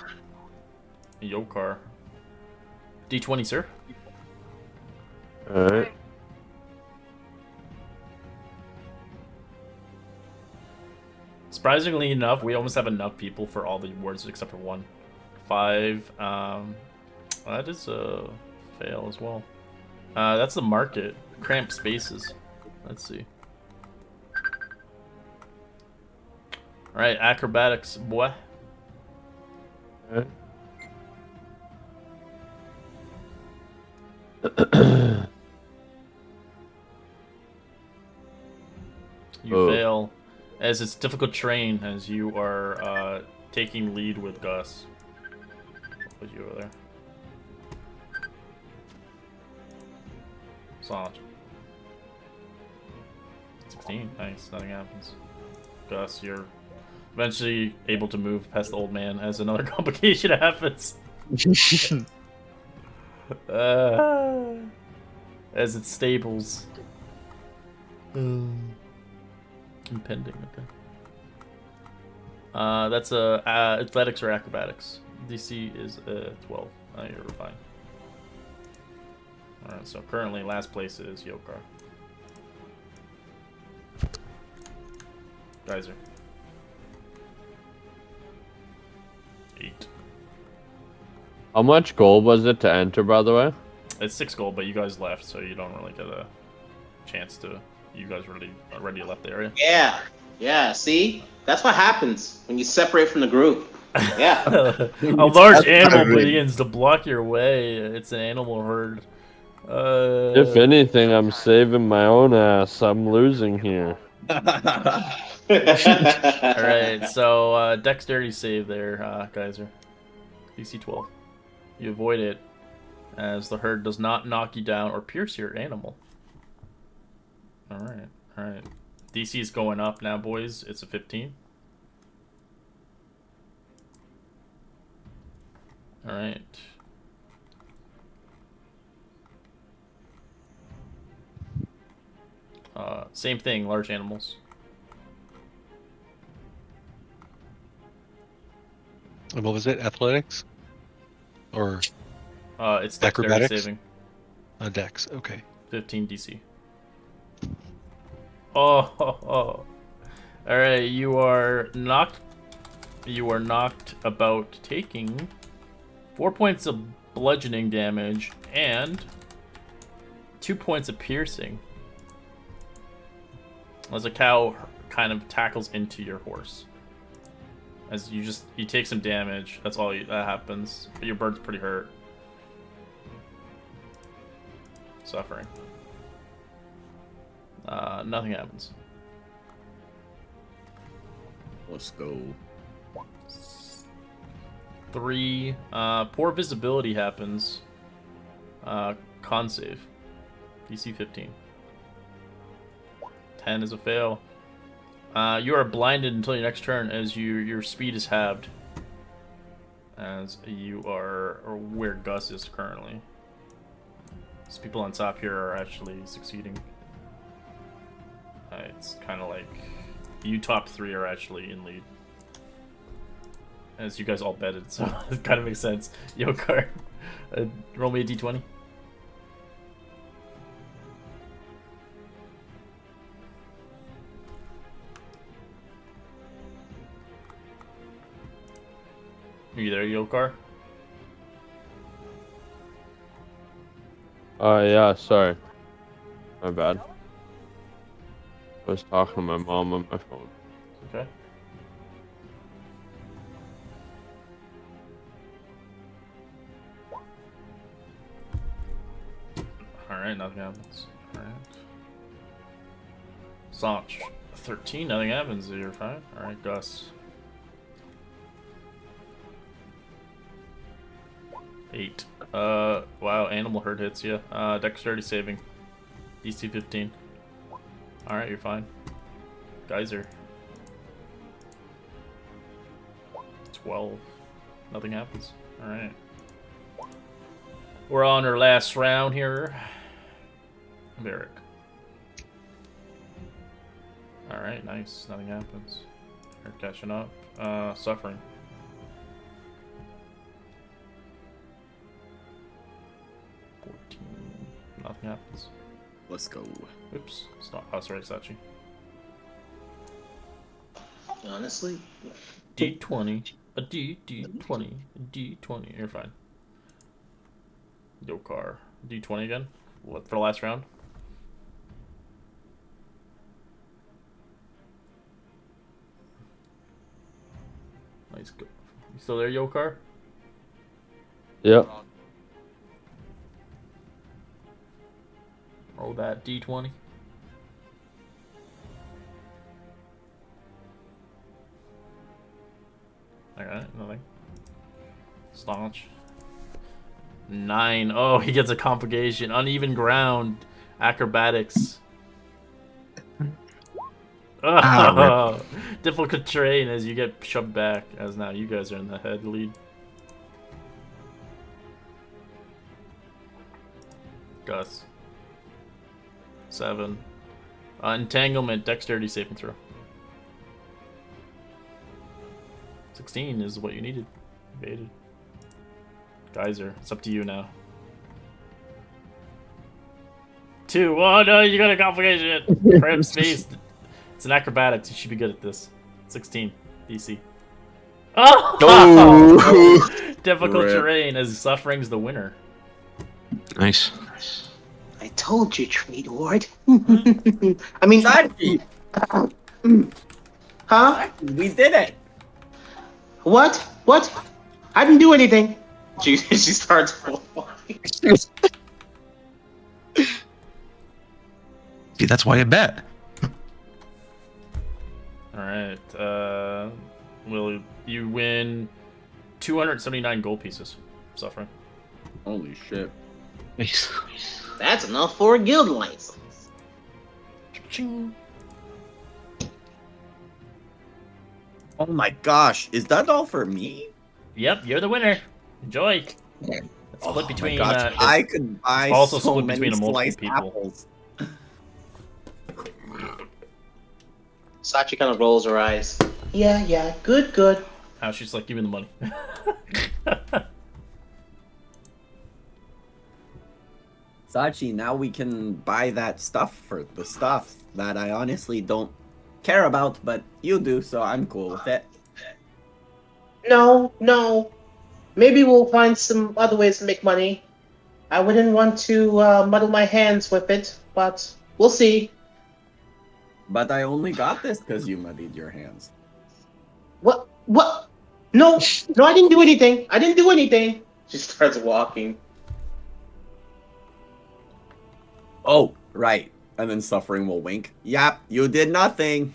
Speaker 1: Yokar. D20, sir.
Speaker 7: Alright.
Speaker 1: Surprisingly enough, we almost have enough people for all the awards except for 1. 5. That is a fail as well. That's the market. Cramped spaces. Let's see. Alright, acrobatics, boy.
Speaker 7: Alright.
Speaker 1: You fail, as it's difficult terrain as you are taking lead with Gus. I'll put you over there. Solid. 16, nice, nothing happens. Gus, you're eventually able to move past the old man as another complication as it stables. Impending. Okay. That's athletics or acrobatics. DC is 12. You're fine. All right. So currently, last place is Yokar. Geyser. 8.
Speaker 7: How much gold was it to enter, by the way?
Speaker 1: It's 6 gold, but you guys left, so you don't really get a chance to. You guys already left the area.
Speaker 3: Yeah. See, that's what happens when you separate from the group. Yeah.
Speaker 1: A large animal begins to block your way. It's an animal herd.
Speaker 7: If anything, I'm saving my own ass. I'm losing here.
Speaker 1: Alright, so dexterity save there, Geyser. DC 12. You avoid it, as the herd does not knock you down or pierce your animal. Alright. DC is going up now, boys. It's a 15. Alright. Same thing, large animals.
Speaker 6: And what was it? Athletics? Or
Speaker 1: it's dexterity
Speaker 6: acrobatics?
Speaker 1: saving.
Speaker 6: Dex, okay.
Speaker 1: 15 DC. Oh. Alright, you are knocked about, taking 4 points of bludgeoning damage and 2 points of piercing. As a cow kind of tackles into your horse. As you take some damage. That's all that happens. But your bird's pretty hurt. Suffering. Nothing happens.
Speaker 5: Let's go.
Speaker 1: 3. Poor visibility happens. Con save. DC 15. 10 is a fail. You are blinded until your next turn, as your speed is halved. As you are where Gus is currently. These people on top here are actually succeeding. It's kind of like you top 3 are actually in lead. As you guys all betted, so it kind of makes sense. Yokar, roll me a d20. Are you there, Yokar?
Speaker 7: Yeah, sorry. My bad. I was talking to my mom on my phone.
Speaker 1: Okay. Alright, nothing happens. Alright. Sanch, 13, nothing happens. You're fine. Alright, Gus. 8. Wow, animal herd hits you. Dexterity saving. DC 15. Alright, you're fine. Geyser. 12. Nothing happens. Alright. We're on our last round here. Varric. Alright, nice. Nothing happens. You're catching up. Suffering. 14. Nothing happens.
Speaker 5: Let's go.
Speaker 1: Oops. It's not. Oh, sorry, Sachi.
Speaker 3: Honestly,
Speaker 1: D20. A D20. A D20. You're fine. Yokar. D20 again? What, for the last round? Nice. Go. You still there, Yokar?
Speaker 7: Yep.
Speaker 1: Roll that D20. Alright, nothing. Staunch. 9. Oh, he gets a complication. Uneven ground. Acrobatics. Oh, difficult terrain as you get shoved back, as now you guys are in the head lead. Gus. 7. Entanglement, dexterity saving throw. 16 is what you needed. Evaded. Geyser, it's up to you now. 2. Oh no, you got a complication. Cramp space. It's an acrobatics. You should be good at this. 16 DC. Oh! Difficult
Speaker 2: Rip.
Speaker 1: terrain as Suffering's the winner.
Speaker 4: Nice.
Speaker 3: I told you, Trade Ward. I mean,
Speaker 8: Sachi!
Speaker 3: huh?
Speaker 8: We did it!
Speaker 3: What? What? I didn't do anything. She starts walking.
Speaker 4: See, that's why I bet.
Speaker 1: Alright, Will, you win 279 gold pieces. Suffering.
Speaker 5: Holy shit.
Speaker 4: Nice.
Speaker 3: That's enough for a guild license.
Speaker 1: Ching.
Speaker 8: Oh my gosh, is that all for me?
Speaker 1: Yep, you're the winner. Enjoy. It's
Speaker 8: Oh
Speaker 1: split
Speaker 8: my
Speaker 1: between.
Speaker 8: gosh, I could buy
Speaker 1: also
Speaker 8: so
Speaker 1: split
Speaker 8: many
Speaker 1: between a multiple
Speaker 8: sliced
Speaker 1: people.
Speaker 8: apples.
Speaker 3: Sachi kind of rolls her eyes. Yeah, good.
Speaker 1: How she's like, give me the money.
Speaker 8: Sachi, now we can buy that stuff for the stuff that I honestly don't care about, but you do, so I'm cool with it.
Speaker 3: No. Maybe we'll find some other ways to make money. I wouldn't want to muddle my hands with it, but we'll see.
Speaker 8: But I only got this because you muddied your hands.
Speaker 3: What? No, I didn't do anything. She starts walking.
Speaker 8: Oh, right. And then Suffering will wink. Yep, you did nothing.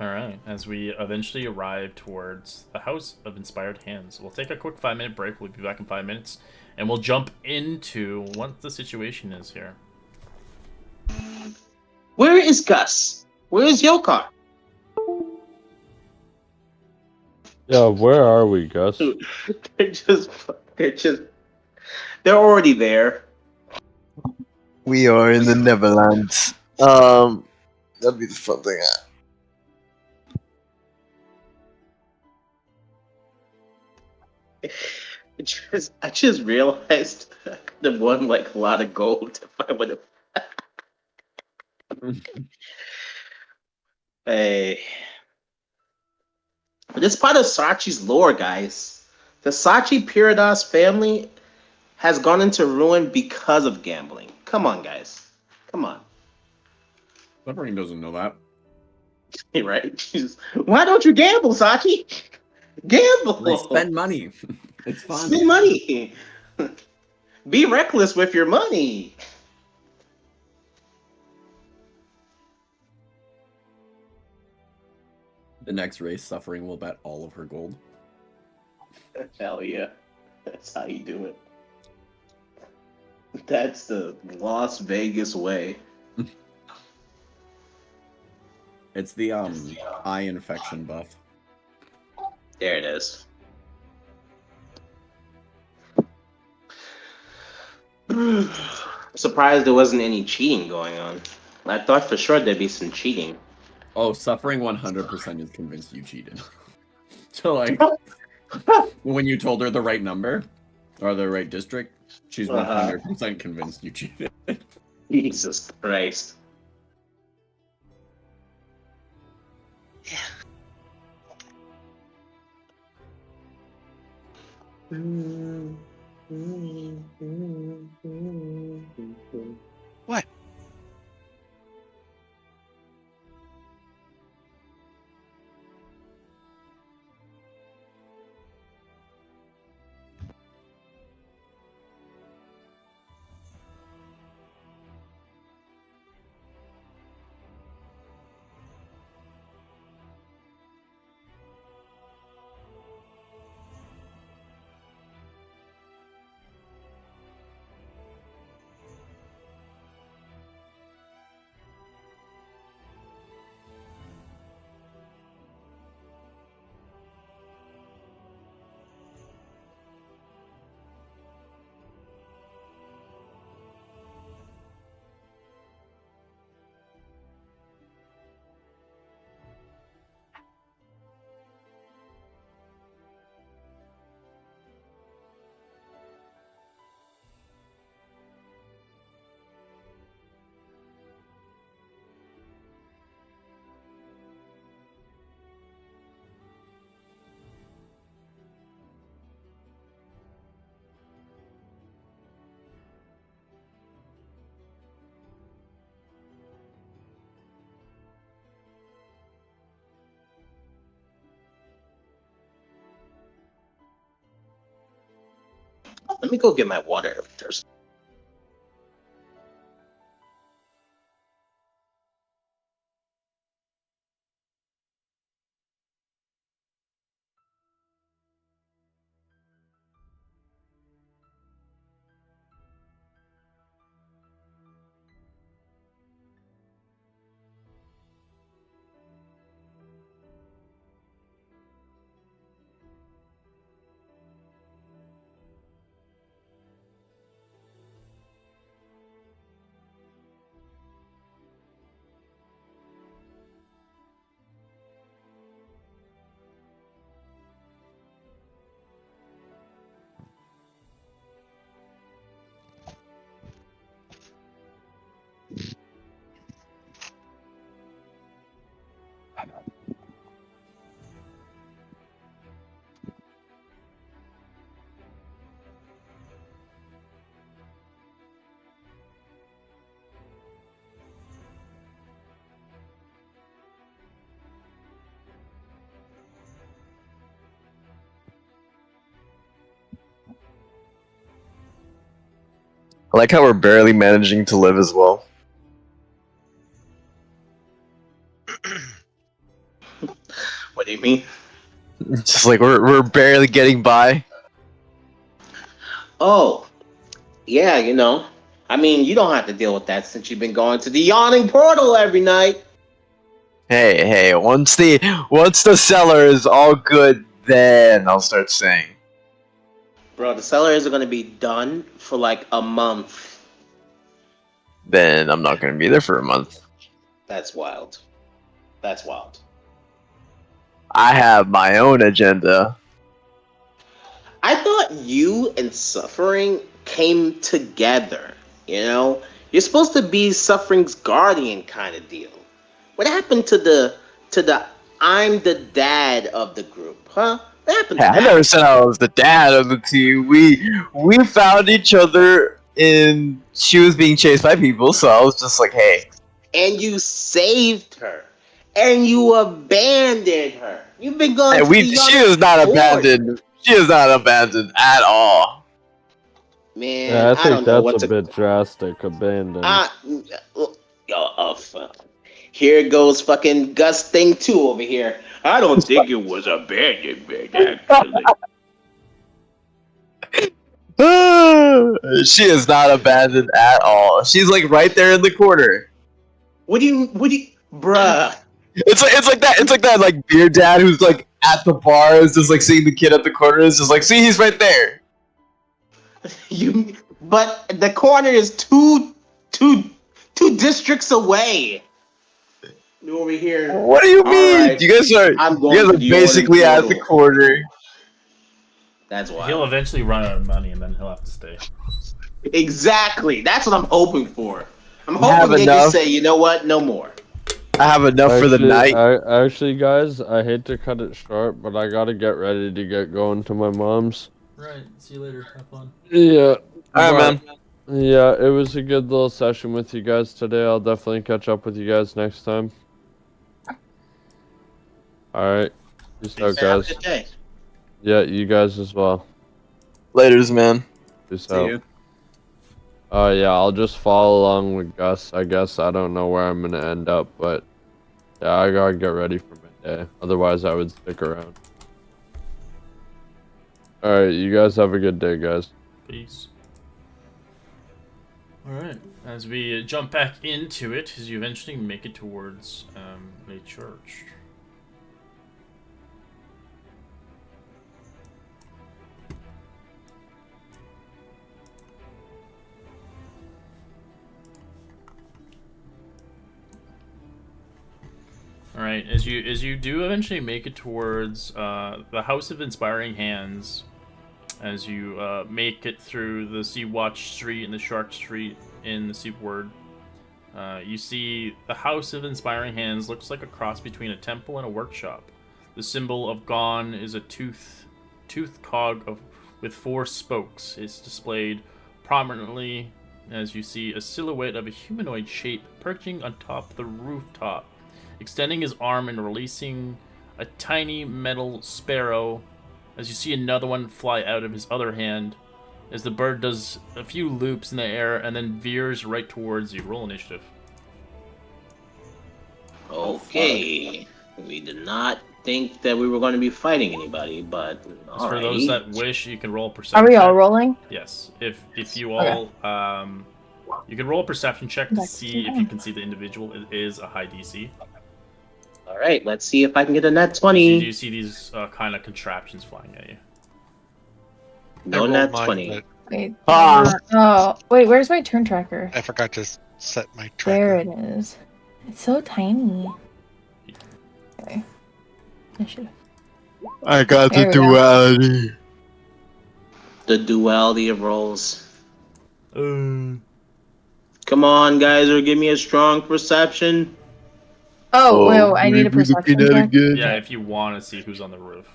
Speaker 1: Alright, as we eventually arrive towards the House of Inspired Hands, we'll take a quick 5-minute break. We'll be back in 5 minutes, and we'll jump into what the situation is here.
Speaker 3: Where is Gus? Where is Yokar?
Speaker 7: Yeah, where are we, Gus?
Speaker 3: They're already there.
Speaker 2: We are in the Neverlands. That'd be the fun thing.
Speaker 3: I just realized I could have won like a lot of gold if I would have. Hey. But it's part of Sachi's lore, guys. The Sachi Pyridas family has gone into ruin because of gambling. Come on, guys. Come on.
Speaker 5: Suffering doesn't know that.
Speaker 3: Right? Jesus. Why don't you gamble, Sachi? Gamble!
Speaker 8: Like, spend money. It's fun.
Speaker 3: Spend money. Be reckless with your money.
Speaker 8: The next race, Suffering will bet all of her gold.
Speaker 3: Hell yeah. That's how you do it. That's the Las Vegas way.
Speaker 8: It's the eye infection buff.
Speaker 3: There it is. Surprised there wasn't any cheating going on. I thought for sure there'd be some cheating.
Speaker 8: Oh, Suffering 100% is convinced you cheated. So, like, when you told her the right number, or the right district, she's 100% convinced you cheated.
Speaker 3: Jesus Christ.
Speaker 6: What?
Speaker 3: Let me go get my water. I'm thirsty.
Speaker 2: I like how we're barely managing to live as well.
Speaker 3: What do you mean?
Speaker 2: Just like we're barely getting by.
Speaker 3: Oh, yeah, you know. I mean, you don't have to deal with that since you've been going to the yawning portal every night.
Speaker 2: Hey, once the cellar is all good, then I'll start saying.
Speaker 3: Bro, the cellar isn't gonna be done for like a month.
Speaker 2: Then I'm not gonna be there for a month.
Speaker 3: That's wild. That's wild.
Speaker 2: I have my own agenda.
Speaker 3: I thought you and Suffering came together, you know? You're supposed to be Suffering's guardian kind of deal. What happened to the I'm the dad of the group, huh? What happened to
Speaker 2: I
Speaker 3: that?
Speaker 2: never said I was the dad of the team. We found each other and she was being chased by people, so I was just like, hey.
Speaker 3: And you saved her. And you abandoned her. You've been going
Speaker 2: And
Speaker 3: to the
Speaker 2: she is not
Speaker 3: Yawning
Speaker 2: abandoned. She is not abandoned at all.
Speaker 3: Man,
Speaker 7: Yeah, I
Speaker 3: I
Speaker 7: think
Speaker 3: don't know what
Speaker 7: that's a
Speaker 3: to.
Speaker 7: bit drastic. Abandoned.
Speaker 3: Here goes fucking Gus thing 2 over here. I don't think it was abandoned, man, actually.
Speaker 2: She is not abandoned at all. She's like right there in the corner.
Speaker 3: What do you, bruh?
Speaker 2: It's like that like beer dad who's like at the bar is just like seeing the kid at the corner is just like, see, he's right there.
Speaker 3: But the corner is two districts away. Over here.
Speaker 2: What do you mean?
Speaker 3: Right.
Speaker 2: You guys are basically at the corner.
Speaker 3: That's why.
Speaker 1: He'll eventually run out of money and then he'll have to stay.
Speaker 3: Exactly. That's what I'm hoping for. I'm hoping they can say, you know what, no more.
Speaker 2: I have enough for the night.
Speaker 7: Actually, guys, I hate to cut it short, but I gotta get ready to get going to my mom's.
Speaker 1: Right. See you later. Have fun.
Speaker 7: Yeah.
Speaker 2: Alright, man.
Speaker 7: Yeah, it was a good little session with you guys today. I'll definitely catch up with you guys next time. Alright. Peace out, guys.
Speaker 3: Have a good day.
Speaker 7: Yeah, you guys as well.
Speaker 2: Laters, man.
Speaker 7: Peace
Speaker 8: See
Speaker 7: out.
Speaker 8: you.
Speaker 7: Yeah, I'll just follow along with Gus. I guess I don't know where I'm gonna end up, but yeah, I gotta get ready for midday. Otherwise, I would stick around. Alright, you guys have a good day, guys.
Speaker 1: Peace. Alright, as we jump back into it, as you eventually make it towards a church. Alright, as you do eventually make it towards the House of Inspiring Hands, as you make it through the Sea Watch Street and the Shark Street in the Seaward, you see the House of Inspiring Hands looks like a cross between a temple and a workshop. The symbol of Gon is a toothed cog with 4 spokes. It's displayed prominently as you see a silhouette of a humanoid shape perching on top the rooftop, extending his arm and releasing a tiny metal sparrow. As you see another one fly out of his other hand, as the bird does a few loops in the air and then veers right towards you. Roll initiative.
Speaker 3: Okay. We did not think that we were going to be fighting anybody, but
Speaker 1: As for those that wish, you can roll
Speaker 9: Are
Speaker 1: perception.
Speaker 9: we all
Speaker 1: check.
Speaker 9: rolling?
Speaker 1: Yes. If you all you can roll a perception check to see if you can see the individual. It is a high DC.
Speaker 3: All right, let's see if I can get a net
Speaker 1: Do
Speaker 3: 20.
Speaker 1: you see these kind of contraptions flying at you?
Speaker 3: No
Speaker 6: I rolled
Speaker 3: net
Speaker 6: mine,
Speaker 3: 20.
Speaker 6: but
Speaker 9: Wait.
Speaker 2: Ah.
Speaker 9: Oh, wait. Where's my turn tracker?
Speaker 6: I forgot to set my
Speaker 9: There
Speaker 6: tracker.
Speaker 9: it is. It's so tiny. Okay. I should.
Speaker 2: I got
Speaker 9: There we go.
Speaker 2: duality.
Speaker 3: The duality of rolls.
Speaker 1: Uh,
Speaker 3: Come on, guys, or give me a strong perception.
Speaker 9: Oh, wait, I need a perception check.
Speaker 1: yeah, if you want to see who's on the roof.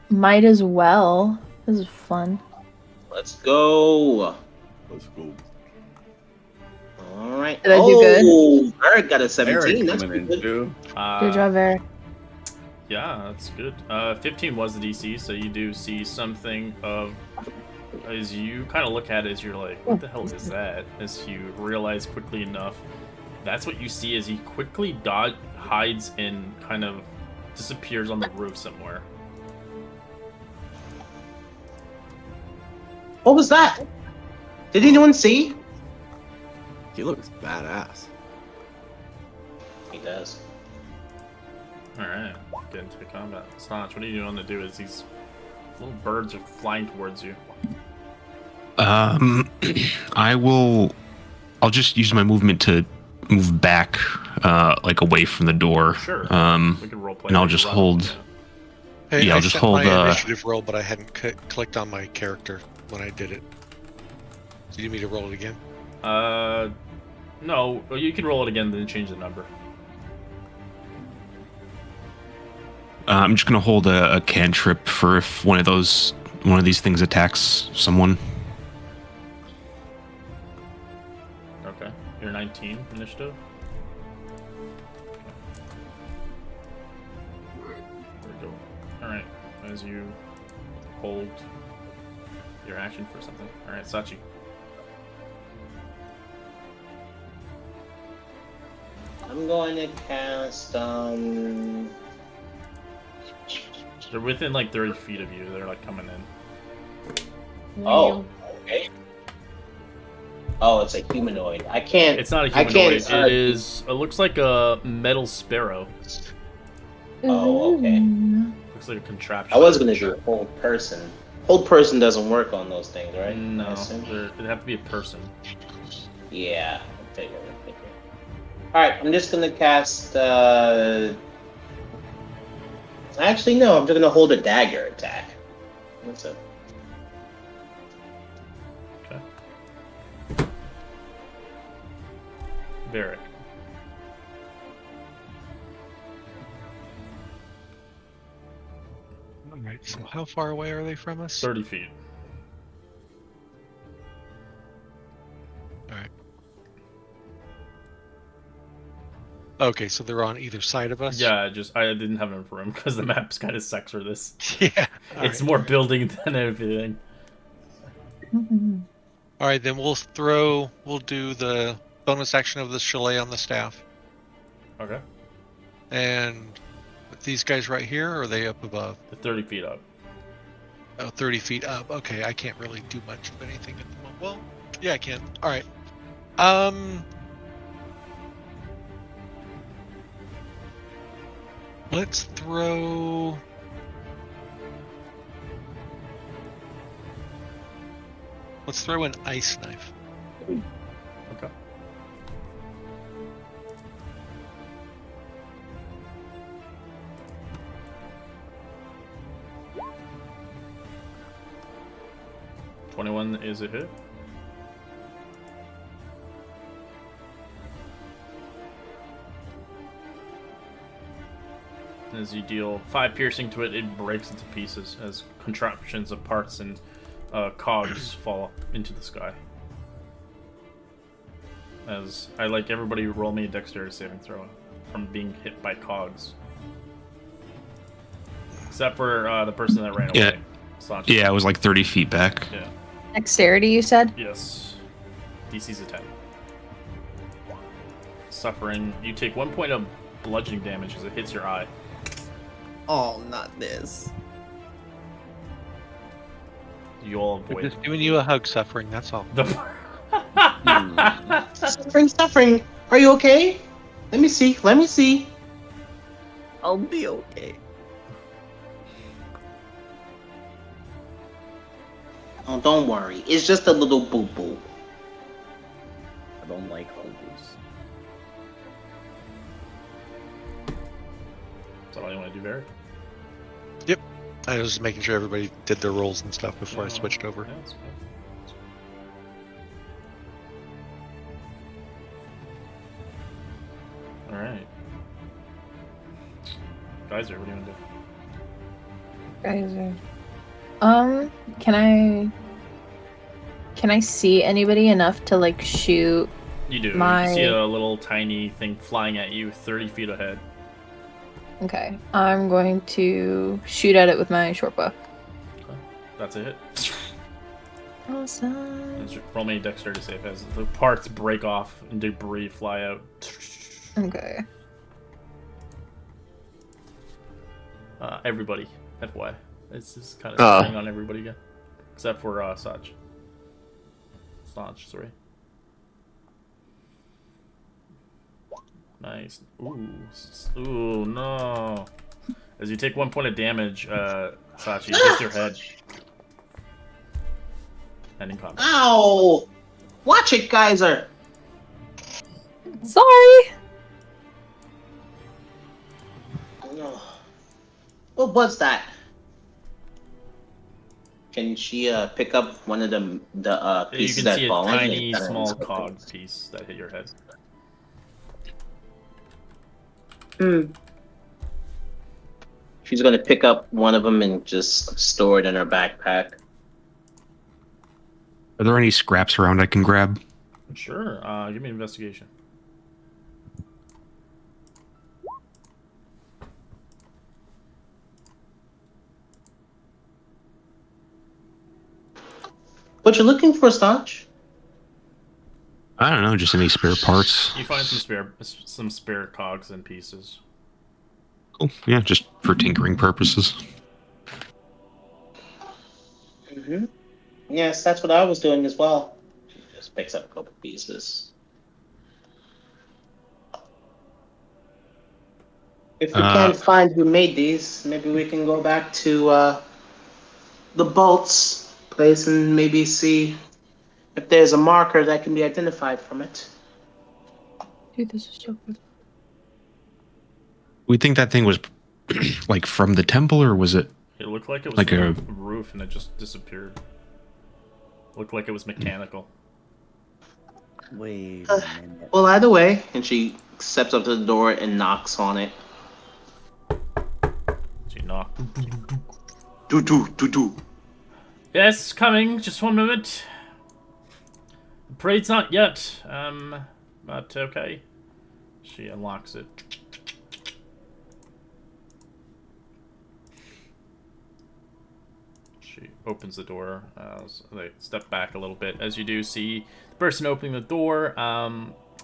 Speaker 9: Might as well. This is fun.
Speaker 3: Let's go.
Speaker 5: Let's go.
Speaker 3: All right.
Speaker 9: Did I do good?
Speaker 3: Oh, Eric got a 17.
Speaker 5: Eric
Speaker 3: That's
Speaker 5: coming in
Speaker 3: pretty good.
Speaker 5: too.
Speaker 9: Good job, Eric.
Speaker 1: Yeah, that's good. 15 was the DC, so you do see something of, as you kind of look at it, as you're like, what the hell is that? As you realize quickly enough, that's what you see as he quickly hides and kind of disappears on the roof somewhere.
Speaker 3: What was that? Did anyone see?
Speaker 8: He looks badass.
Speaker 3: He does.
Speaker 1: Alright, get into combat. Snatch, what are you going to do as these little birds are flying towards you?
Speaker 4: I'll just use my movement to move back, like away from the door.
Speaker 1: Sure. We can roleplay.
Speaker 4: And I'll just hold.
Speaker 6: Hey,
Speaker 4: Yeah,
Speaker 6: I
Speaker 4: I'll just
Speaker 6: set
Speaker 4: hold,
Speaker 6: my initiative roll, but I hadn't clicked on my character when I did it. Do you need me to roll it again?
Speaker 1: No, you can roll it again, then change the number.
Speaker 4: I'm just gonna hold a cantrip for if one of these things attacks someone.
Speaker 1: Okay. You're 19 initiative. There we go. Alright. As you hold your action for something. Alright, Sachi.
Speaker 3: I'm going to cast,
Speaker 1: They're within like 30 feet of you. They're like coming in.
Speaker 3: Oh, okay. Oh, it's a humanoid. I can't.
Speaker 1: It's not a
Speaker 3: I
Speaker 1: humanoid.
Speaker 3: can't,
Speaker 1: It is. It looks like a metal sparrow.
Speaker 3: Oh, okay.
Speaker 1: Looks like a contraption.
Speaker 3: I was gonna do hold person. Hold person doesn't work on those things, right? I
Speaker 1: No,
Speaker 3: assume?
Speaker 1: it'd have to be a person.
Speaker 3: Yeah, I figured. Alright, I'm just gonna cast, Actually, no, I'm just gonna hold a dagger attack. That's it.
Speaker 1: Okay. Varric.
Speaker 6: Alright, so how far away are they from us?
Speaker 1: 30 feet.
Speaker 6: Alright. Okay, so they're on either side of us?
Speaker 1: Yeah, I didn't have enough room because the map's kind of sucks for this.
Speaker 6: Yeah.
Speaker 1: It's more building than everything.
Speaker 6: Alright, then we'll do the bonus action of the chalet on the staff.
Speaker 1: Okay.
Speaker 6: And these guys right here, or are they up above?
Speaker 1: The 30 feet up.
Speaker 6: Oh, 30 feet up. Okay, I can't really do much of anything at the moment. Well, yeah, I can. Alright. Let's throw... Let's throw an ice knife.
Speaker 1: Okay. $21 is a hit. As you deal 5 piercing to it, it breaks into pieces as contraptions of parts and cogs fall into the sky. As I like everybody roll me a dexterity saving throw from being hit by cogs. Except for the person that ran away.
Speaker 4: Yeah, I was like 30 feet back.
Speaker 1: Yeah.
Speaker 9: Dexterity, you said?
Speaker 1: Yes. DC's a 10. Suffering. You take 1 point of bludgeoning damage as it hits your eye.
Speaker 8: Oh, not this.
Speaker 1: You all
Speaker 6: We're
Speaker 1: avoid
Speaker 6: just giving you a hug, Suffering, that's all.
Speaker 1: the.
Speaker 3: Suffering. Are you okay? Let me see.
Speaker 8: I'll be okay.
Speaker 3: Oh, don't worry. It's just a little boo-boo.
Speaker 8: I don't like boo-boos.
Speaker 1: Is that all you want to do, Varric?
Speaker 6: I was just making sure everybody did their rolls and stuff before I switched over.
Speaker 1: Yeah, that's fine. All right. Geyser, what do you want to do?
Speaker 9: Geyser. Can I see anybody enough to like shoot?
Speaker 1: You do.
Speaker 9: My-
Speaker 1: You can see a little tiny thing flying at you 30 feet ahead.
Speaker 9: Okay, I'm going to shoot at it with my short bow.
Speaker 1: That's a hit.
Speaker 9: Awesome.
Speaker 1: Just roll me a dexterity save as the parts break off and debris fly out.
Speaker 9: Okay.
Speaker 1: Everybody, FY. It's just kind of
Speaker 2: Ah.
Speaker 1: spraying on everybody again. Except for Saj. Sorry. Nice. Ooh, no. As you take 1 point of damage, Sachi, you hit your head. Ending combat.
Speaker 3: Ow! Watch it, Geyser.
Speaker 9: Sorry.
Speaker 3: What was that? Can she pick up one of the
Speaker 1: You
Speaker 3: pieces
Speaker 1: can
Speaker 3: that
Speaker 1: see a
Speaker 3: fall?
Speaker 1: tiny, small cog piece that hit your head.
Speaker 3: She's gonna pick up one of them and just store it in her backpack.
Speaker 4: Are there any scraps around I can grab?
Speaker 1: Sure. Give me an investigation.
Speaker 3: What you looking for, Staunch?
Speaker 4: I don't know, just any spare parts.
Speaker 1: You find some spare cogs and pieces.
Speaker 4: Cool. Yeah, just for tinkering purposes.
Speaker 3: Yes, that's what I was doing as well. She just picks up a couple pieces. If we can't find who made these, maybe we can go back to the bolts place and maybe see if there's a marker that can be identified from it.
Speaker 9: Dude, this is so good.
Speaker 4: We think that thing was like from the temple, or was it?
Speaker 1: It looked like it was
Speaker 4: Like
Speaker 1: from
Speaker 4: a-
Speaker 1: the roof and it just disappeared. Looked like it was mechanical.
Speaker 8: Wait a minute.
Speaker 3: Well, either way, and she steps up to the door and knocks on it.
Speaker 1: She knocked.
Speaker 3: Do.
Speaker 1: Yes, coming. Just 1 moment. The parade's not yet. But okay. She unlocks it. She opens the door. So they step back a little bit. As you do see the person opening the door,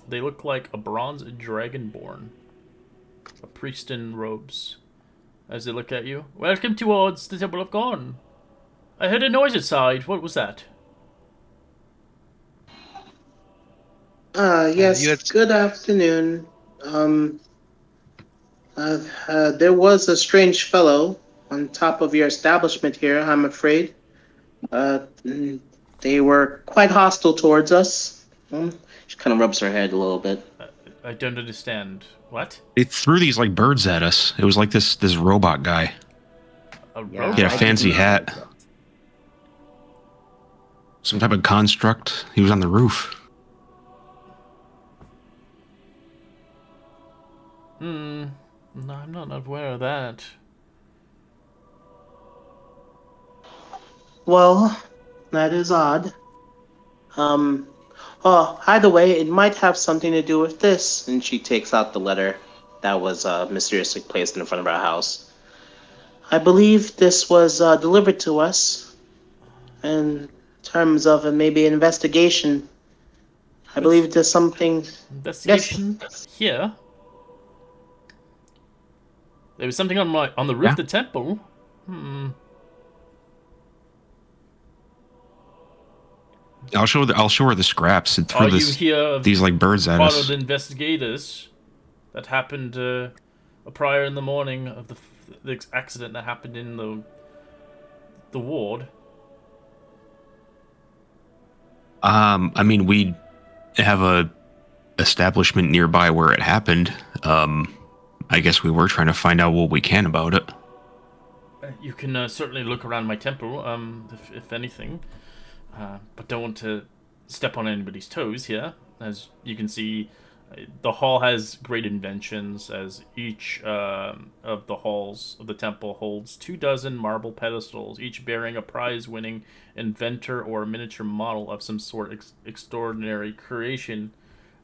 Speaker 1: they look like a bronze dragonborn. A priest in robes. As they look at you. Welcome towards the Temple of Gorn. I heard a noise outside. What was that?
Speaker 3: Yes, good afternoon. There was a strange fellow on top of your establishment here, I'm afraid. They were quite hostile towards us. She kind of rubs her head a little bit.
Speaker 1: I don't understand. What?
Speaker 4: They threw these like birds at us. It was like this robot guy.
Speaker 1: A
Speaker 8: Yeah,
Speaker 1: robot?
Speaker 4: He had a
Speaker 8: I
Speaker 4: fancy
Speaker 8: didn't
Speaker 4: hat.
Speaker 8: know that.
Speaker 4: Some type of construct. He was on the roof.
Speaker 1: No, I'm not aware of that.
Speaker 3: Well, that is odd. Either way, it might have something to do with this. And she takes out the letter that was mysteriously placed in front of our house. I believe this was delivered to us, and terms of maybe investigation. I believe there's something.
Speaker 1: Investigation here. There was something on the roof of the temple.
Speaker 4: I'll show her the scraps and throw
Speaker 1: Are you here
Speaker 4: these like birds at
Speaker 1: part
Speaker 4: us.
Speaker 1: of the investigators? That happened prior in the morning of the accident that happened in the ward.
Speaker 4: I mean, we have a establishment nearby where it happened. I guess we were trying to find out what we can about it.
Speaker 1: You can certainly look around my temple, if anything, but don't want to step on anybody's toes here. As you can see, the hall has great inventions, as each of the halls of the temple holds 24 marble pedestals, each bearing a prize-winning inventor or miniature model of some sort extraordinary creation.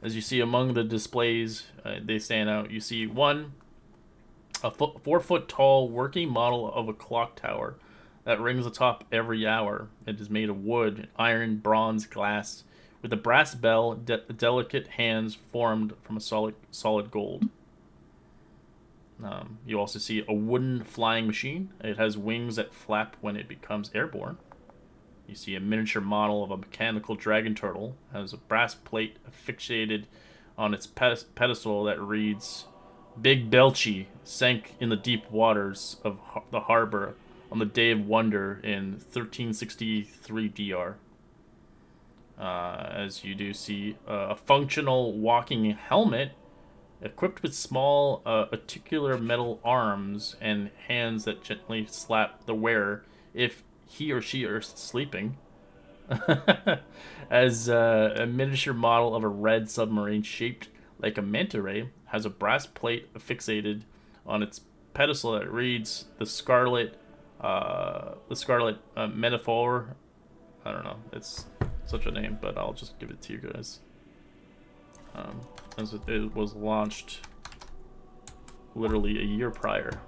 Speaker 1: As you see among the displays, they stand out. You see one, a 4-foot-tall working model of a clock tower that rings atop every hour. It is made of wood, iron, bronze, glass, with a brass bell, delicate hands formed from a solid gold. You also see a wooden flying machine. It has wings that flap when it becomes airborne. You see a miniature model of a mechanical dragon turtle. It has a brass plate fixated on its pedestal that reads, "Big Belchy sank in the deep waters of the harbor on the Day of Wonder in 1363 DR." As you do see a functional walking helmet equipped with small articular metal arms and hands that gently slap the wearer if he or she are sleeping. As a miniature model of a red submarine shaped like a manta ray has a brass plate fixated on its pedestal that reads the Scarlet Metaphor. I don't know, it's such a name, but I'll just give it to you guys. As it was launched literally a year prior.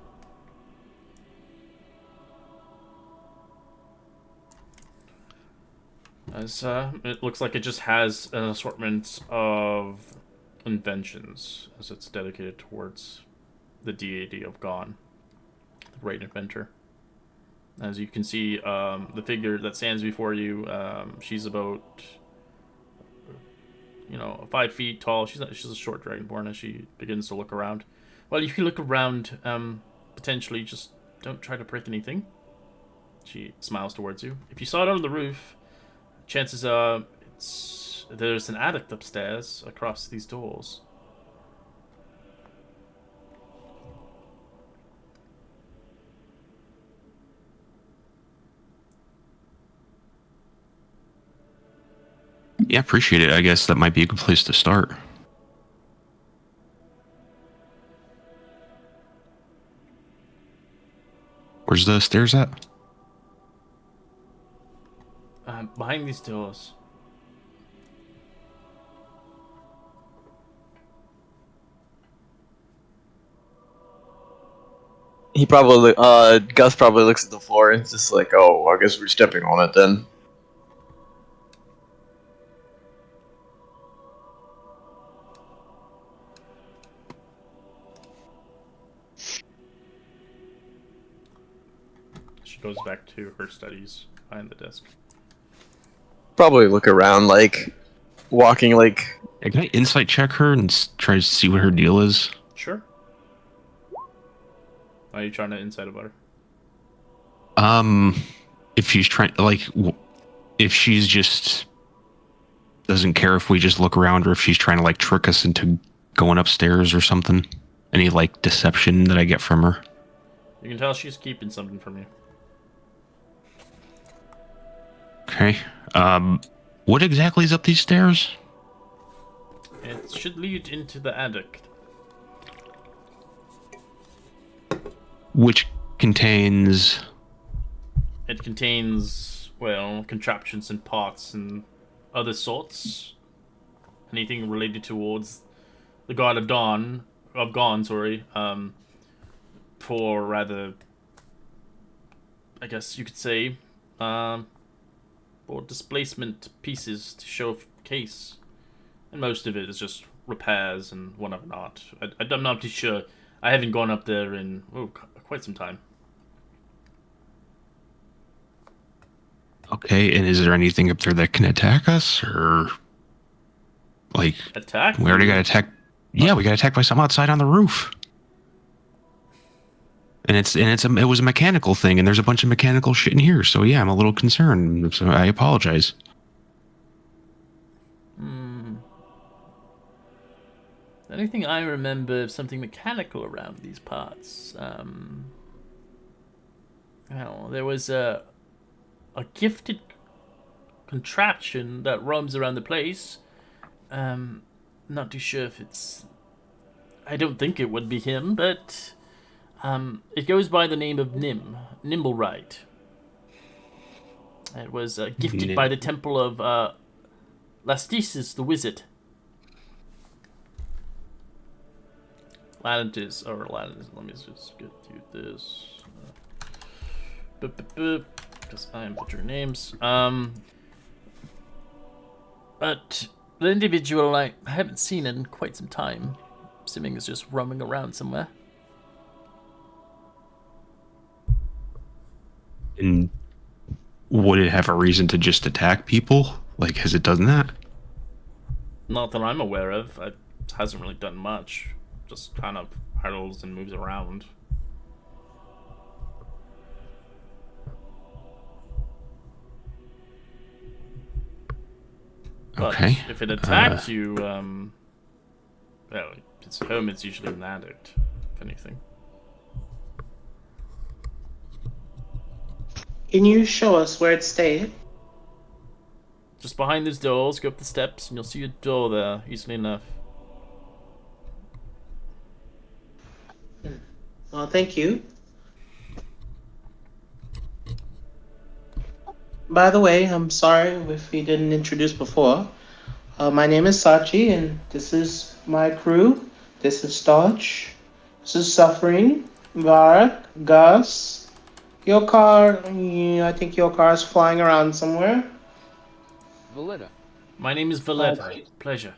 Speaker 1: As it looks like it just has an assortment of inventions, as it's dedicated towards the deity of Gon, the great inventor. As you can see, the figure that stands before you, she's about, 5 feet tall. She's a short dragonborn. As she begins to look around, well, you can look around, potentially. Just don't try to break anything. She smiles towards you. If you saw it on the roof, chances are there's an attic upstairs across these doors.
Speaker 4: Yeah, appreciate it. I guess that might be a good place to start. Where's the stairs at?
Speaker 1: Behind these doors.
Speaker 2: He probably, Gus probably looks at the floor and it's just like, oh, I guess we're stepping on it then.
Speaker 1: She goes back to her studies behind the desk.
Speaker 2: Probably look around, like, walking, like...
Speaker 4: Yeah, can I insight check her and try to see what her deal is?
Speaker 1: Sure. Are you trying to insight about her?
Speaker 4: If she's trying, like, if she's just doesn't care if we just look around, or if she's trying to, like, trick us into going upstairs or something. Any, like, deception that I get from her?
Speaker 1: You can tell she's keeping something from you.
Speaker 4: Okay. What exactly is up these stairs?
Speaker 1: It should lead into the attic.
Speaker 4: Which contains...
Speaker 1: It contains, well, contraptions and pots and other sorts. Anything related towards the god of Gon, for rather, I guess you could say, well, or displacement pieces to showcase, and most of it is just repairs and whatnot. I'm not too sure. I haven't gone up there in quite some time.
Speaker 4: Okay, and is there anything up there that can attack us, or like
Speaker 1: attack?
Speaker 4: We already got attacked. Yeah, we got attacked by something outside on the roof. And it was a mechanical thing, and there's a bunch of mechanical shit in here. So yeah, I'm a little concerned. So I apologize.
Speaker 1: Anything I remember of something mechanical around these parts? Well, there was a gifted contraption that roams around the place. Not too sure if it's. I don't think it would be him, but it goes by the name of Nimblewright. It was gifted by the temple of Lastisis the Wizard. Latinus, let me just get to this. Because I am butchering names. But the individual I haven't seen in quite some time. Assuming is just roaming around somewhere.
Speaker 4: And would it have a reason to just attack people? Like, has it done that?
Speaker 1: Not that I'm aware of. It hasn't really done much. Just kind of hurdles and moves around. But
Speaker 4: okay.
Speaker 1: If it attacked you, well, it's home. It's usually an addict, if anything.
Speaker 3: Can you show us where it stayed?
Speaker 1: Just behind those doors, go up the steps, and you'll see a door there, easily enough.
Speaker 3: Well, thank you. By the way, I'm sorry if we didn't introduce before. My name is Sachi, and this is my crew. This is Stodge. This is Suffering, Varak, Gus. Your car, I think your car is flying around somewhere.
Speaker 7: Valetta.
Speaker 1: My name is Valetta. Pleasure.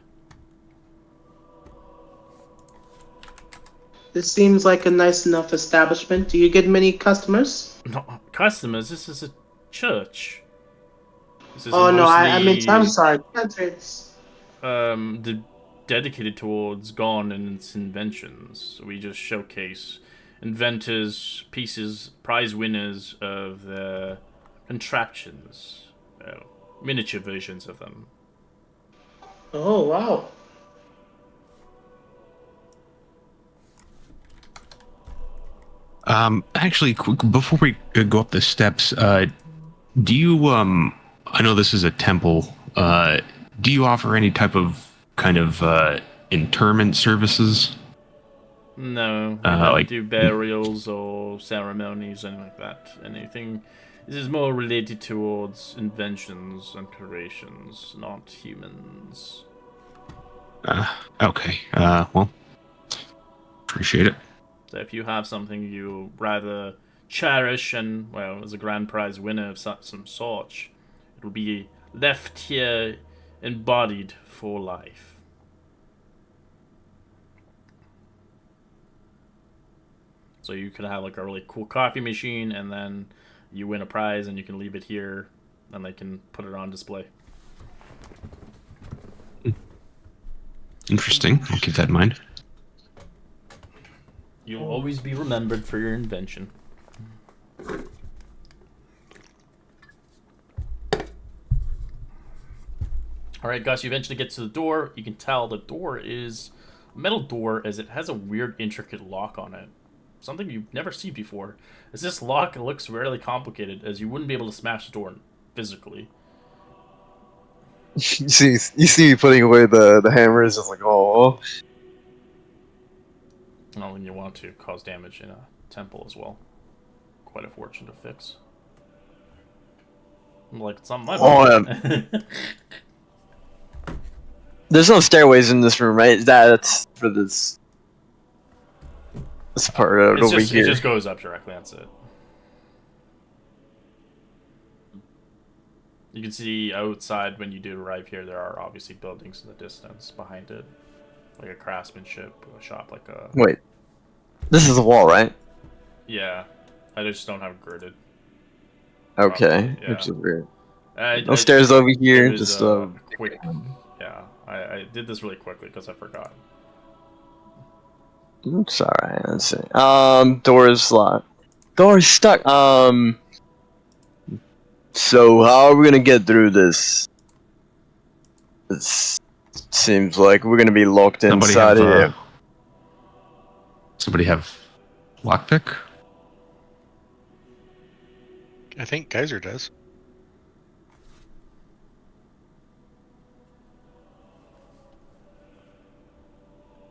Speaker 3: This seems like a nice enough establishment. Do you get many customers?
Speaker 1: No, customers? This is a church. This is
Speaker 3: I'm sorry.
Speaker 1: Dedicated towards Gone and its inventions. We just showcase inventors, prize winners of the contraptions. Miniature versions of them.
Speaker 3: Oh, wow.
Speaker 4: Actually, before we go up the steps, do you, I know this is a temple, do you offer any type of interment services?
Speaker 1: No, we don't do burials or ceremonies, anything like that. This is more related towards inventions and creations, not humans.
Speaker 4: Okay, well, appreciate it.
Speaker 1: So if you have something you rather cherish and, well, as a grand prize winner of some sort, it will be left here embodied for life. So you could have like a really cool coffee machine, and then you win a prize and you can leave it here and they can put it on display.
Speaker 4: Interesting. I'll keep that in mind.
Speaker 1: You'll always be remembered for your invention. Alright, Gus, you eventually get to the door. You can tell the door is a metal door, as it has a weird, intricate lock on it. Something you've never seen before. As this lock looks really complicated, as you wouldn't be able to smash the door physically.
Speaker 2: You see me putting away the hammers, just like, oh.
Speaker 1: Well, when you want to cause damage in a temple as well. Quite a fortune to fix. Like, it's not my
Speaker 2: There's no stairways in this room, right? That's for this part over here.
Speaker 1: It just goes up directly, that's it. You can see outside when you do arrive here, there are obviously buildings in the distance behind it. Like a craftsmanship, a shop, like a...
Speaker 2: Wait. This is a wall, right?
Speaker 1: Yeah. I just don't have it gridded.
Speaker 2: Okay.
Speaker 1: Probably, yeah.
Speaker 2: Which is weird.
Speaker 1: I
Speaker 2: No stairs over here,
Speaker 1: it was,
Speaker 2: just
Speaker 1: quick. Yeah, I did this really quickly because I forgot.
Speaker 2: Oops, alright, let's see. Door's locked. Door's stuck. So how are we gonna get through this? It seems like we're gonna be locked inside here.
Speaker 4: Somebody have lockpick?
Speaker 6: I think Geyser does.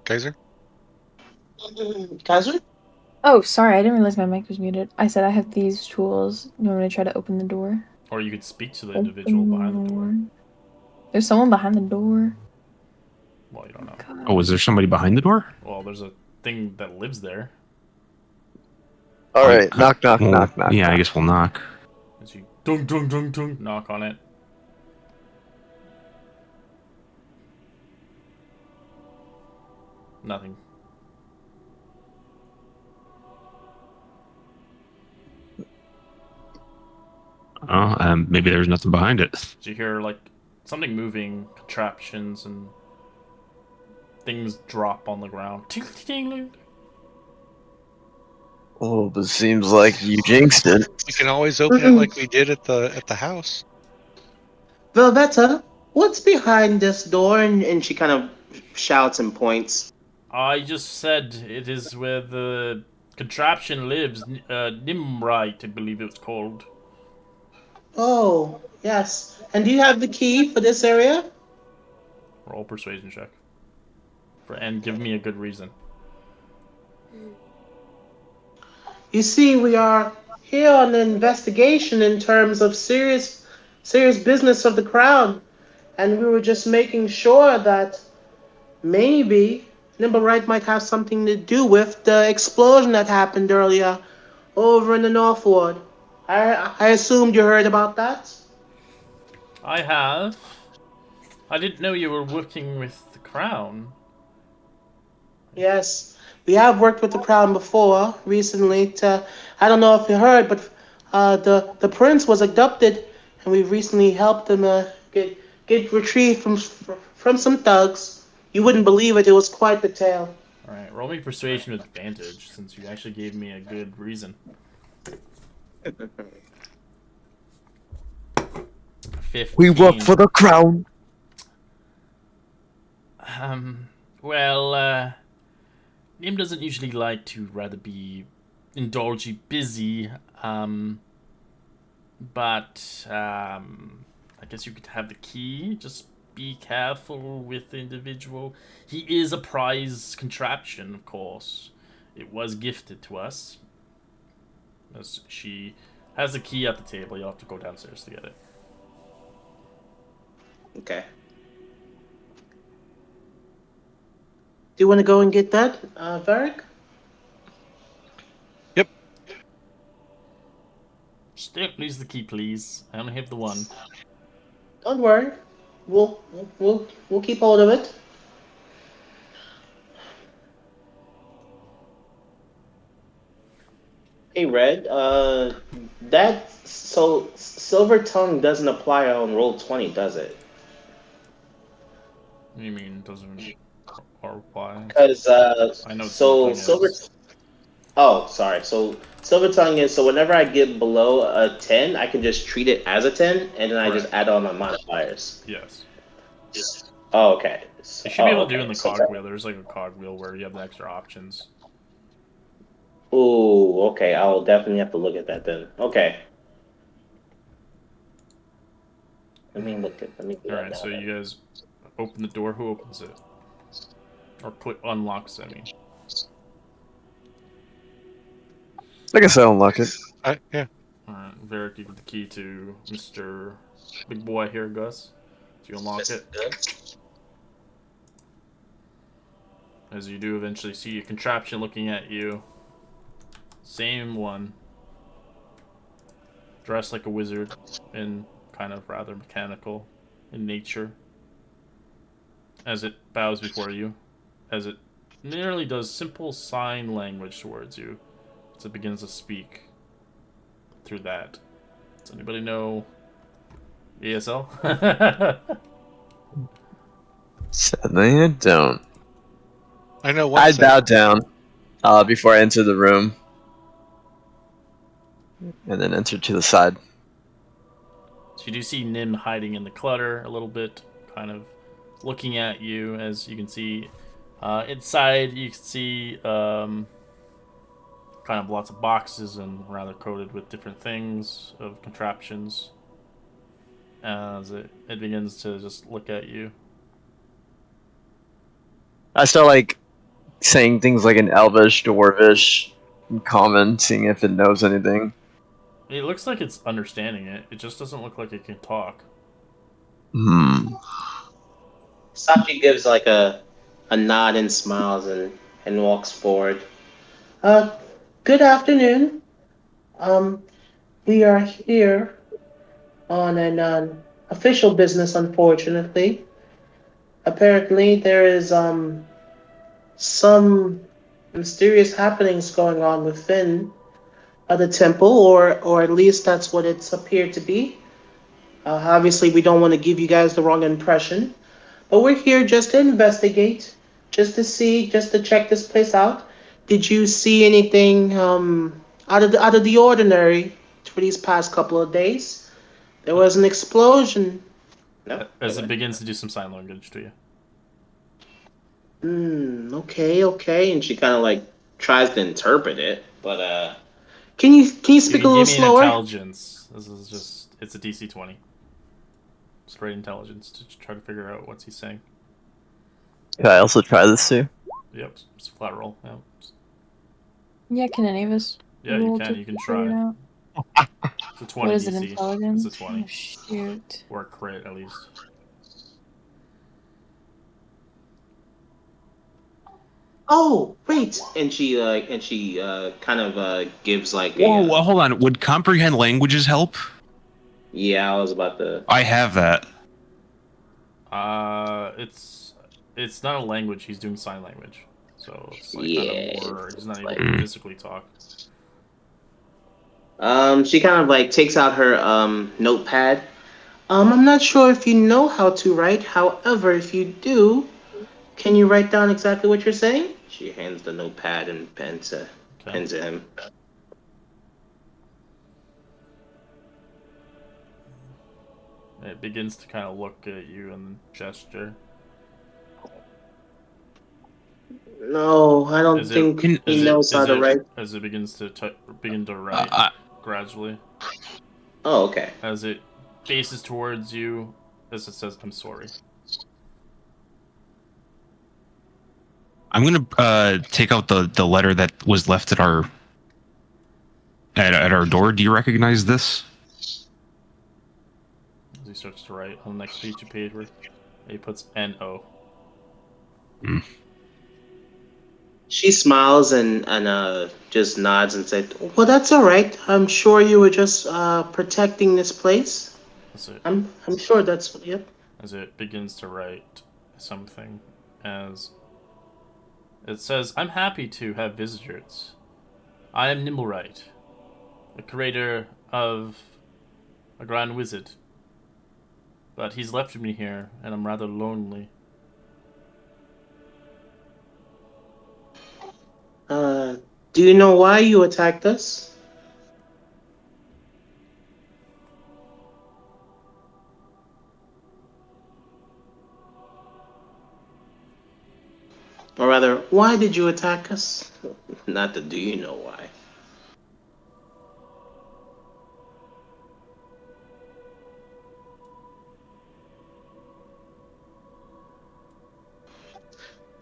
Speaker 6: Geyser?
Speaker 3: Kaiser?
Speaker 9: Oh, sorry, I didn't realize my mic was muted. I said I have these tools. You want me to try to open the door?
Speaker 1: Or you could speak to the individual behind the door.
Speaker 9: There's someone behind the door.
Speaker 1: Well, you don't know.
Speaker 9: God.
Speaker 4: Oh, is there somebody behind the door?
Speaker 1: Well, there's a thing that lives there.
Speaker 2: Alright, knock, knock,
Speaker 4: Well,
Speaker 2: knock, knock.
Speaker 4: Yeah,
Speaker 2: knock.
Speaker 4: I guess we'll knock.
Speaker 1: As you dung dung dung dung knock on it. Nothing.
Speaker 4: Oh, maybe there's nothing behind it.
Speaker 1: So you hear like something moving, contraptions and things drop on the ground. Ting, ting, ting.
Speaker 2: Oh, but seems like you jinxed it.
Speaker 6: We can always open it like we did at the house.
Speaker 3: Velveta, what's behind this door? And she kind of shouts and points.
Speaker 1: I just said it is where the contraption lives. Nimrite, I believe it's called.
Speaker 3: Oh, yes. And do you have the key for this area?
Speaker 1: Roll persuasion check. And give me a good reason.
Speaker 3: You see, we are here on an investigation in terms of serious business of the crown, and we were just making sure that maybe Nimblewright might have something to do with the explosion that happened earlier over in the North Ward. I assumed you heard about that.
Speaker 1: I have. I didn't know you were working with the crown.
Speaker 3: Yes, we have worked with the crown before recently. I don't know if you heard, but the prince was abducted, and we recently helped him get retrieved from some thugs. You wouldn't believe it. It was quite the tale.
Speaker 1: All right, roll me persuasion with advantage since you actually gave me a good reason. 15.
Speaker 2: We work for the crown.
Speaker 1: Well, Nim doesn't usually like to rather be indulgently busy, but I guess you could have the key. Just be careful with the individual. He is a prize contraption, of course. It was gifted to us. As she has the key at the table. You'll have to go downstairs to get it.
Speaker 3: Okay. Do you want to go and get that, Varric?
Speaker 6: Yep.
Speaker 1: Just don't lose the key, please. I only have the one.
Speaker 3: Don't worry. We'll keep hold of it. Hey, Red. Silver Tongue doesn't apply on Roll20, does it?
Speaker 1: What do you mean doesn't apply?
Speaker 3: Because
Speaker 1: I know
Speaker 3: so
Speaker 1: Silver
Speaker 3: Silver. Oh, sorry. So Silver Tongue is so whenever I get below a 10, I can just treat it as a 10, and then I just add on my modifiers.
Speaker 1: Yes.
Speaker 3: Oh, okay.
Speaker 1: You should be able to do in the cogwheel. There's like a cogwheel where you have the extra options.
Speaker 3: Ooh, okay. I'll definitely have to look at that then. Okay. Let me look at. Let me.
Speaker 1: All right. So you guys open the door. Who opens it? Or unlocks it, I mean.
Speaker 2: I guess I unlock it.
Speaker 6: Yeah.
Speaker 1: Alright, Varric, you give the key to Mr. Big Boy here, Gus. Do you unlock it? As you do eventually see a contraption looking at you. Same one. Dressed like a wizard in kind of rather mechanical in nature. As it bows before you, as it nearly does simple sign language towards you, as it begins to speak through that. Does anybody know ESL?
Speaker 2: Sadly, I don't.
Speaker 6: I know one
Speaker 2: I
Speaker 6: thing.
Speaker 2: bow down before I enter the room, and then enter to the side.
Speaker 1: So you do see Nim hiding in the clutter a little bit, kind of looking at you. As you can see, inside you can see kind of lots of boxes and rather coated with different things of contraptions. As it begins to just look at you.
Speaker 2: I start like saying things like in Elvish, Dwarvish, and Common, seeing if it knows anything.
Speaker 1: It looks like it's understanding it. It just doesn't look like it can talk.
Speaker 3: Sachi gives like a nod and smiles and walks forward. Good afternoon. We are here on an official business, unfortunately. Apparently, there is some mysterious happenings going on within the temple, or at least that's what it's appeared to be. Obviously, we don't want to give you guys the wrong impression, but we're here just to investigate, just to see, just to check this place out. Did you see anything out of the ordinary for these past couple of days? There was an explosion. No.
Speaker 1: As it begins to do some sign language to you.
Speaker 3: Okay. And she kind of like tries to interpret it, but can you speak a little slower?
Speaker 1: Intelligence. This is just, it's a DC 20. Straight intelligence to try to figure out what's he saying.
Speaker 2: Can I also try this too?
Speaker 1: Yep, it's a flat roll. Yep.
Speaker 9: Yeah, can any of us?
Speaker 1: Yeah, you can. You can try. It's a 20
Speaker 9: What is
Speaker 1: DC.
Speaker 9: it, intelligence?
Speaker 1: It's a 20.
Speaker 9: Oh, shoot.
Speaker 1: Or a crit, at least.
Speaker 3: Oh, wait! And she kind of gives like a.
Speaker 4: Whoa, hold on. Would comprehend languages help?
Speaker 3: Yeah, I was about to.
Speaker 4: I have that.
Speaker 1: It's not a language. He's doing sign language, so it's like
Speaker 3: Yeah,
Speaker 1: kind of more. He's not able
Speaker 3: like-
Speaker 1: to physically talk.
Speaker 3: She kind of like takes out her notepad. I'm not sure if you know how to write. However, if you do, can you write down exactly what you're saying? She hands the notepad and pen to him.
Speaker 1: It begins to kind of look at you and gesture.
Speaker 3: No, I don't think he knows how to write.
Speaker 1: As it begins to begin to write gradually.
Speaker 3: Oh, okay.
Speaker 1: As it faces towards you, as it says, "I'm sorry."
Speaker 4: I'm gonna take out the letter that was left at our door. Do you recognize this?
Speaker 1: As he starts to write on the next page of paper, he puts N-O.
Speaker 3: She smiles and just nods and said, "Well, that's all right. I'm sure you were just protecting this place."
Speaker 1: That's it.
Speaker 3: I'm sure that's yep.
Speaker 1: As it begins to write something, as it says, "I'm happy to have visitors. I am Nimblewright, the creator of a grand wizard. But he's left me here, and I'm rather lonely."
Speaker 3: Do you know why you attacked us? Or rather, why did you attack us? Not the do you know why.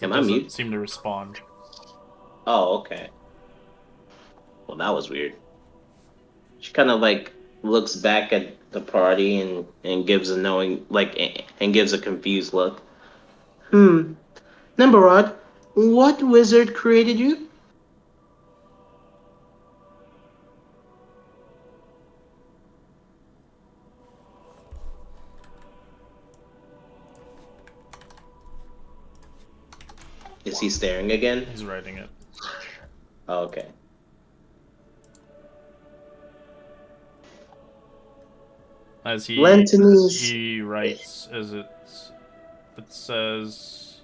Speaker 3: Am I mute?
Speaker 1: Seem to respond.
Speaker 3: Oh, okay. Well, that was weird. She kind of like looks back at the party and gives a knowing and gives a confused look. Nimbarod, what wizard created you? Is he staring again?
Speaker 1: He's writing it.
Speaker 3: Oh, okay.
Speaker 1: As he
Speaker 3: Lentinus.
Speaker 1: he writes, it says,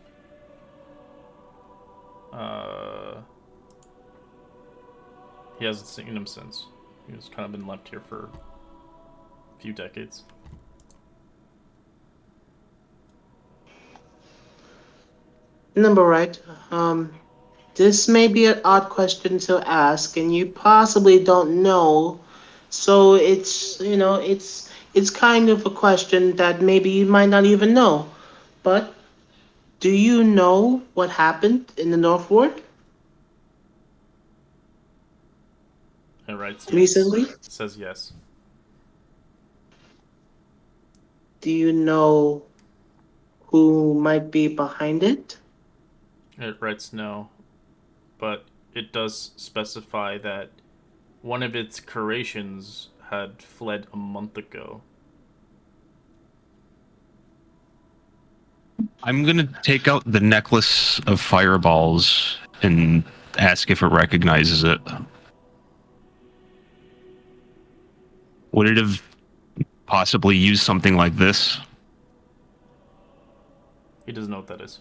Speaker 1: he hasn't seen him since. He's kind of been left here for a few decades.
Speaker 3: Number right. This may be an odd question to ask, and you possibly don't know. So it's it's kind of a question that maybe you might not even know. But do you know what happened in the North Ward
Speaker 1: It writes yes.
Speaker 3: recently?
Speaker 1: It says yes.
Speaker 3: Do you know who might be behind it?
Speaker 1: It writes no, but it does specify that one of its creations had fled a month ago.
Speaker 4: I'm gonna take out the necklace of fireballs and ask if it recognizes it. Would it have possibly used something like this?
Speaker 1: He doesn't know what that is.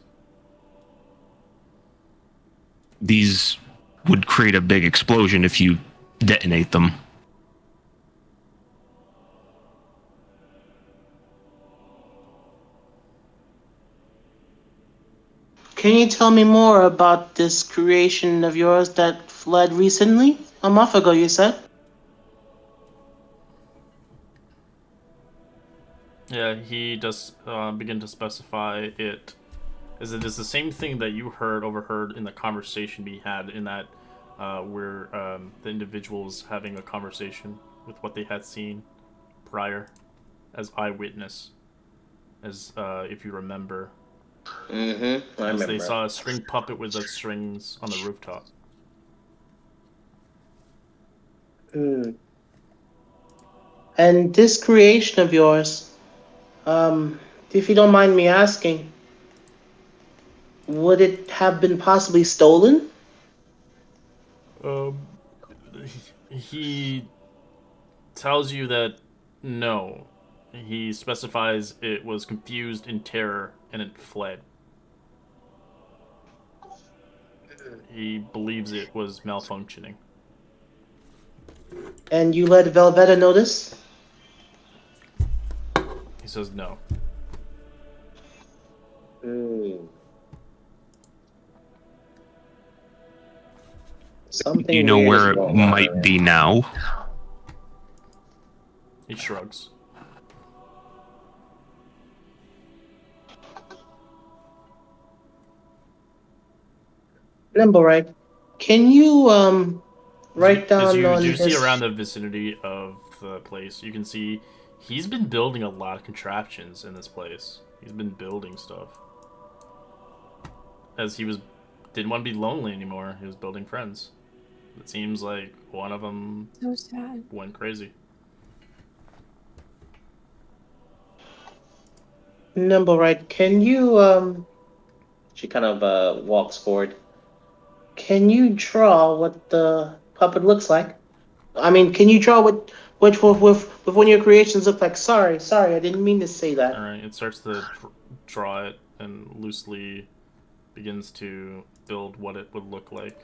Speaker 4: These would create a big explosion if you detonate them.
Speaker 3: Can you tell me more about this creation of yours that fled recently? A month ago, you said?
Speaker 1: Yeah, he does begin to specify it is the same thing that you overheard in the conversation we had in that where the individual was having a conversation with what they had seen prior as eyewitness, as if you remember.
Speaker 3: Mm-hmm. I remember.
Speaker 1: They saw a string puppet with the strings on the rooftop.
Speaker 3: And this creation of yours, if you don't mind me asking, would it have been possibly stolen?
Speaker 1: He tells you that no. He specifies it was confused in terror and it fled. He believes it was malfunctioning.
Speaker 3: And you let Velveta know this?
Speaker 1: He says no.
Speaker 3: Something.
Speaker 4: Do you know where it might be now?
Speaker 1: He shrugs.
Speaker 3: Nimble, right? Can you write down on
Speaker 1: you
Speaker 3: his...
Speaker 1: see around the vicinity of the place, you can see he's been building a lot of contraptions in this place. He's been building stuff. As he didn't want to be lonely anymore, he was building friends. It seems like one of them
Speaker 9: So sad.
Speaker 1: went crazy.
Speaker 3: Nimble, right? Can you She kind of walks forward. Can you draw what the puppet looks like? I mean, can you draw what with one of your creations look like? Sorry, I didn't mean to say that.
Speaker 1: Alright, it starts to draw it and loosely begins to build what it would look like.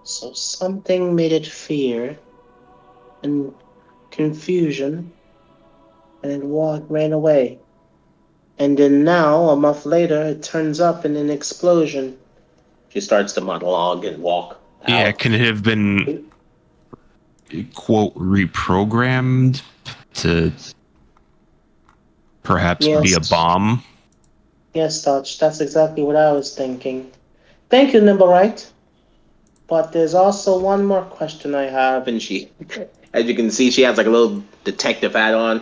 Speaker 3: So something made it fear and confusion, and it ran away. And then now, a month later, it turns up in an explosion. She starts to monologue and walk out.
Speaker 4: Yeah, can it have been, quote, reprogrammed to perhaps be a bomb?
Speaker 3: Yes, Touch, that's exactly what I was thinking. Thank you, Nimblewright. But there's also one more question I have, and she, as you can see, she has like a little detective hat on.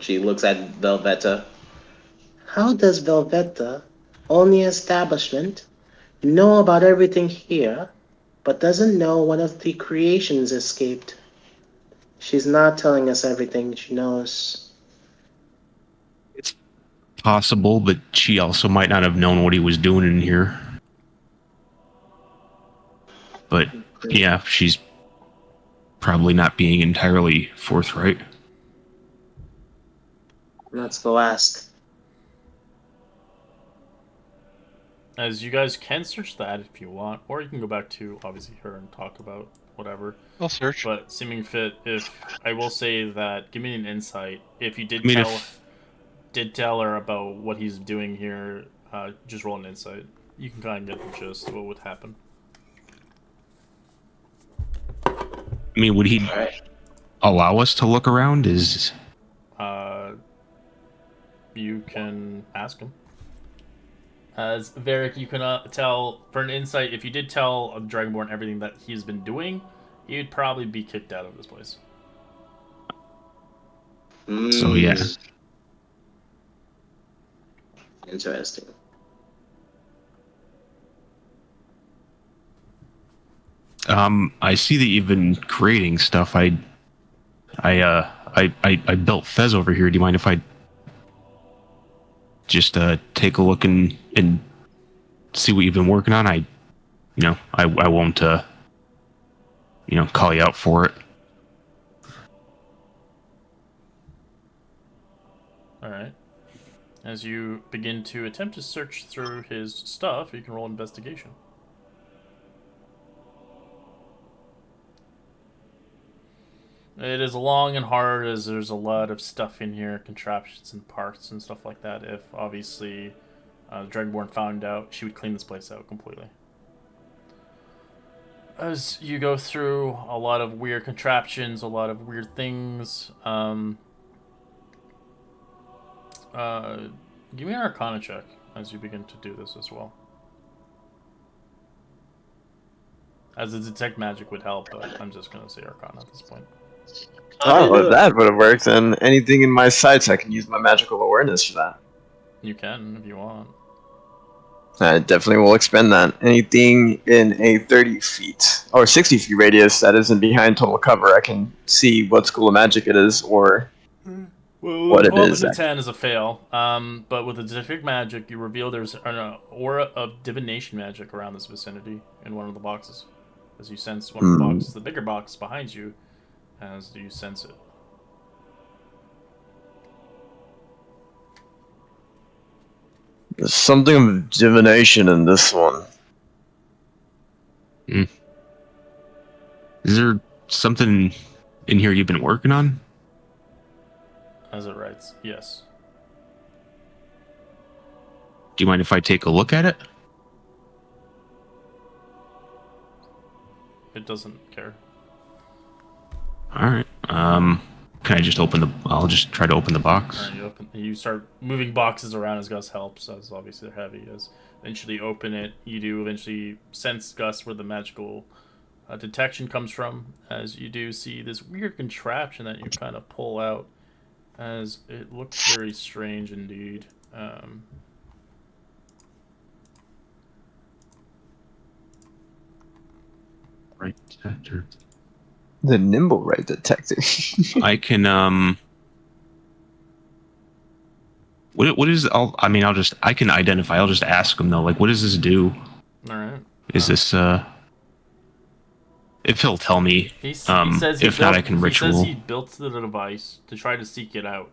Speaker 3: She looks at Velveta. How does Velveta own the establishment, know about everything here, but doesn't know one of the creations escaped. She's not telling us everything she knows.
Speaker 4: It's possible, but she also might not have known what he was doing in here. But yeah, she's probably not being entirely forthright.
Speaker 3: Let's go ask.
Speaker 1: As you guys can search that if you want, or you can go back to obviously her and talk about whatever.
Speaker 6: I'll search.
Speaker 1: But seeming fit, if I will say that, give me an insight. If you did tell her about what he's doing here, just roll an insight. You can kind of get the gist of what would happen.
Speaker 4: I mean, would he allow us to look around?
Speaker 1: You can ask him. As Varric, you can tell for an insight. If you did tell Dragonborn everything that he's been doing, he'd probably be kicked out of this place.
Speaker 4: So yeah.
Speaker 3: Interesting.
Speaker 4: I see that you've been creating stuff. I built Fez over here. Do you mind if I just take a look and see what you've been working on? I won't call you out for it.
Speaker 1: All right. As you begin to attempt to search through his stuff, you can roll investigation. It is long and hard as there's a lot of stuff in here, contraptions and parts and stuff like that. If obviously Dragonborn found out, she would clean this place out completely. As you go through a lot of weird contraptions, a lot of weird things, give me an Arcana check as you begin to do this as well. As a detect magic would help, but I'm just going to say Arcana at this point.
Speaker 2: Oh, well, that would have worked. And anything in my sights, I can use my magical awareness for that.
Speaker 1: You can, if you want.
Speaker 2: I definitely will expend that. Anything in a 30 feet or 60 feet radius that isn't behind total cover, I can see what school of magic it is or what it is.
Speaker 1: 10 is a fail. But with the detect magic, you reveal there's an aura of divination magic around this vicinity in one of the boxes. As you sense one of the boxes, the bigger box behind you, as you sense it.
Speaker 2: There's something of divination in this one.
Speaker 4: Is there something in here you've been working on?
Speaker 1: As it writes, yes.
Speaker 4: Do you mind if I take a look at it?
Speaker 1: It doesn't care.
Speaker 4: Alright. Can I just I'll just try to open the box.
Speaker 1: You start moving boxes around as Gus helps, as obviously they're heavy. As eventually open it, you do eventually sense, Gus, where the magical detection comes from, as you do see this weird contraption that you kind of pull out, as it looks very strange indeed.
Speaker 4: Right detector.
Speaker 2: The nimble right detector.
Speaker 4: I can What is I can identify. I'll just ask him though. Like, what does this do?
Speaker 1: All right.
Speaker 4: Is this if he'll tell me,
Speaker 1: He says
Speaker 4: if not, I can ritual.
Speaker 1: He says he built the device to try to seek it out,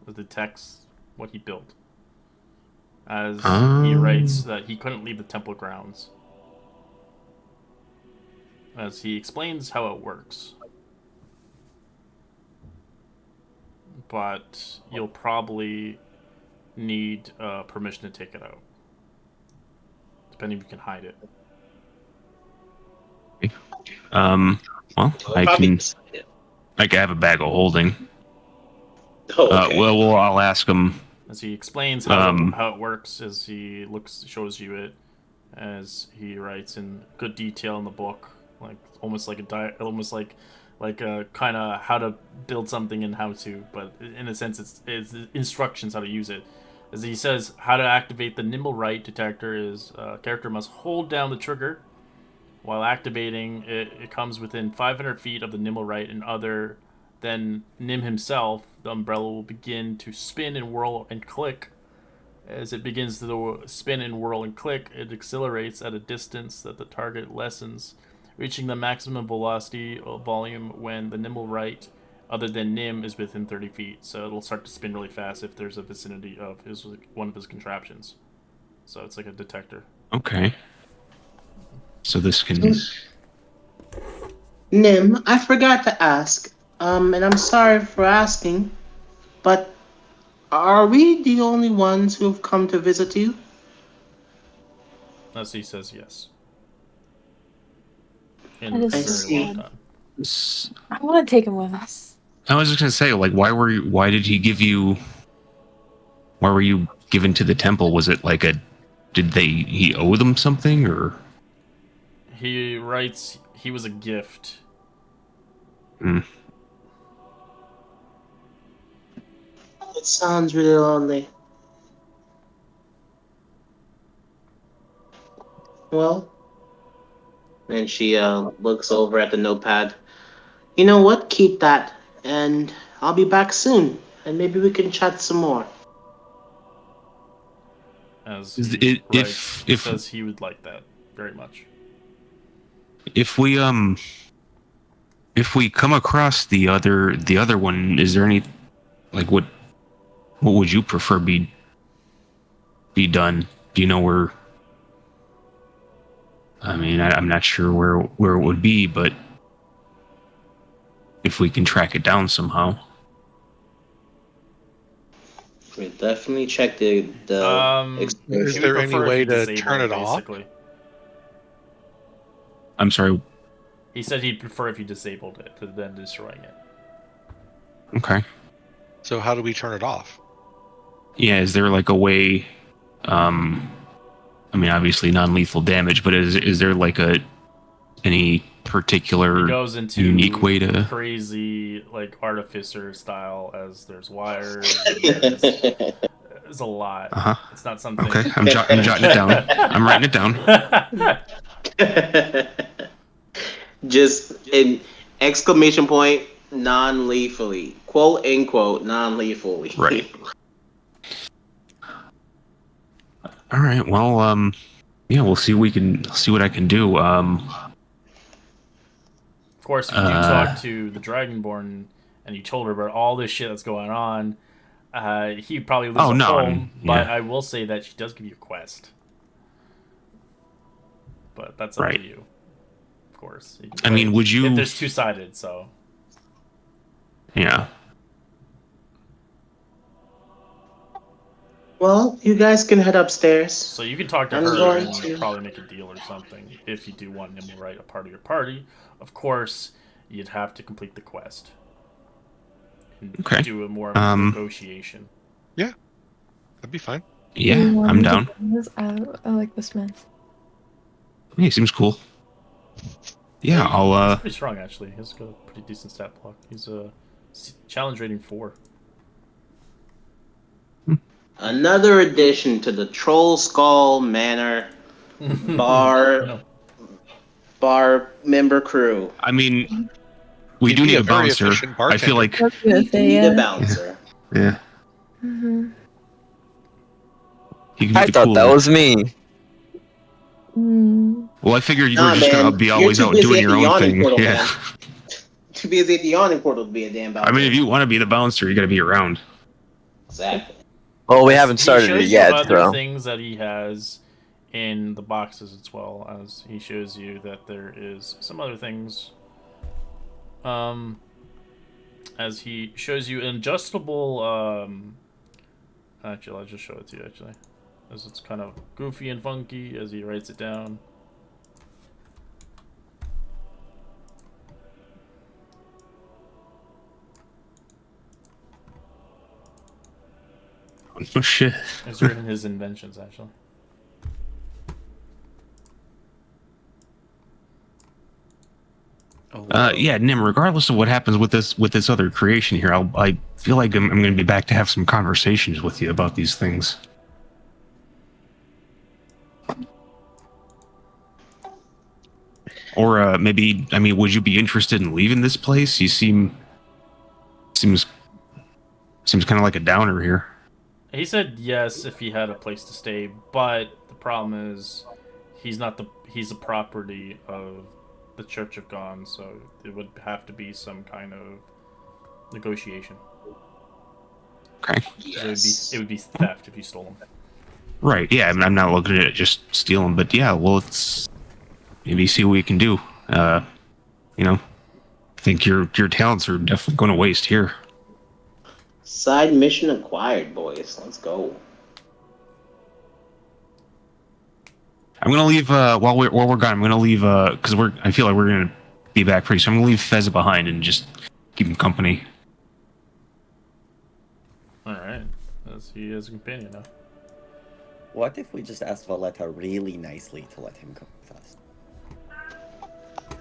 Speaker 1: with the text what he built. As he writes that he couldn't leave the temple grounds. As he explains how it works. But you'll probably need permission to take it out. Depending if you can hide it.
Speaker 4: Well, I can have a bag of holding.
Speaker 3: Oh, okay.
Speaker 4: Well, I'll ask him.
Speaker 1: As he explains how it works, as he shows you it, as he writes in good detail in the book, like almost like a kind of how to build something and how to, but in a sense it's instructions how to use it. As he says, how to activate the nimble right detector is character must hold down the trigger While activating, it comes within 500 feet of the Nimblewright and other than Nim himself. The umbrella will begin to spin and whirl and click. As it begins to spin and whirl and click, it accelerates at a distance that the target lessens, reaching the maximum velocity or volume when the Nimblewright other than Nim is within 30 feet. So it'll start to spin really fast if there's a vicinity of one of his contraptions. So it's like a detector.
Speaker 4: Okay. So this can...
Speaker 3: Nim, I forgot to ask, and I'm sorry for asking, but are we the only ones who've come to visit you?
Speaker 1: As he says yes.
Speaker 9: That
Speaker 1: In a
Speaker 9: is
Speaker 1: very long
Speaker 9: sad.
Speaker 1: time.
Speaker 9: I want to take him with us.
Speaker 4: I was just gonna say, like, why were you given to the temple? Was it like he owe them something, or?
Speaker 1: He writes he was a gift.
Speaker 4: Hmm.
Speaker 3: It sounds really lonely. Well, and she looks over at the notepad. You know what? Keep that, and I'll be back soon, and maybe we can chat some more.
Speaker 1: As
Speaker 4: If
Speaker 1: says he would like that very much.
Speaker 4: If we come across the other one, is there any, like, what would you prefer be done? Do you know where? I mean, I'm not sure where it would be, but if we can track it down somehow.
Speaker 3: We definitely check the
Speaker 6: Is there any way to turn it off?
Speaker 4: I'm sorry.
Speaker 1: He said he'd prefer if you disabled it than destroying it.
Speaker 4: Okay.
Speaker 6: So how do we turn it off?
Speaker 4: Yeah, is there like a way? I mean, obviously non-lethal damage, but is there like any particular
Speaker 1: It goes into
Speaker 4: unique way to
Speaker 1: crazy like artificer style, as there's wires. There's a lot. It's not something.
Speaker 4: Okay, I'm jotting it down. I'm writing it down.
Speaker 3: Just an exclamation point, non-lethally, quote unquote, non-lethally.
Speaker 4: Right. All right. Well, yeah, we'll see. See what I can do.
Speaker 1: Of course, if you do talk to the Dragonborn and you told her about all this shit that's going on, he probably lose home. But I will say that she does give you a quest. But that's up to you. Of course.
Speaker 4: I mean, would you?
Speaker 1: There's two-sided, so.
Speaker 4: Yeah.
Speaker 3: Well, you guys can head upstairs.
Speaker 1: So you can talk to her and probably make a deal or something if you do want Nimblewright a part of your party. Of course, you'd have to complete the quest. And do a more negotiation.
Speaker 6: Yeah, that'd be fine.
Speaker 4: Yeah, I'm down.
Speaker 9: I like this man.
Speaker 4: Yeah, he seems cool. Yeah,
Speaker 1: He's pretty strong, actually. He's got a pretty decent stat block. He's a challenge rating 4.
Speaker 3: Another addition to the Troll Skull Manor bar member crew.
Speaker 4: I mean, we do need a bouncer. I feel like
Speaker 3: we need a bouncer.
Speaker 4: Yeah.
Speaker 9: Mm-hmm.
Speaker 2: I thought that was me.
Speaker 4: Well, I figured you were just gonna be always out doing your own thing.
Speaker 3: Portal,
Speaker 4: yeah.
Speaker 3: Man. Too busy at the yawning portal to be a damn bouncer.
Speaker 4: I mean, if you want to be the bouncer, you got to be around.
Speaker 3: Exactly.
Speaker 2: Well, we haven't started it yet,
Speaker 1: other things that he has in the boxes as well, as he shows you that there is some other things. As he shows you an adjustable. Actually, I'll just show it to you. Actually, as it's kind of goofy and funky as he writes it down.
Speaker 4: Oh shit!
Speaker 1: It's written his inventions, actually.
Speaker 4: Yeah, Nim. Regardless of what happens with this other creation here, I feel like I'm going to be back to have some conversations with you about these things. Or maybe, I mean, would you be interested in leaving this place? You seems kind of like a downer here.
Speaker 1: He said yes if he had a place to stay, but the problem is he's a property of the Church of Gone, so it would have to be some kind of negotiation.
Speaker 4: Okay.
Speaker 3: Yes.
Speaker 1: It would be theft if you stole them.
Speaker 4: Right. Yeah. I mean, I'm not looking at just stealing, but yeah. Well, let's maybe see what we can do. You know, I think your talents are definitely going to waste here.
Speaker 3: Side mission acquired, boys. Let's go.
Speaker 4: I'm gonna leave while we're gone. I'm gonna leave because I feel like we're gonna be back pretty soon. I'm gonna leave Fez behind and just keep him company.
Speaker 1: All right, as he is a companion now.
Speaker 8: What if we just ask Valletta really nicely to let him come with us?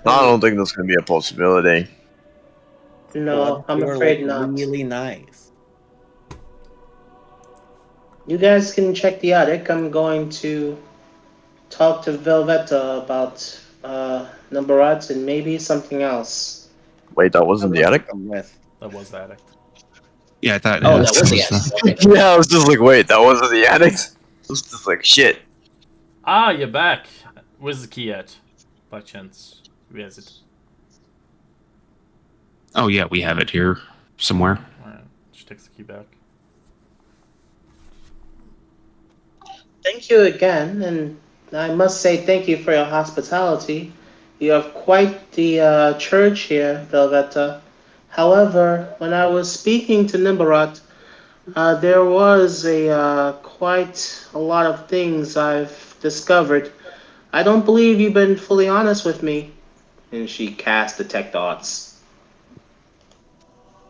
Speaker 2: I don't think that's going to be a possibility.
Speaker 3: No,
Speaker 8: What if
Speaker 3: I'm
Speaker 8: we were,
Speaker 3: afraid
Speaker 8: like,
Speaker 3: not.
Speaker 8: Really nice.
Speaker 3: You guys can check the attic. I'm going to talk to Velveta about Numberat and maybe something else.
Speaker 2: Wait, that wasn't the attic?
Speaker 8: Come with.
Speaker 1: That was the attic.
Speaker 4: Yeah, I thought.
Speaker 3: Oh, that was the attic. Okay.
Speaker 2: Yeah, I was just like, wait, that wasn't the attic? I was just like, shit.
Speaker 1: Ah, you're back. Where's the key at? By chance, where is it?
Speaker 4: Oh yeah, we have it here somewhere.
Speaker 1: All right, just takes the key back.
Speaker 3: Thank you again, and I must say thank you for your hospitality. You have quite the church here, Velveta. However, when I was speaking to Nimbarat, there was quite a lot of things I've discovered. I don't believe you've been fully honest with me. And she cast Detect Thoughts.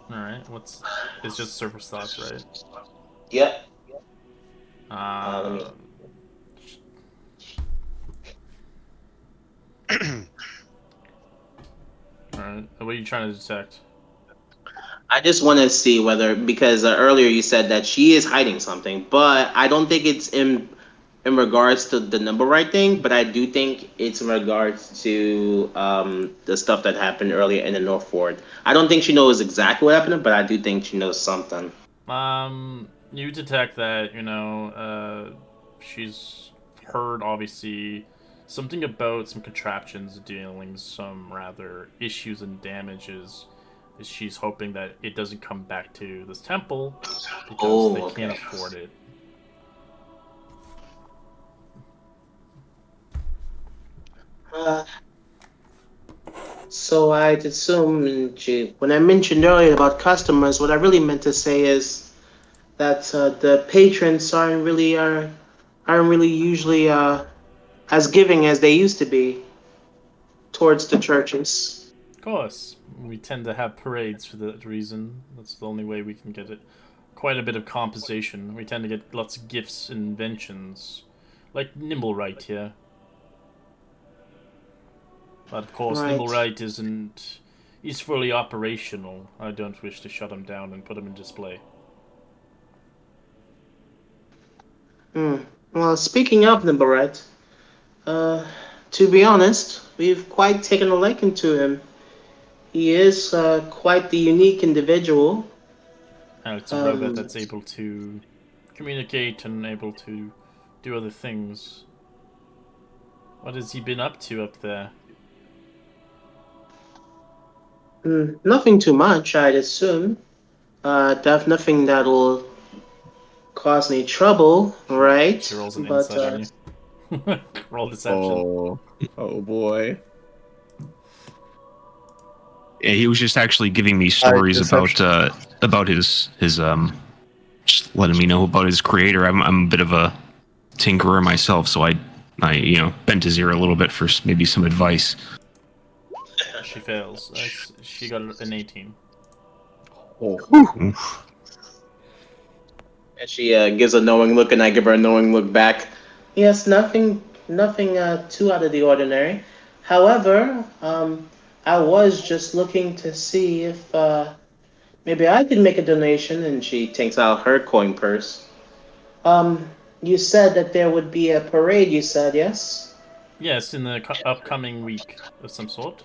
Speaker 1: All right, it's just surface thoughts, right?
Speaker 3: Yep.
Speaker 1: All right, what are you trying to detect?
Speaker 3: I just want to see whether, because earlier you said that she is hiding something, but I don't think it's in regards to the number right thing, but I do think it's in regards to the stuff that happened earlier in the North Ford. I don't think she knows exactly what happened, but I do think she knows something.
Speaker 1: You detect that, she's heard, obviously, something about some contraptions dealing some rather issues and damages. She's hoping that it doesn't come back to this temple because they can't afford it.
Speaker 3: So I'd assume when I mentioned earlier about customers, what I really meant to say is that the patrons aren't really usually as giving as they used to be towards the churches.
Speaker 1: Of course, we tend to have parades for that reason. That's the only way we can get it. Quite a bit of compensation. We tend to get lots of gifts and inventions, like Nimblewright here. But of course,
Speaker 3: Right.
Speaker 1: Nimblewright he's fully operational. I don't wish to shut him down and put him in display.
Speaker 3: Well, speaking of Nimblewright, to be honest, we've quite taken a liking to him. He is quite the unique individual.
Speaker 1: And it's a robot that's able to communicate and able to do other things. What has he been up to up there?
Speaker 3: Nothing too much, I'd assume. Nothing that will cause any trouble, right?
Speaker 1: She rolls an insight on you. Roll deception.
Speaker 5: Oh boy.
Speaker 4: Yeah, he was just actually giving me stories about his just letting me know about his creator. I'm a bit of a tinkerer myself, so I bent his ear a little bit for maybe some advice.
Speaker 1: She fails. She got an 18.
Speaker 3: And she gives a knowing look, and I give her a knowing look back. Yes, nothing too out of the ordinary. However, I was just looking to see if maybe I could make a donation, and she takes out her coin purse. You said that there would be a parade, you said, yes?
Speaker 1: Yes, in the upcoming week of some sort.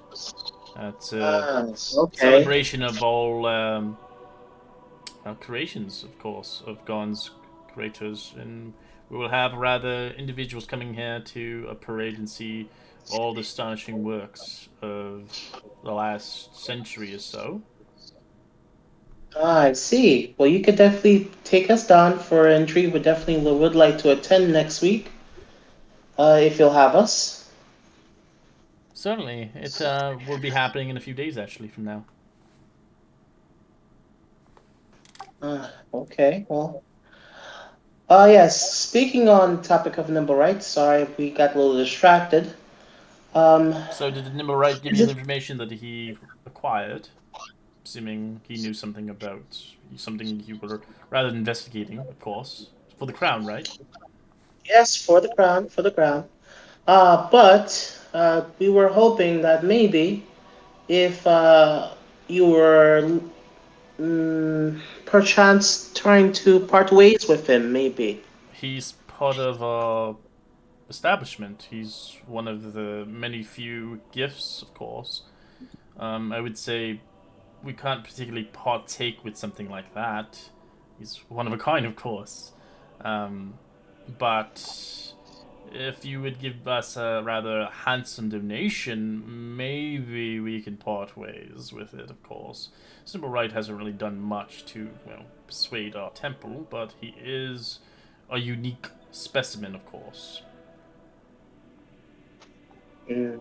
Speaker 1: It's a
Speaker 3: Okay.
Speaker 1: celebration of all creations, of course, of Gon's creators, and we will have rather individuals coming here to parade and see all the astonishing works of the last century or so.
Speaker 3: I see. Well, you could definitely take us down for entry. We definitely would like to attend next week, if you'll have us.
Speaker 1: Certainly, it will be happening in a few days, actually, from now.
Speaker 3: Okay. Well. Yes. Speaking on topic of Nimble Right. Sorry, we got a little distracted.
Speaker 1: So, did the Nimble Right give you the information that he acquired? Assuming he knew something about something you were rather investigating, of course, for the crown, right?
Speaker 3: Yes, for the crown, for the crown. But we were hoping that maybe if you were perchance trying to part ways with him, maybe.
Speaker 1: He's part of our establishment. He's one of the many few gifts, of course. I would say we can't particularly partake with something like that. He's one of a kind, of course. But if you would give us a rather handsome donation, maybe we can part ways with it, of course. Simple Right hasn't really done much to, persuade our temple, but he is a unique specimen, of course.
Speaker 3: Mm.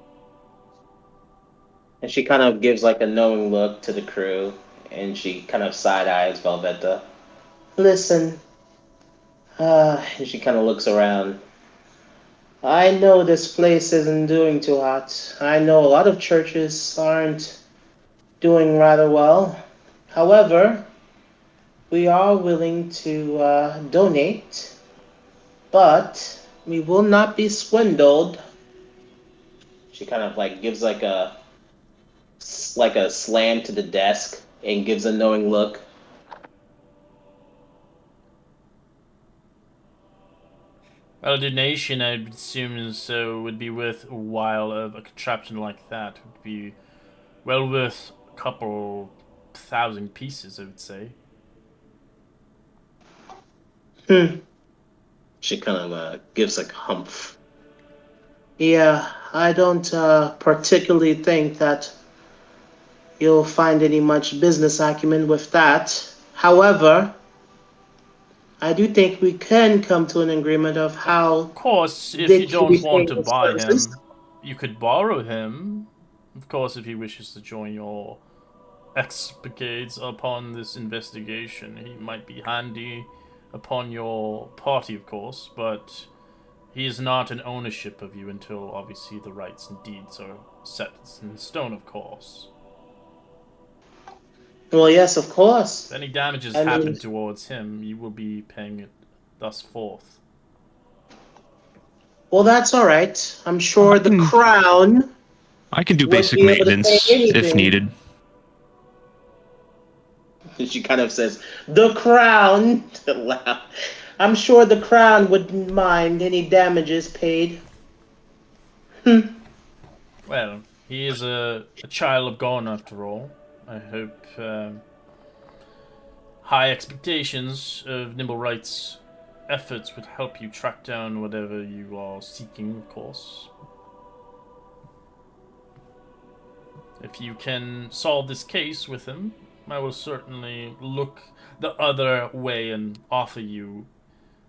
Speaker 3: And she kind of gives like a knowing look to the crew, and she kind of side eyes Velveta. Listen, and she kind of looks around. I know this place isn't doing too hot. I know a lot of churches aren't doing rather well. However, we are willing to donate, but we will not be swindled. She kind of like gives like a slam to the desk and gives a knowing look.
Speaker 1: Well, a donation, I'd assume, so would be worth a while of a contraption like that. Would be well worth a couple thousand pieces, I would say.
Speaker 3: She kind of gives like a humph. Yeah, I don't particularly think that you'll find any much business acumen with that. However, I do think we can come to an agreement of how.
Speaker 1: Of course, if
Speaker 3: Dick
Speaker 1: you
Speaker 3: should be
Speaker 1: don't want to
Speaker 3: paying his
Speaker 1: buy
Speaker 3: services.
Speaker 1: him, you could borrow him. Of course, if he wishes to join your escapades upon this investigation, he might be handy upon your party, of course, but he is not an ownership of you until, obviously, the rights and deeds are set in stone, of course.
Speaker 3: Well, yes, of course.
Speaker 1: If any damages
Speaker 3: I
Speaker 1: happen
Speaker 3: mean-
Speaker 1: towards him, you will be paying it thus forth.
Speaker 3: Well, that's all right. I'm sure the crown.
Speaker 4: I can do
Speaker 3: Would
Speaker 4: basic
Speaker 3: be able to
Speaker 4: maintenance
Speaker 3: pay
Speaker 4: if
Speaker 3: anything.
Speaker 4: needed.
Speaker 3: She kind of says, "The crown." Laugh. I'm sure the crown wouldn't mind any damages paid.
Speaker 1: Well, he is a child of Gorn, after all. I hope high expectations of Nimble Right's efforts would help you track down whatever you are seeking, of course. If you can solve this case with him, I will certainly look the other way and offer you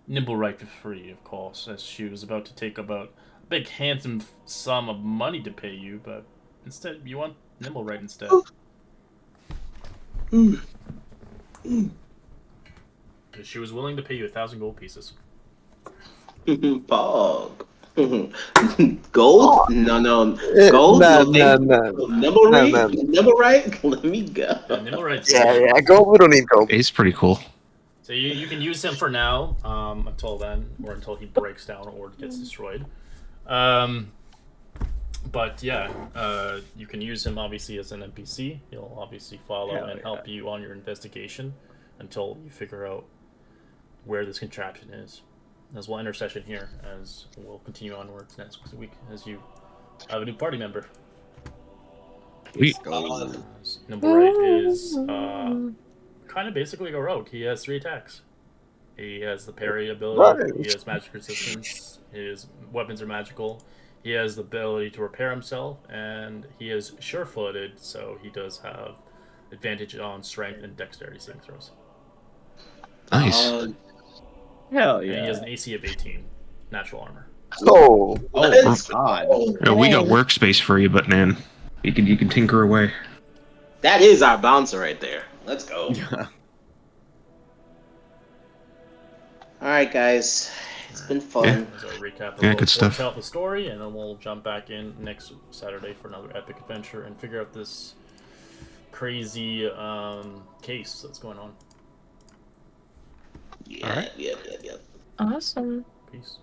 Speaker 1: Nimble Right for free, of course, as she was about to take about a big handsome sum of money to pay you, but instead you want Nimble Right instead. She was willing to pay you 1,000 gold pieces.
Speaker 3: Pog. Gold? No. Gold?
Speaker 2: No.
Speaker 3: Nimble right? Let me go.
Speaker 1: Nimble Right's
Speaker 2: Yeah, gold. We don't need gold.
Speaker 4: He's pretty cool.
Speaker 1: So you can use him for now, until then, or until he breaks down or gets destroyed. But yeah, you can use him obviously as an NPC. He'll obviously follow and help you on your investigation until you figure out where this contraption is. as we'll enter session here, as we'll continue onwards next week as you have a new party member.
Speaker 4: Sweet.
Speaker 1: Number right is kind of basically a rogue. He has 3 attacks. He has the parry ability.
Speaker 2: Right.
Speaker 1: He has magic resistance. His weapons are magical. He has the ability to repair himself, and he is sure-footed, so he does have advantage on strength and dexterity saving throws.
Speaker 4: Nice.
Speaker 8: Hell
Speaker 1: And he
Speaker 8: yeah.
Speaker 1: has an AC of 18, natural armor.
Speaker 2: Oh,
Speaker 3: Let's
Speaker 8: God.
Speaker 3: go.
Speaker 4: Yeah, we got workspace for you, but man, you can tinker away.
Speaker 3: That is our bouncer right there. Let's go. All right, guys. It's been fun.
Speaker 1: So recap
Speaker 4: Yeah, good stuff.
Speaker 1: Out the story, and then we'll jump back in next Saturday for another epic adventure and figure out this crazy case that's going on.
Speaker 3: Yeah,
Speaker 6: All right.
Speaker 3: yeah.
Speaker 9: Awesome.
Speaker 1: Peace.